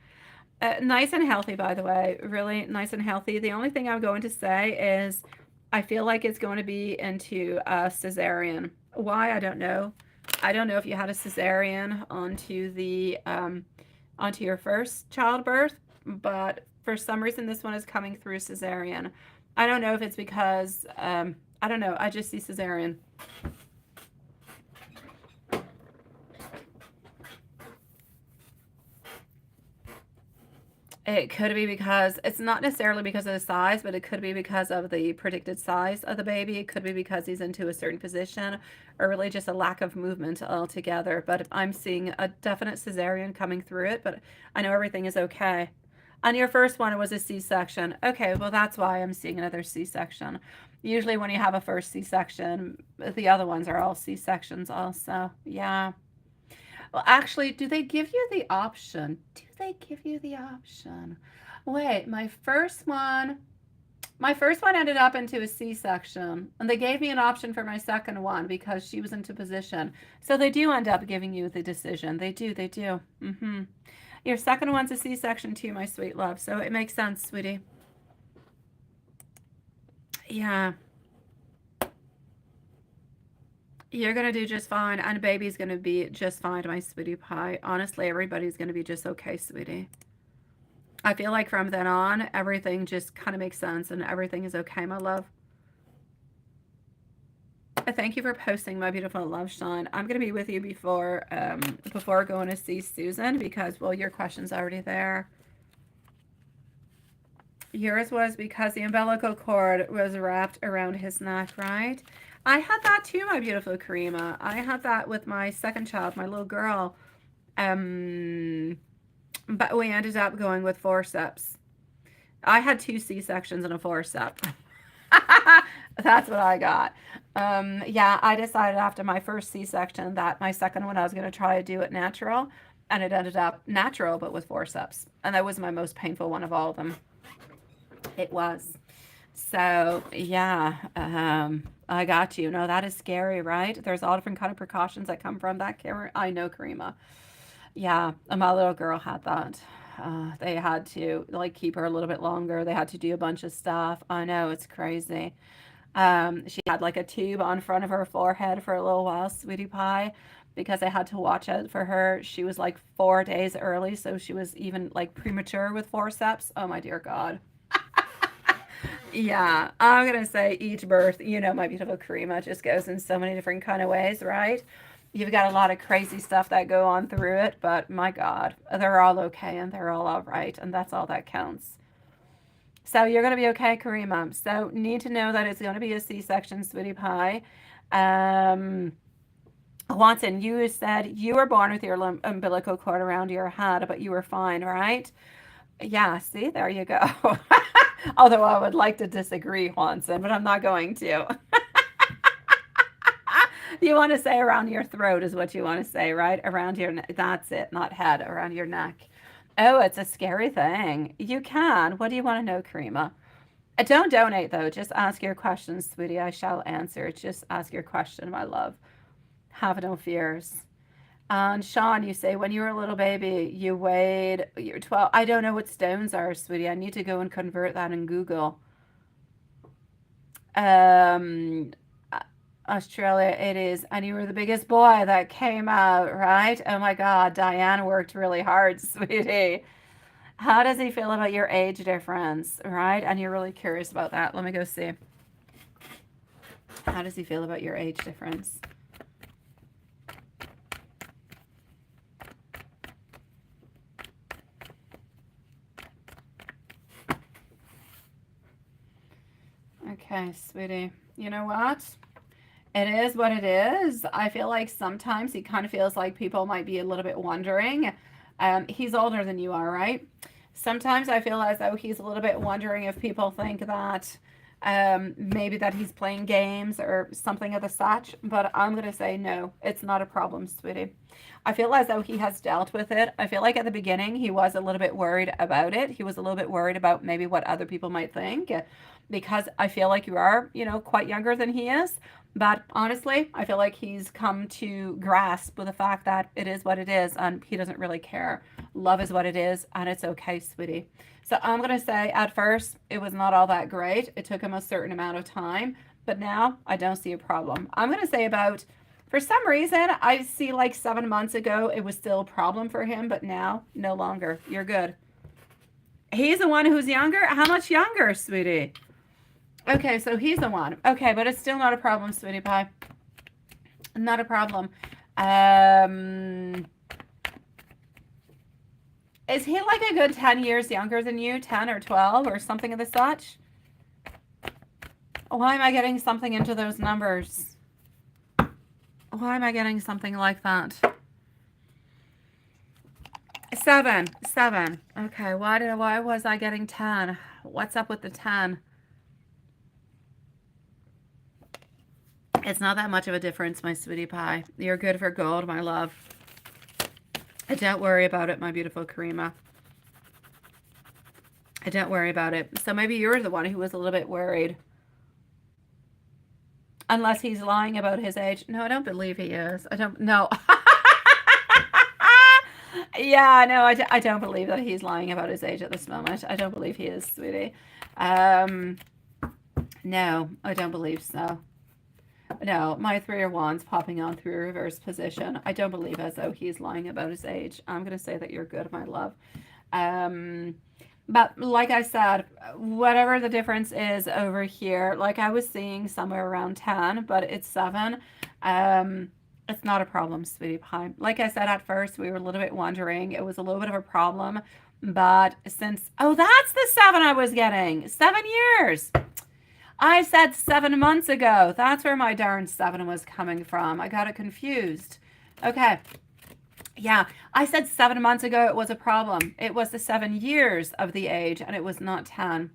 Nice and healthy, by the way, really nice and healthy. The only thing I'm going to say is I feel like it's going to be into a cesarean. Why? I don't know. I don't know if you had a cesarean onto the onto your first childbirth, but for some reason this one is coming through cesarean. I don't know if it's because I don't know. I just see cesarean. It could be because it's not necessarily because of the size, but it could be because of the predicted size of the baby. It could be because he's into a certain position, or really just a lack of movement altogether. But I'm seeing a definite cesarean coming through it, but I know everything is okay. On your first one, it was a C-section. Okay, well, that's why I'm seeing another C-section. Usually when you have a first C-section, the other ones are all C-sections also. Yeah. Well, actually, do they give you the option? Do they give you the option? Wait, my first one ended up into a C-section, and they gave me an option for my second one because she was into position. So they do end up giving you the decision. They do, they do. Your second one's a C-section too, my sweet love. So it makes sense, sweetie. Yeah. You're going to do just fine, and baby's going to be just fine, my sweetie pie. Honestly, everybody's going to be just okay, sweetie. I feel like from then on, everything just kind of makes sense and everything is okay, my love. Thank you for posting, my beautiful love, Sean. I'm going to be with you before going to see Susan because, well, your question's already there. Yours was because the umbilical cord was wrapped around his neck, right? I had that too, my beautiful Karima. I had that with my second child, my little girl. But we ended up going with forceps. I had 2 C-sections and a forceps. That's what I got. Yeah, I decided after my first C-section that my second one I was going to try to do it natural, and it ended up natural but with forceps. And that was my most painful one of all of them. It was. So, yeah, I got you. No, that is scary, right? There's all different kind of precautions that come from that. I know, Karima. Yeah, and my little girl had that. They had to like keep her a little bit longer. They had to do a bunch of stuff. I know, it's crazy. She had like a tube on front of her forehead for a little while, sweetie pie, because I had to watch out for her. She was like 4 days early, so she was even like premature with forceps. Oh my dear God. Yeah, I'm gonna say each birth, my beautiful Karima just goes in so many different kind of ways, right? You've got a lot of crazy stuff that go on through it, but my God, they're all okay and they're all right, and that's all that counts. So you're gonna be okay, Karima. So need to know that it's gonna be a C-section, sweetie pie. Um, Watson, you said you were born with your umbilical cord around your head, but you were fine, right? Yeah, see, there you go. Although I would like to disagree, Watson, but I'm not going to. You want to say around your throat is what you want to say, right? Around your neck. That's it, not head, around your neck. Oh, it's a scary thing. You can. What do you want to know, Karima? Don't donate, though. Just ask your questions, sweetie. I shall answer. Just ask your question, my love. Have no fears. And Sean, you say when you were a little baby, you're 12. I don't know what stones are, sweetie. I need to go and convert that in Google. Um, Australia, it is. And you were the biggest boy that came out, right? Oh my God, Diane worked really hard, sweetie. How does he feel about your age difference, right? And you're really curious about that. Let me go see. How does he feel about your age difference? Okay, sweetie. You know what? It is what it is. I feel like sometimes he kind of feels like people might be a little bit wondering. He's older than you are, right? Sometimes I feel as though he's a little bit wondering if people think that maybe that he's playing games or something of the such. But I'm going to say no, it's not a problem, sweetie. I feel as though he has dealt with it. I feel like at the beginning he was a little bit worried about it. He was a little bit worried about maybe what other people might think because I feel like you are, quite younger than he is. But honestly, I feel like he's come to grasp with the fact that it is what it is and he doesn't really care. Love is what it is and it's okay, sweetie. So I'm going to say at first it was not all that great. It took him a certain amount of time, but now I don't see a problem. I'm going to say about, for some reason, I see like 7 months ago it was still a problem for him, but now no longer. You're good. He's the one who's younger? How much younger, sweetie? Okay, so he's the one. Okay, but it's still not a problem, sweetie pie. Not a problem. Is he like a good 10 years younger than you? 10 or 12 or something of the such? Why am I getting something into those numbers? Why am I getting something like that? 7. Okay, why was I getting 10? What's up with the 10? It's not that much of a difference, my sweetie pie. You're good for gold, my love. Don't worry about it, my beautiful Karima. Don't worry about it. So maybe you're the one who was a little bit worried. Unless he's lying about his age. No, I don't believe he is. I don't, no. Yeah, no, I don't believe that he's lying about his age at this moment. I don't believe he is, sweetie. Um, no, I don't believe so. No, my Three of Wands popping on through reverse position. I don't believe as though he's lying about his age. I'm going to say that you're good, my love. Um, but like I said, whatever the difference is over here, like I was seeing somewhere around 10, but it's 7. Um, it's not a problem, sweetie pie. Like I said at first, we were a little bit wondering. It was a little bit of a problem. But since, oh, that's the 7 I was getting. 7 years. I said 7 months ago. That's where my darn 7 was coming from. I got it confused. Okay. Yeah, I said 7 months ago it was a problem. It was the 7 years of the age, and it was not 10.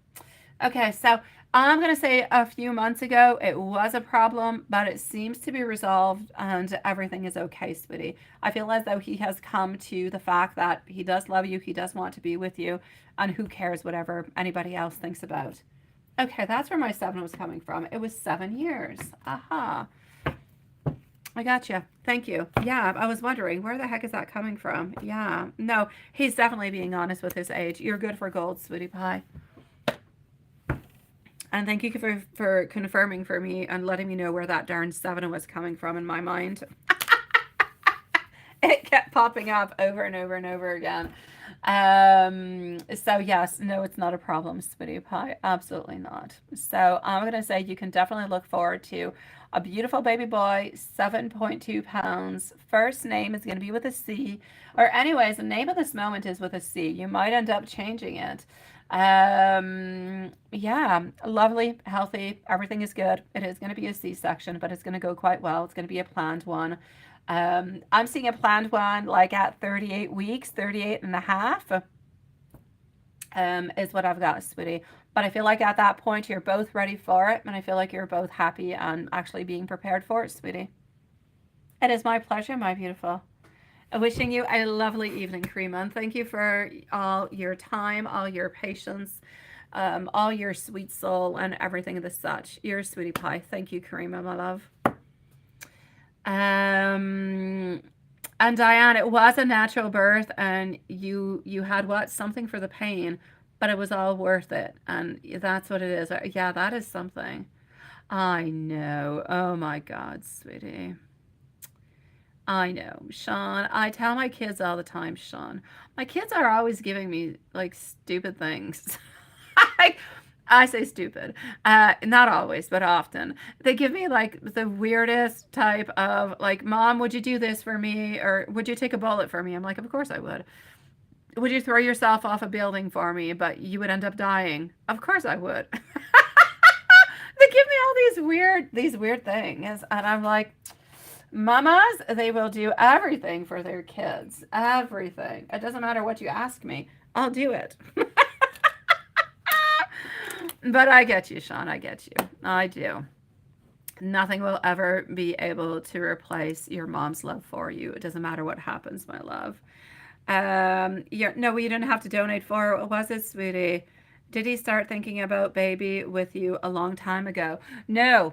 Okay, so I'm going to say a few months ago it was a problem, but it seems to be resolved and everything is okay, sweetie. I feel as though he has come to the fact that he does love you, he does want to be with you, and who cares whatever anybody else thinks about. Okay, that's where my 7 was coming from. It was 7 years. Aha. I gotcha. Thank you. Yeah, I was wondering, where the heck is that coming from? Yeah. No, he's definitely being honest with his age. You're good for gold, sweetie pie. And thank you for confirming for me and letting me know where that darn 7 was coming from in my mind. It kept popping up over and over and over again. So yes, no, it's not a problem, sweetie pie. Absolutely not. So I'm going to say you can definitely look forward to a beautiful baby boy, 7.2 pounds. First name is going to be with a C. Or anyways, the name of this moment is with a C. You might end up changing it. Yeah, lovely, healthy, everything is good. It is going to be a C-section, but it's going to go quite well. It's going to be a planned one. I'm seeing a planned one like at 38 weeks, 38 and a half, is what I've got, sweetie. But I feel like at that point you're both ready for it, and I feel like you're both happy and actually being prepared for it, sweetie. It is my pleasure, my beautiful. Wishing you a lovely evening, Karima, and thank you for all your time, all your patience, all your sweet soul, and everything of the such. You're a sweetie pie. Thank you, Karima, my love. And Diane, it was a natural birth, and you had what? Something for the pain, but it was all worth it, and that's what it is. Yeah, that is something. I know. Oh my God, sweetie. I know, Sean. I tell my kids all the time, Sean. My kids are always giving me like stupid things. I, I say stupid. Not always, but often. They give me like the weirdest type of like, Mom, would you do this for me? Or would you take a bullet for me? I'm like, of course I would. Would you throw yourself off a building for me, but you would end up dying? Of course I would. They give me all these weird things, and I'm like, Mamas, they will do everything for their kids. Everything. It doesn't matter what you ask me. I'll do it. But I get you, Sean. I get you. I do. Nothing will ever be able to replace your mom's love for you. It doesn't matter what happens, my love. No, you didn't have to donate for it. What was it, sweetie? Did he start thinking about baby with you a long time ago? No.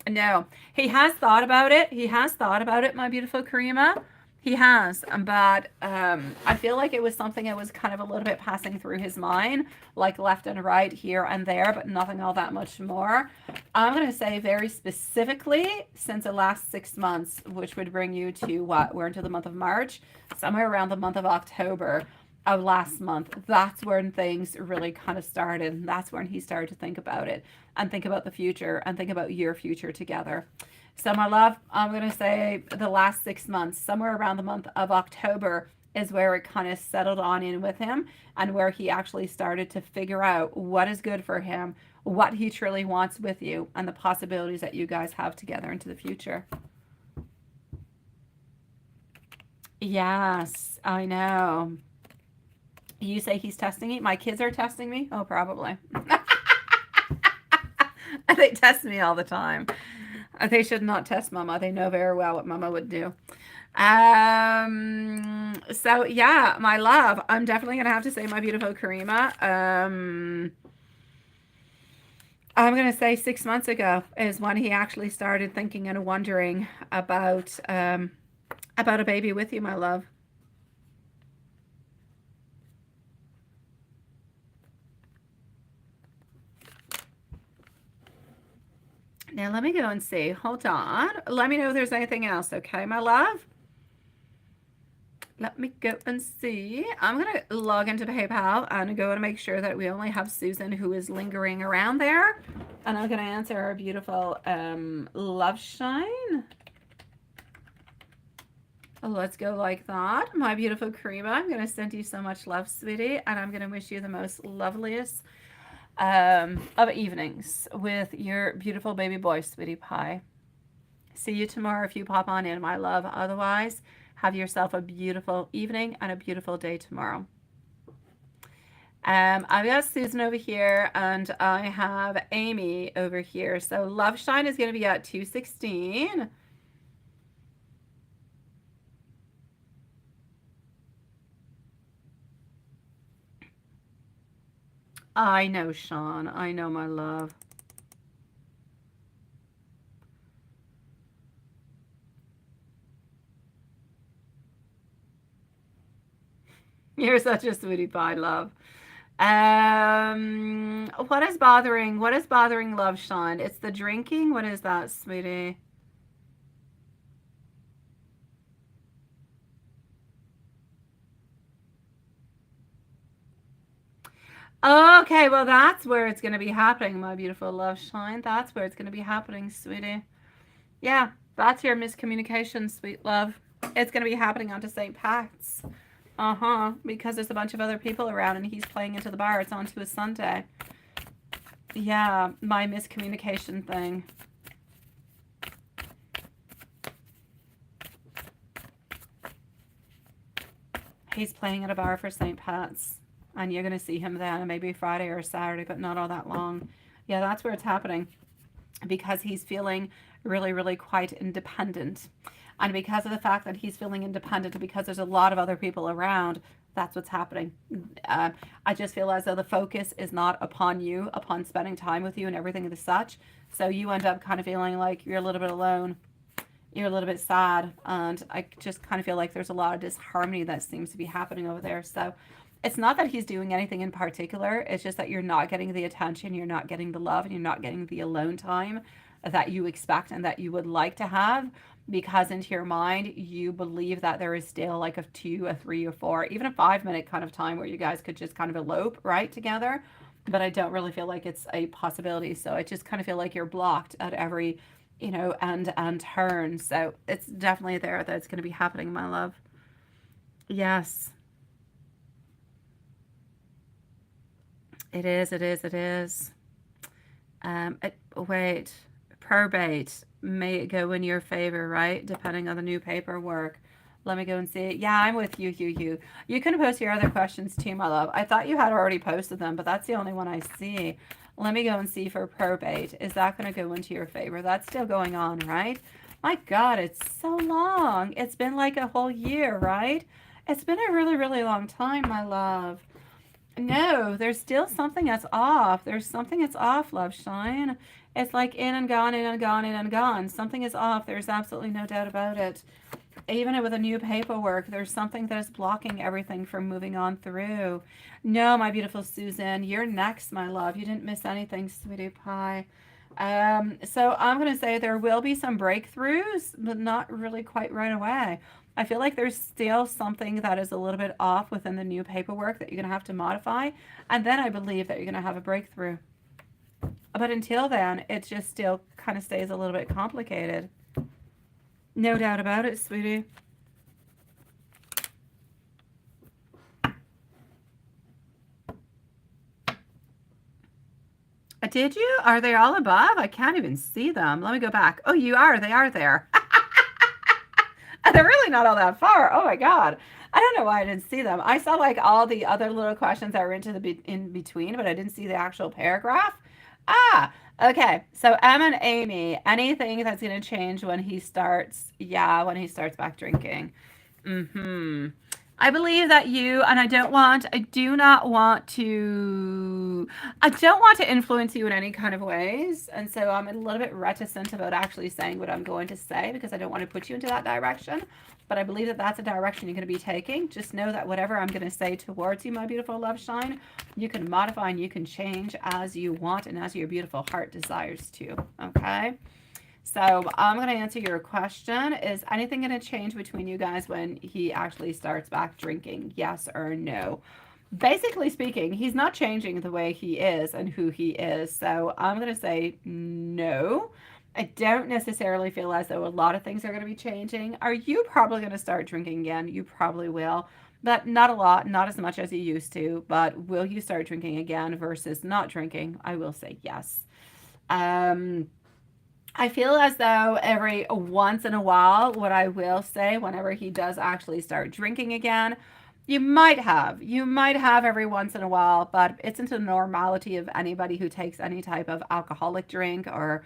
No, he has thought about it. He has thought about it, my beautiful Karima. He has, but I feel like it was something that was kind of a little bit passing through his mind, like left and right, here and there, but nothing all that much more. I'm going to say very specifically since the last 6 months, which would bring you to what? We're into the month of March, somewhere around the month of October of last month. That's when things really kind of started. And that's when he started to think about it and think about the future and think about your future together. So my love, I'm going to say the last 6 months, somewhere around the month of October is where it kind of settled on in with him and where he actually started to figure out what is good for him, what he truly wants with you, and the possibilities that you guys have together into the future. Yes, I know. You say he's testing me? My kids are testing me? Oh, probably. They test me all the time. They should not test Mama. They know very well what Mama would do. So yeah, my love, I'm definitely gonna have to say, my beautiful Karima, I'm gonna say 6 months ago is when he actually started thinking and wondering about a baby with you, my love. Now let me go and see. Hold on. Let me know if there's anything else, okay, my love? Let me go and see. I'm going to log into PayPal and go and make sure that we only have Susan, who is lingering around there. And I'm going to answer our beautiful love shine. Let's go like that. My beautiful Karima, I'm going to send you so much love, sweetie. And I'm going to wish you the most loveliest of evenings with your beautiful baby boy, sweetie pie. See you tomorrow if you pop on in, my love. Otherwise, have yourself a beautiful evening and a beautiful day tomorrow. I've got Susan over here and I have Amy over here. So Love Shine is going to be at 216. I know, Sean. I know, my love. You're such a sweetie pie, love. What is bothering Love Shine? It's the drinking. What is that, sweetie? Okay, well, that's where it's going to be happening, my beautiful Love Shine. That's where it's going to be happening, sweetie. Yeah, that's your miscommunication, sweet love. It's going to be happening onto St. Pat's. Because there's a bunch of other people around and he's playing into the bar. It's onto a Sunday. Yeah, my miscommunication thing. He's playing at a bar for St. Pat's. And you're going to see him then, maybe Friday or Saturday, but not all that long. Yeah, that's where it's happening. Because he's feeling really, really quite independent. And because of the fact that he's feeling independent, because there's a lot of other people around, that's what's happening. I just feel as though the focus is not upon you, upon spending time with you and everything and such. So you end up kind of feeling like you're a little bit alone. You're a little bit sad. And I just kind of feel like there's a lot of disharmony that seems to be happening over there. So it's not that he's doing anything in particular. It's just that you're not getting the attention, you're not getting the love, and you're not getting the alone time that you expect and that you would like to have, because into your mind, you believe that there is still like a 2, a 3, or 4, even a 5-minute kind of time where you guys could just kind of elope right together. But I don't really feel like it's a possibility. So I just kind of feel like you're blocked at every, end and turn. So it's definitely there that it's going to be happening, my love. Yes. It is, it is, it is. Wait, probate, may it go in your favor, right? Depending on the new paperwork. Let me go and see it. Yeah, I'm with you, Hugh. You can post your other questions too, my love. I thought you had already posted them, but that's the only one I see. Let me go and see for probate. Is that going to go into your favor? That's still going on, right? My God, it's so long. It's been like a whole year, right? It's been a really, really long time, my love. No, there's still something that's off. There's something that's off, Love Shine. It's like in and gone, in and gone, in and gone. Something is off. There's absolutely no doubt about it. Even with a new paperwork, there's something that is blocking everything from moving on through. No, my beautiful Susan, you're next, my love. You didn't miss anything, sweetie pie. So I'm going to say there will be some breakthroughs, but not really quite right away. I feel like there's still something that is a little bit off within the new paperwork that you're going to have to modify. And then I believe that you're going to have a breakthrough. But until then, it just still kind of stays a little bit complicated. No doubt about it, sweetie. Did you? Are they all above? I can't even see them. Let me go back. Oh, you are. They are there. They're really not all that far. Oh my God. I don't know why I didn't see them. I saw like all the other little questions that were in between, but I didn't see the actual paragraph. Ah, okay. So Em and Amy, anything that's going to change when he starts, yeah, when he starts back drinking. Mm-hmm. I believe that you, and I don't want to influence you in any kind of ways. And so I'm a little bit reticent about actually saying what I'm going to say because I don't want to put you into that direction. But I believe that that's a direction you're going to be taking. Just know that whatever I'm going to say towards you, my beautiful love shine, you can modify and you can change as you want and as your beautiful heart desires to. Okay? So I'm going to answer your question. Is anything going to change between you guys when he actually starts back drinking? Yes or no? Basically speaking, he's not changing the way he is and who he is. So I'm going to say no. I don't necessarily feel as though a lot of things are going to be changing. Are you probably going to start drinking again? You probably will. But not a lot, not as much as you used to. But will you start drinking again versus not drinking? I will say yes. Um, I feel as though every once in a while, what I will say, whenever he does actually start drinking again, you might have every once in a while, but it's into the normality of anybody who takes any type of alcoholic drink or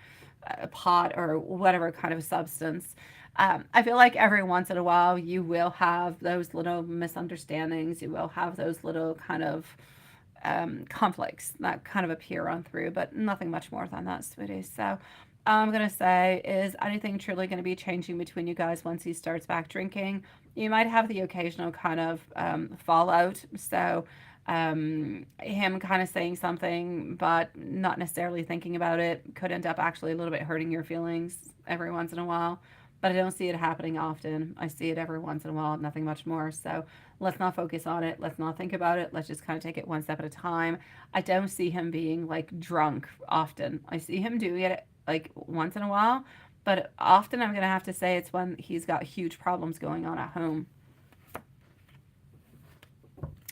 pot or whatever kind of substance. I feel like every once in a while you will have those little misunderstandings. You will have those little kind of conflicts that kind of appear on through, but nothing much more than that, sweetie. So I'm going to say, is anything truly going to be changing between you guys once he starts back drinking? You might have the occasional kind of fallout. So him kind of saying something, but not necessarily thinking about it could end up actually a little bit hurting your feelings every once in a while. But I don't see it happening often. I see it every once in a while, nothing much more. So let's not focus on it. Let's not think about it. Let's just kind of take it one step at a time. I don't see him being like drunk often. I see him doing it like once in a while, but often I'm going to have to say it's when he's got huge problems going on at home.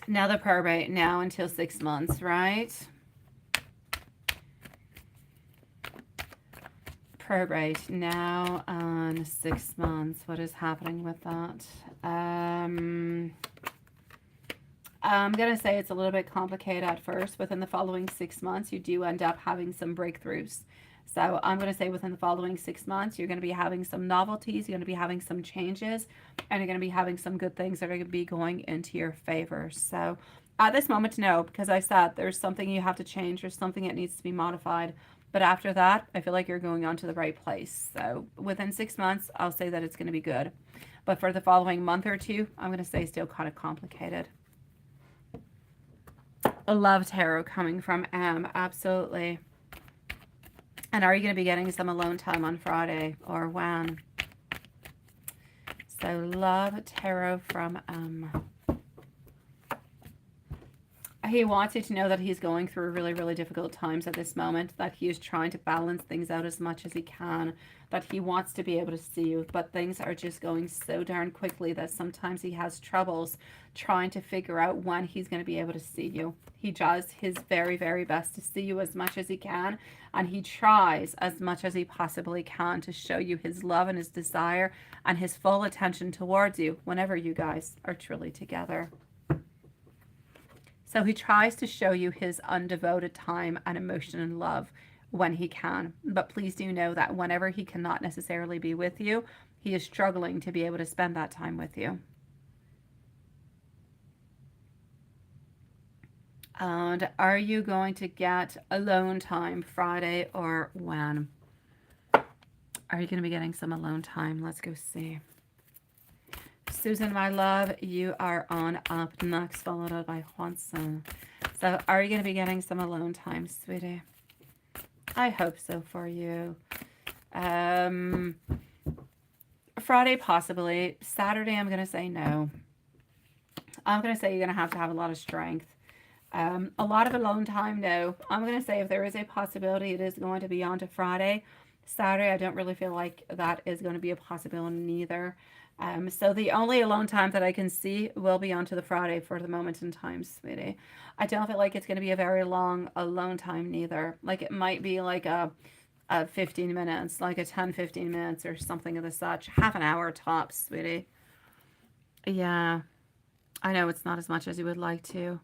Now the probate now until 6 months, right? Probate now on 6 months. What is happening with that? I'm going to say it's a little bit complicated at first. Within the following 6 months, you do end up having some breakthroughs. So I'm going to say within the following 6 months, you're going to be having some novelties, you're going to be having some changes, and you're going to be having some good things that are going to be going into your favor. So at this moment, no, because I said there's something you have to change, there's something that needs to be modified. But after that, I feel like you're going on to the right place. So within 6 months, I'll say that it's going to be good. But for the following month or two, I'm going to say still kind of complicated. A love tarot coming from M, absolutely. And are you going to be getting some alone time on Friday or when? So love tarot from M. He wants you to know that he's going through really, really difficult times at this moment, that he is trying to balance things out as much as he can, that he wants to be able to see you, but things are just going so darn quickly that sometimes he has troubles trying to figure out when he's going to be able to see you. He does his very, very best to see you as much as he can, and he tries as much as he possibly can to show you his love and his desire and his full attention towards you whenever you guys are truly together. So he tries to show you his undevoted time and emotion and love when he can. But please do know that whenever he cannot necessarily be with you, he is struggling to be able to spend that time with you. And are you going to get alone time Friday or when? Are you going to be getting some alone time? Let's go see. Susan, my love, you are on up next, followed by Juanson. So are you going to be getting some alone time, sweetie? I hope so for you. Friday, possibly. Saturday, I'm going to say no. I'm going to say you're going to have a lot of strength. A lot of alone time, no. I'm going to say if there is a possibility, it is going to be on to Friday. Saturday, I don't really feel like that is going to be a possibility neither. So the only alone time that I can see will be onto the Friday for the moment in time, sweetie. I don't feel like it's going to be a very long alone time neither. Like it might be like a 15 minutes, like a 10-15 minutes or something of the such. Half an hour tops, sweetie. Yeah, I know it's not as much as you would like to.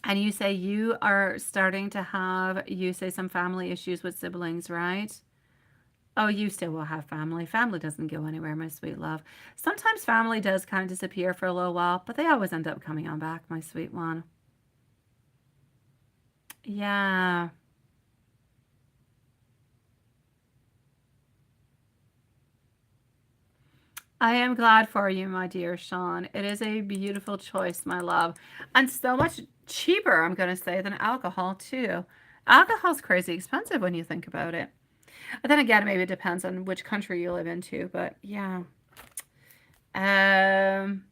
And you say you are starting to have, you say some family issues with siblings, right? Oh, you still will have family. Family doesn't go anywhere, my sweet love. Sometimes family does kind of disappear for a little while, but they always end up coming on back, my sweet one. Yeah. I am glad for you, my dear Sean. It is a beautiful choice, my love. And so much cheaper, I'm going to say, than alcohol, too. Alcohol's crazy expensive when you think about it. But then again, maybe it depends on which country you live into. But yeah. Um,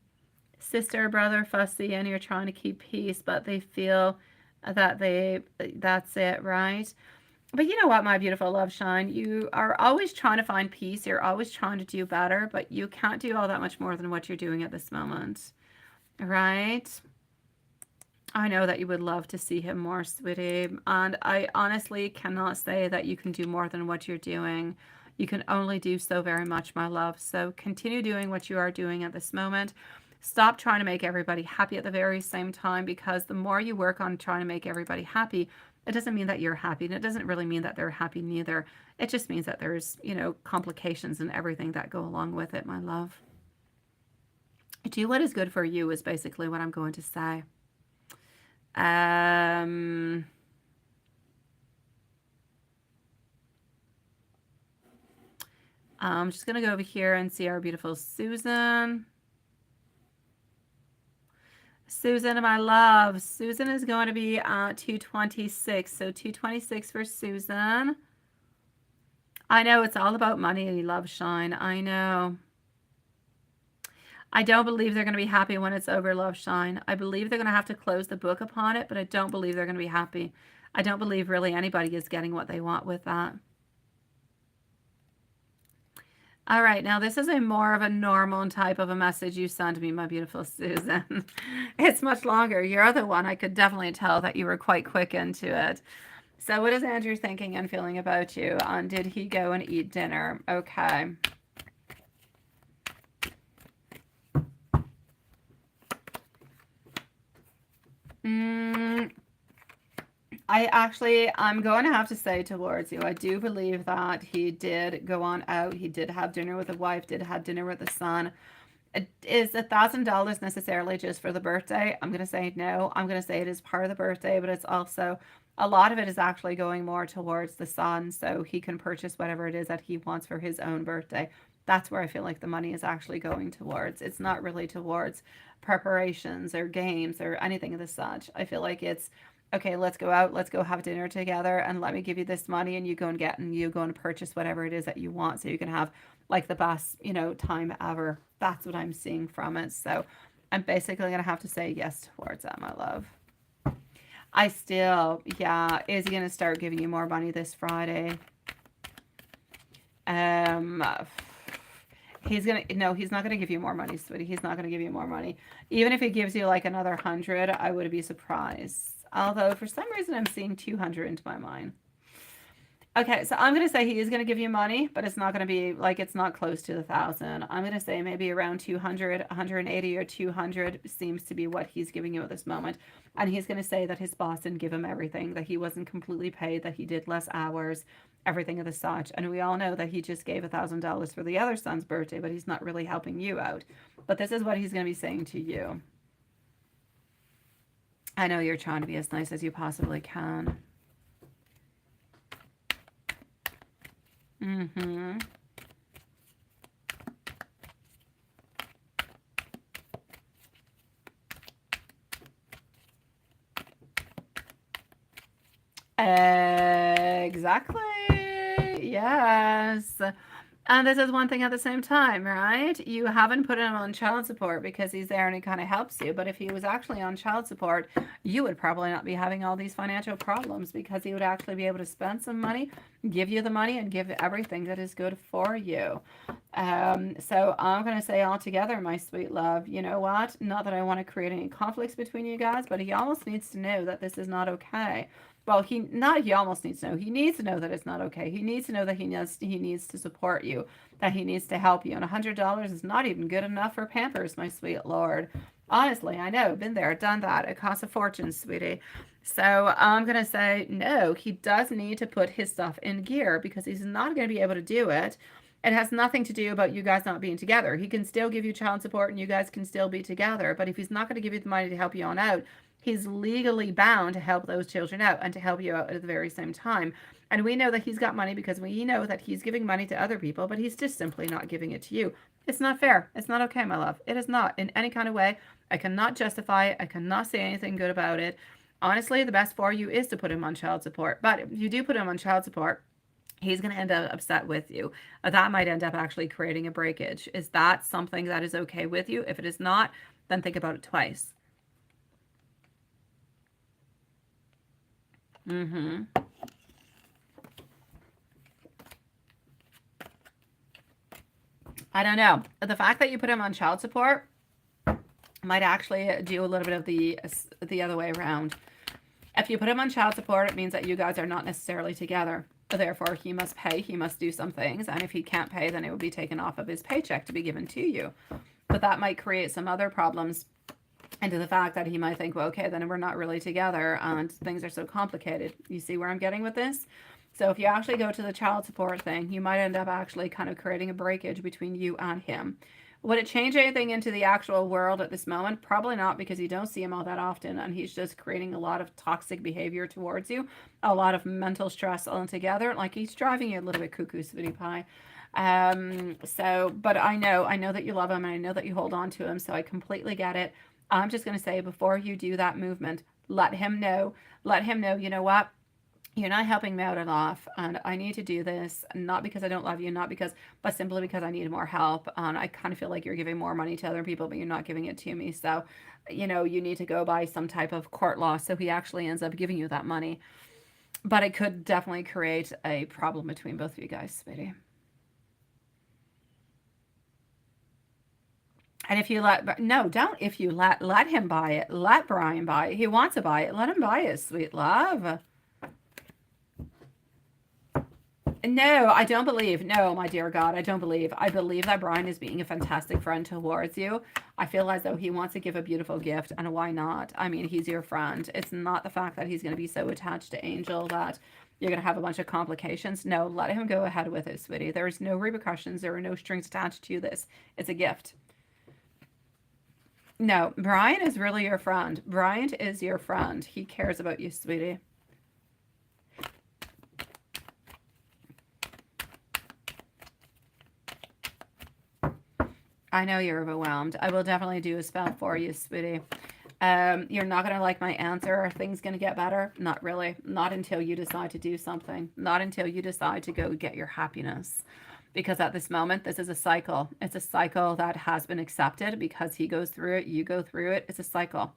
Sister, brother, fussy, and you're trying to keep peace, but they feel that that's it, right? But you know what, my beautiful love shine, you are always trying to find peace. You're always trying to do better, but you can't do all that much more than what you're doing at this moment, right? I know that you would love to see him more, sweetie, and I honestly cannot say that you can do more than what you're doing. You can only do so very much, my love. So continue doing what you are doing at this moment. Stop trying to make everybody happy at the very same time, because the more you work on trying to make everybody happy, it doesn't mean that you're happy, and it doesn't really mean that they're happy neither. It just means that there's, complications and everything that go along with it, my love. Do what is good for you is basically what I'm going to say. Um, I'm just going to go over here and see our beautiful Susan. Susan, my love. Susan is going to be 226. So 226 for Susan. I know it's all about money, love shine. I know. I don't believe they're going to be happy when it's over, love shine. I believe they're going to have to close the book upon it, but I don't believe they're going to be happy. I don't believe really anybody is getting what they want with that. All right, now this is a more of a normal type of a message you sent me, my beautiful Susan. It's much longer. Your other one, I could definitely tell that you were quite quick into it. So what is Andrew thinking and feeling about you? Did he go and eat dinner? Okay. I'm going to have to say towards you, I do believe that he did go on out. He did have dinner with a wife, did have dinner with a son. Is $1,000 necessarily just for the birthday? I'm going to say no. I'm going to say it is part of the birthday, but it's also, a lot of it is actually going more towards the son, so he can purchase whatever it is that he wants for his own birthday. That's where I feel like the money is actually going towards. It's not really towards preparations or games or anything of the such. I feel like it's, okay, let's go out, let's go have dinner together, and let me give you this money, and you go and get, and you go and purchase whatever it is that you want, so you can have like the best, time ever. That's what I'm seeing from it. So I'm basically going to have to say yes towards that, my love. Yeah, is he going to start giving you more money this Friday? He's not gonna give you more money, sweetie. He's not gonna give you more money. Even if he gives you like another 100, I would be surprised. Although for some reason I'm seeing 200 into my mind. Okay, so I'm gonna say he is gonna give you money, but it's not gonna be like, it's not close to the 1,000. I'm gonna say maybe around 200, 180 or 200 seems to be what he's giving you at this moment. And he's gonna say that his boss didn't give him everything, that he wasn't completely paid, that he did less hours, everything of the such. And we all know that he just gave $1,000 for the other son's birthday, but he's not really helping you out. But this is what he's gonna be saying to you. I know you're trying to be as nice as you possibly can. Mm-hmm. Exactly. Yes. And this is one thing at the same time, right? You haven't put him on child support because he's there and he kind of helps you. But if he was actually on child support, you would probably not be having all these financial problems, because he would actually be able to spend some money, give you the money, and give everything that is good for you. So I'm going to say altogether, my sweet love, you know what? Not that I want to create any conflicts between you guys, but he almost needs to know that this is not okay. Well, he almost needs to know. He needs to know that it's not okay. He needs to know that he needs to support you, that he needs to help you. And $100 is not even good enough for Pampers, my sweet Lord. Honestly, I know, been there, done that. It costs a fortune, sweetie. So I'm going to say no, he does need to put his stuff in gear because he's not going to be able to do it. It has nothing to do about you guys not being together. He can still give you child support and you guys can still be together. But if he's not going to give you the money to help you on out, he's legally bound to help those children out and to help you out at the very same time. And we know that he's got money because we know that he's giving money to other people, but he's just simply not giving it to you. It's not fair. It's not okay, my love. It is not in any kind of way. I cannot justify it. I cannot say anything good about it. Honestly, the best for you is to put him on child support. But if you do put him on child support, he's going to end up upset with you. That might end up actually creating a breakage. Is that something that is okay with you? If it is not, then think about it twice. I don't know. The fact that you put him on child support might actually do a little bit of the other way around. If you put him on child support, it means that you guys are not necessarily together. Therefore, he must pay, he must do some things, and if he can't pay, then it will be taken off of his paycheck to be given to you. But that might create some other problems into the fact that he might think, well, okay, then we're not really together, and things are so complicated. You see where I'm getting with this? So if you actually go to the child support thing, you might end up actually kind of creating a breakage between you and him. Would it change anything into the actual world at this moment? Probably not, because you don't see him all that often and he's just creating a lot of toxic behavior towards you, a lot of mental stress altogether. Like he's driving you a little bit cuckoo, sweetie pie. But I know that you love him and I know that you hold on to him. So I completely get it. I'm just going to say, before you do that movement, let him know, you know what? You're not helping me out enough, and I need to do this, not because I don't love you, but simply because I need more help. And I kind of feel like you're giving more money to other people, but you're not giving it to me. So, you need to go by some type of court law. So he actually ends up giving you that money. But it could definitely create a problem between both of you guys, sweetie. And if you if you let him buy it, let Brian buy it. He wants to buy it. Let him buy it, sweet love. No, I don't believe. No, my dear God, I don't believe. I believe that Brian is being a fantastic friend towards you. I feel as though he wants to give a beautiful gift, and why not? I mean, he's your friend. It's not the fact that he's going to be so attached to Angel that you're going to have a bunch of complications. No, let him go ahead with it, sweetie. There's no repercussions. There are no strings attached to this. It's a gift. No, Brian is really your friend. Brian is your friend. He cares about you, sweetie. I know you're overwhelmed. I will definitely do a spell for you, sweetie. You're not going to like my answer. Are things going to get better? Not really. Not until you decide to do something. Not until you decide to go get your happiness. Because at this moment, this is a cycle. It's a cycle that has been accepted because he goes through it, you go through it. It's a cycle.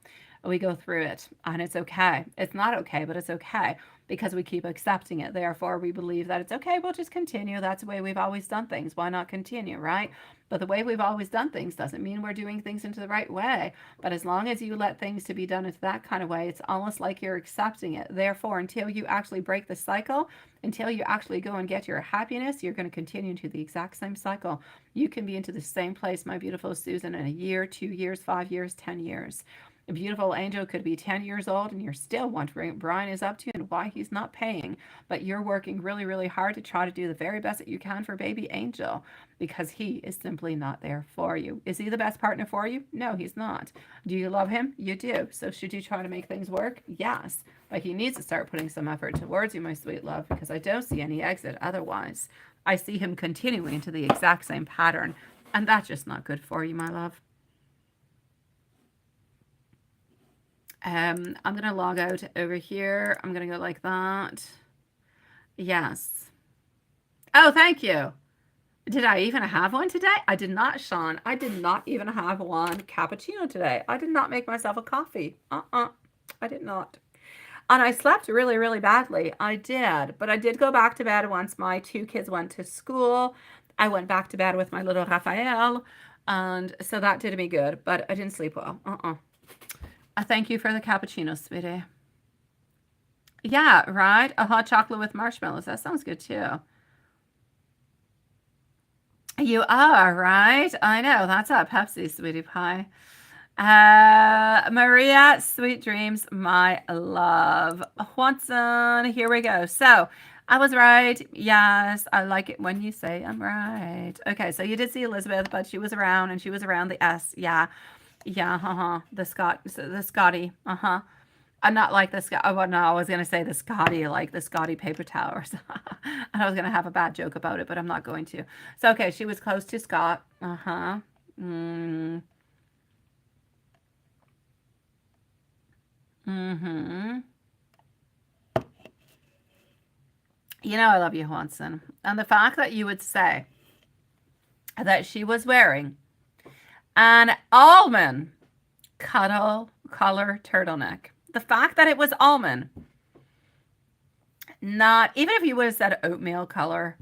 We go through it, and it's okay. It's not okay, but it's okay because we keep accepting it. Therefore, we believe that it's okay. We'll just continue. That's the way we've always done things. Why not continue, right? But the way we've always done things doesn't mean we're doing things into the right way. But as long as you let things to be done into that kind of way, it's almost like you're accepting it. Therefore, until you actually break the cycle, until you actually go and get your happiness, you're going to continue into the exact same cycle. You can be into the same place, my beautiful Susan, in a year, 2 years, 5 years, 10 years. A beautiful angel could be 10 years old and you're still wondering what Brian is up to and why he's not paying. But you're working really, really hard to try to do the very best that you can for baby angel because he is simply not there for you. Is he the best partner for you? No, he's not. Do you love him? You do. So should you try to make things work? Yes. But he needs to start putting some effort towards you, my sweet love, because I don't see any exit otherwise. I see him continuing into the exact same pattern. And that's just not good for you, my love. I'm going to log out over here. I'm going to go like that. Yes. Oh, thank you. Did I even have one today? I did not, Sean. I did not even have one cappuccino today. I did not make myself a coffee. I did not. And I slept really, really badly. I did. But I did go back to bed once my 2 kids went to school. I went back to bed with my little Raphael. And so that did me good. But I didn't sleep well. Thank you for the cappuccino, sweetie. Yeah, right? A hot chocolate with marshmallows. That sounds good too. You are, right? I know. That's a Pepsi, sweetie pie. Maria, sweet dreams, my love. Watson, here we go. So, I was right. Yes, I like it when you say I'm right. Okay, so you did see Elizabeth, but she was around and she was around the S. Yeah. Yeah, uh-huh. The Scotty. Uh-huh. I'm not like the Scott. Oh, well, no, I was gonna say the Scotty, like the Scotty paper towers. And I was gonna have a bad joke about it, but I'm not going to. So okay, she was close to Scott. Uh-huh. Mm, mm-hmm. You know I love you, Hanson. And the fact that you would say that she was wearing an almond cuddle color turtleneck. The fact that it was almond, not even if you would have said oatmeal color.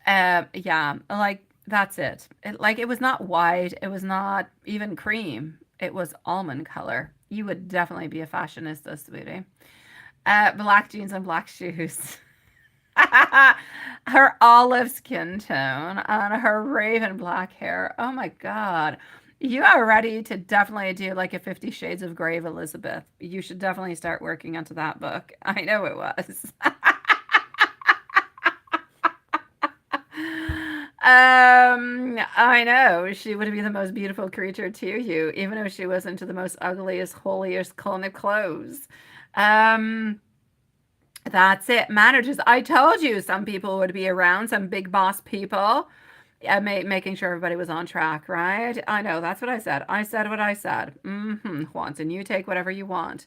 Yeah, like that's it. Like it was not white. It was not even cream. It was almond color. You would definitely be a fashionista, sweetie. Black jeans and black shoes. Her olive skin tone and her raven black hair. Oh my God. You are ready to definitely do like a 50 Shades of Grey of Elizabeth. You should definitely start working onto that book. I know it was. I know she would be the most beautiful creature to you, even if she was into the most ugliest, holiest kind of clothes. Um, that's it. Managers. I told you some people would be around, some big boss people. Yeah, making sure everybody was on track, right? I know. That's what I said. I said what I said. Mm-hmm. Juanson, you take whatever you want.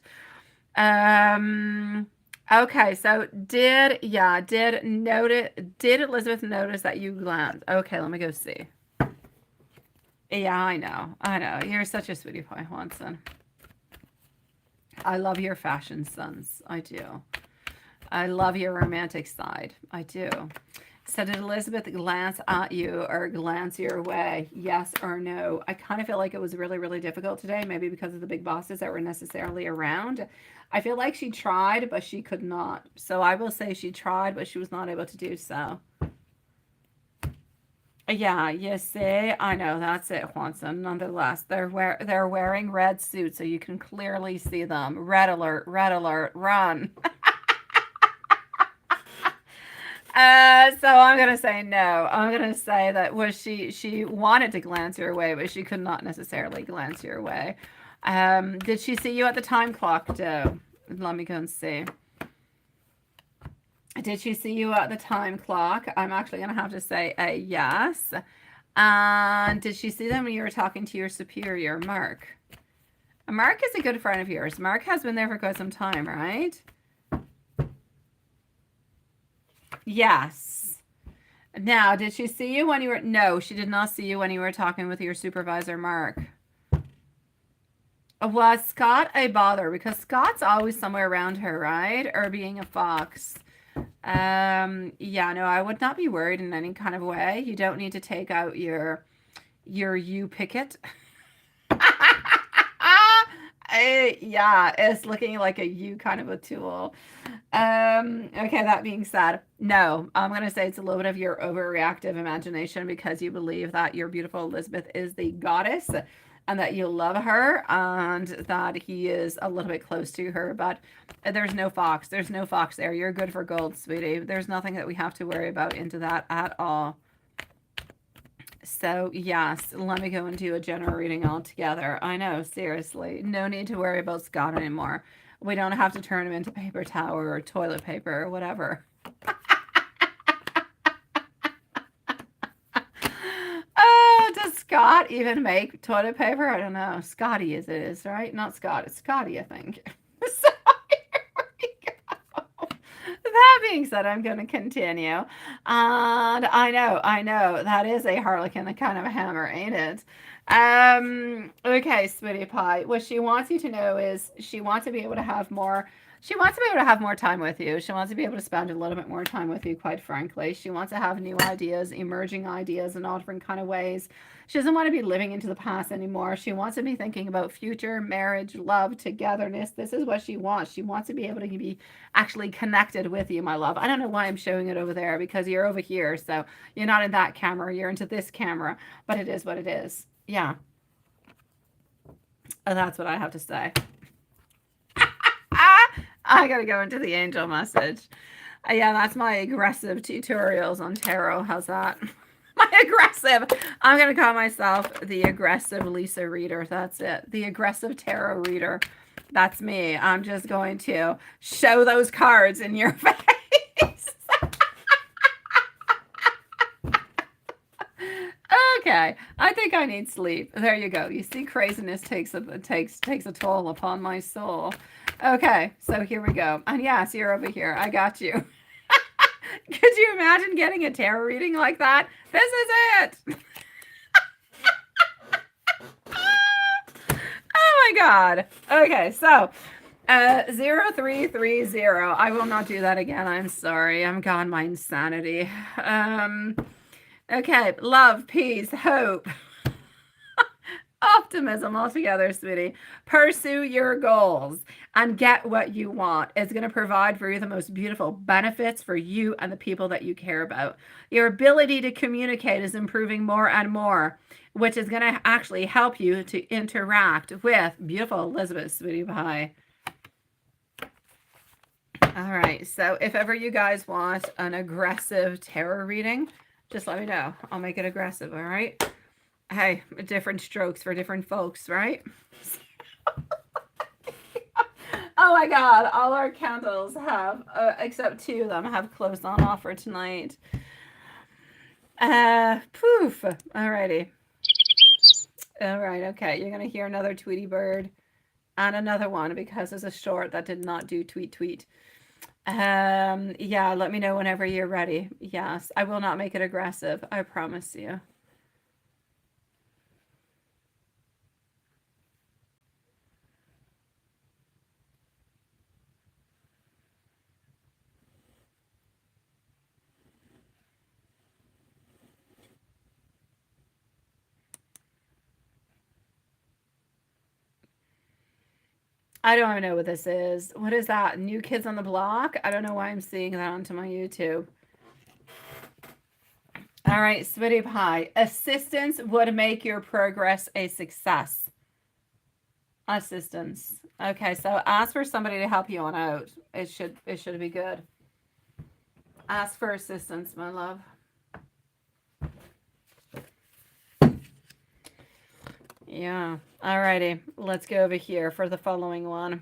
Um. Okay. So did Elizabeth notice that you glanced? Okay. Let me go see. Yeah, I know. I know. You're such a sweetie pie, Juanson. I love your fashion sons. I do. I love your romantic side. I do. So did Elizabeth glance at you or glance your way? Yes or no? I kind of feel like it was really, really difficult today, maybe because of the big bosses that were necessarily around. I feel like she tried, but she could not. So I will say she tried, but she was not able to do so. Yeah, you see, I know that's it, Juanson. Nonetheless, they're wearing red suits, so you can clearly see them. Red alert, run. So I'm gonna say no. I'm gonna say that was she wanted to glance your way, but she could not necessarily glance your way. Did she see you at the time clock, Joe? Let me go and see. Did she see you at the time clock? I'm actually gonna have to say a yes. And did she see them when you were talking to your superior, Mark? Mark is a good friend of yours. Mark has been there for quite some time, right? Yes. Now, did she see you when you were... No, she did not see you when you were talking with your supervisor, Mark. Was Scott a bother? Because Scott's always somewhere around her, right? Or being a fox. Yeah, no, I would not be worried in any kind of way. You don't need to take out your you picket. Yeah, it's looking like a you kind of a tool. Okay, that being said, no, I'm gonna say it's a little bit of your overreactive imagination because you believe that your beautiful Elizabeth is the goddess and that you love her and that he is a little bit close to her, but there's no fox. There's no fox there. You're good for gold, sweetie. There's nothing that we have to worry about into that at all. So, yes, let me go and do a general reading altogether. I know, seriously. No need to worry about Scott anymore. We don't have to turn him into paper towel or toilet paper or whatever. Oh, does Scott even make toilet paper? I don't know. Scotty is it is, right? Not Scott. It's Scotty, I think. So here we go. That being said, I'm going to continue. And I know, that is a harlequin kind of a hammer, ain't it? Okay, sweetie pie. What she wants you to know is she wants to be able to have more. She wants to be able to have more time with you. She wants to be able to spend a little bit more time with you, quite frankly. She wants to have new ideas, emerging ideas in all different kind of ways. She doesn't want to be living into the past anymore. She wants to be thinking about future, marriage, love, togetherness. This is what she wants. She wants to be able to be actually connected with you, my love. I don't know why I'm showing it over there because you're over here. So you're not in that camera. You're into this camera. But it is what it is. Yeah. And that's what I have to say. I gotta go into the angel message. Yeah, that's my aggressive tutorials on tarot. How's that? My aggressive. I'm going to call myself the aggressive Lisa reader. That's it. The aggressive tarot reader. That's me. I'm just going to show those cards in your face. Okay. I think I need sleep. There you go. You see, craziness takes a toll upon my soul. Okay. So here we go. And yes, you're over here. I got you. Could you imagine getting a tarot reading like that? This is it. Oh my God. Okay, so 0330. I will not do that again. I'm sorry. I'm gone my insanity. Okay, love, peace, hope. Optimism altogether, sweetie. Pursue your goals and get what you want. It's going to provide for you the most beautiful benefits for you and the people that you care about. Your ability to communicate is improving more and more, which is going to actually help you to interact with beautiful Elizabeth, sweetie pie. All right, so if ever you guys want an aggressive tarot reading, just let me know. I'll make it aggressive, all right? Hey, different strokes for different folks, right? Oh my God, all our candles have, except 2 of them, have closed on offer tonight. Poof. Alrighty. All right, okay. You're going to hear another Tweety Bird and another one because there's a short that did not do tweet tweet. Yeah, let me know whenever you're ready. Yes, I will not make it aggressive. I promise you. I don't even know what this is. What is that? New Kids on the Block? I don't know why I'm seeing that onto my YouTube. All right, sweetie pie. Assistance would make your progress a success. Assistance. Okay, so ask for somebody to help you on out. It should be good. Ask for assistance, my love. Yeah. Alrighty. Let's go over here for the following one.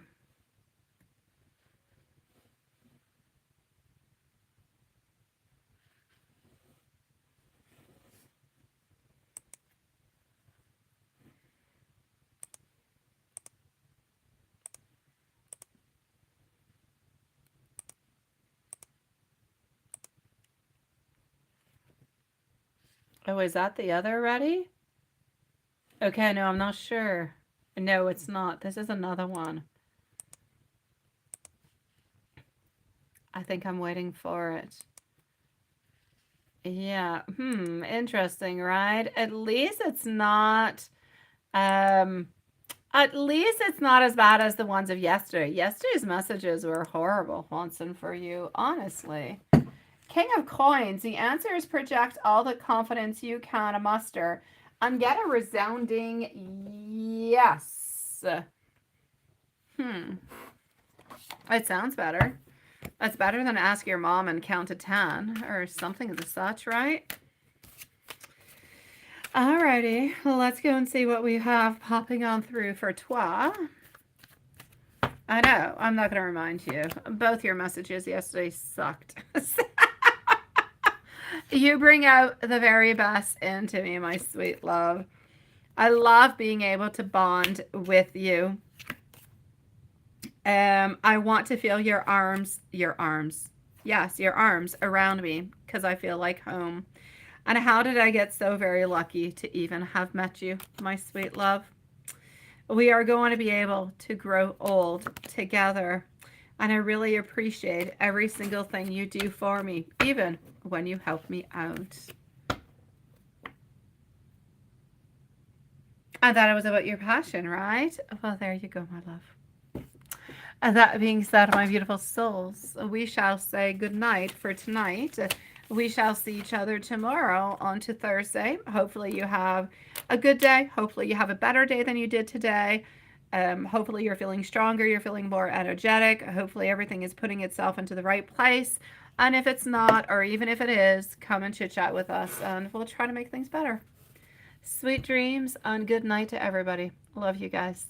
Oh, is that the other already? Okay, no, I'm not sure. No, it's not. This is another one. I think I'm waiting for it. Yeah. Interesting, right? At least it's not at least it's not as bad as the ones of yesterday. Yesterday's messages were horrible, Hanson, for you, honestly. King of Coins. The answer is project all the confidence you can muster and get a resounding yes. It sounds better. That's better than ask your mom and count to 10 or something of the such, right? Alrighty, well, let's go and see what we have popping on through for toi. I know, I'm not going to remind you. Both your messages yesterday sucked. You bring out the very best into me, my sweet love. I love being able to bond with you. I want to feel your arms. Yes, your arms around me because I feel like home. And how did I get so very lucky to even have met you, my sweet love? We are going to be able to grow old together. And I really appreciate every single thing you do for me, even when you help me out. I thought it was about your passion, right? Well, there you go, my love. And that being said, my beautiful souls, we shall say good night for tonight. We shall see each other tomorrow on to Thursday. Hopefully you have a good day. Hopefully you have a better day than you did today. Hopefully you're feeling stronger, you're feeling more energetic. Hopefully everything is putting itself into the right place. And if it's not, or even if it is, come and chit chat with us and we'll try to make things better. Sweet dreams and good night to everybody. Love you guys.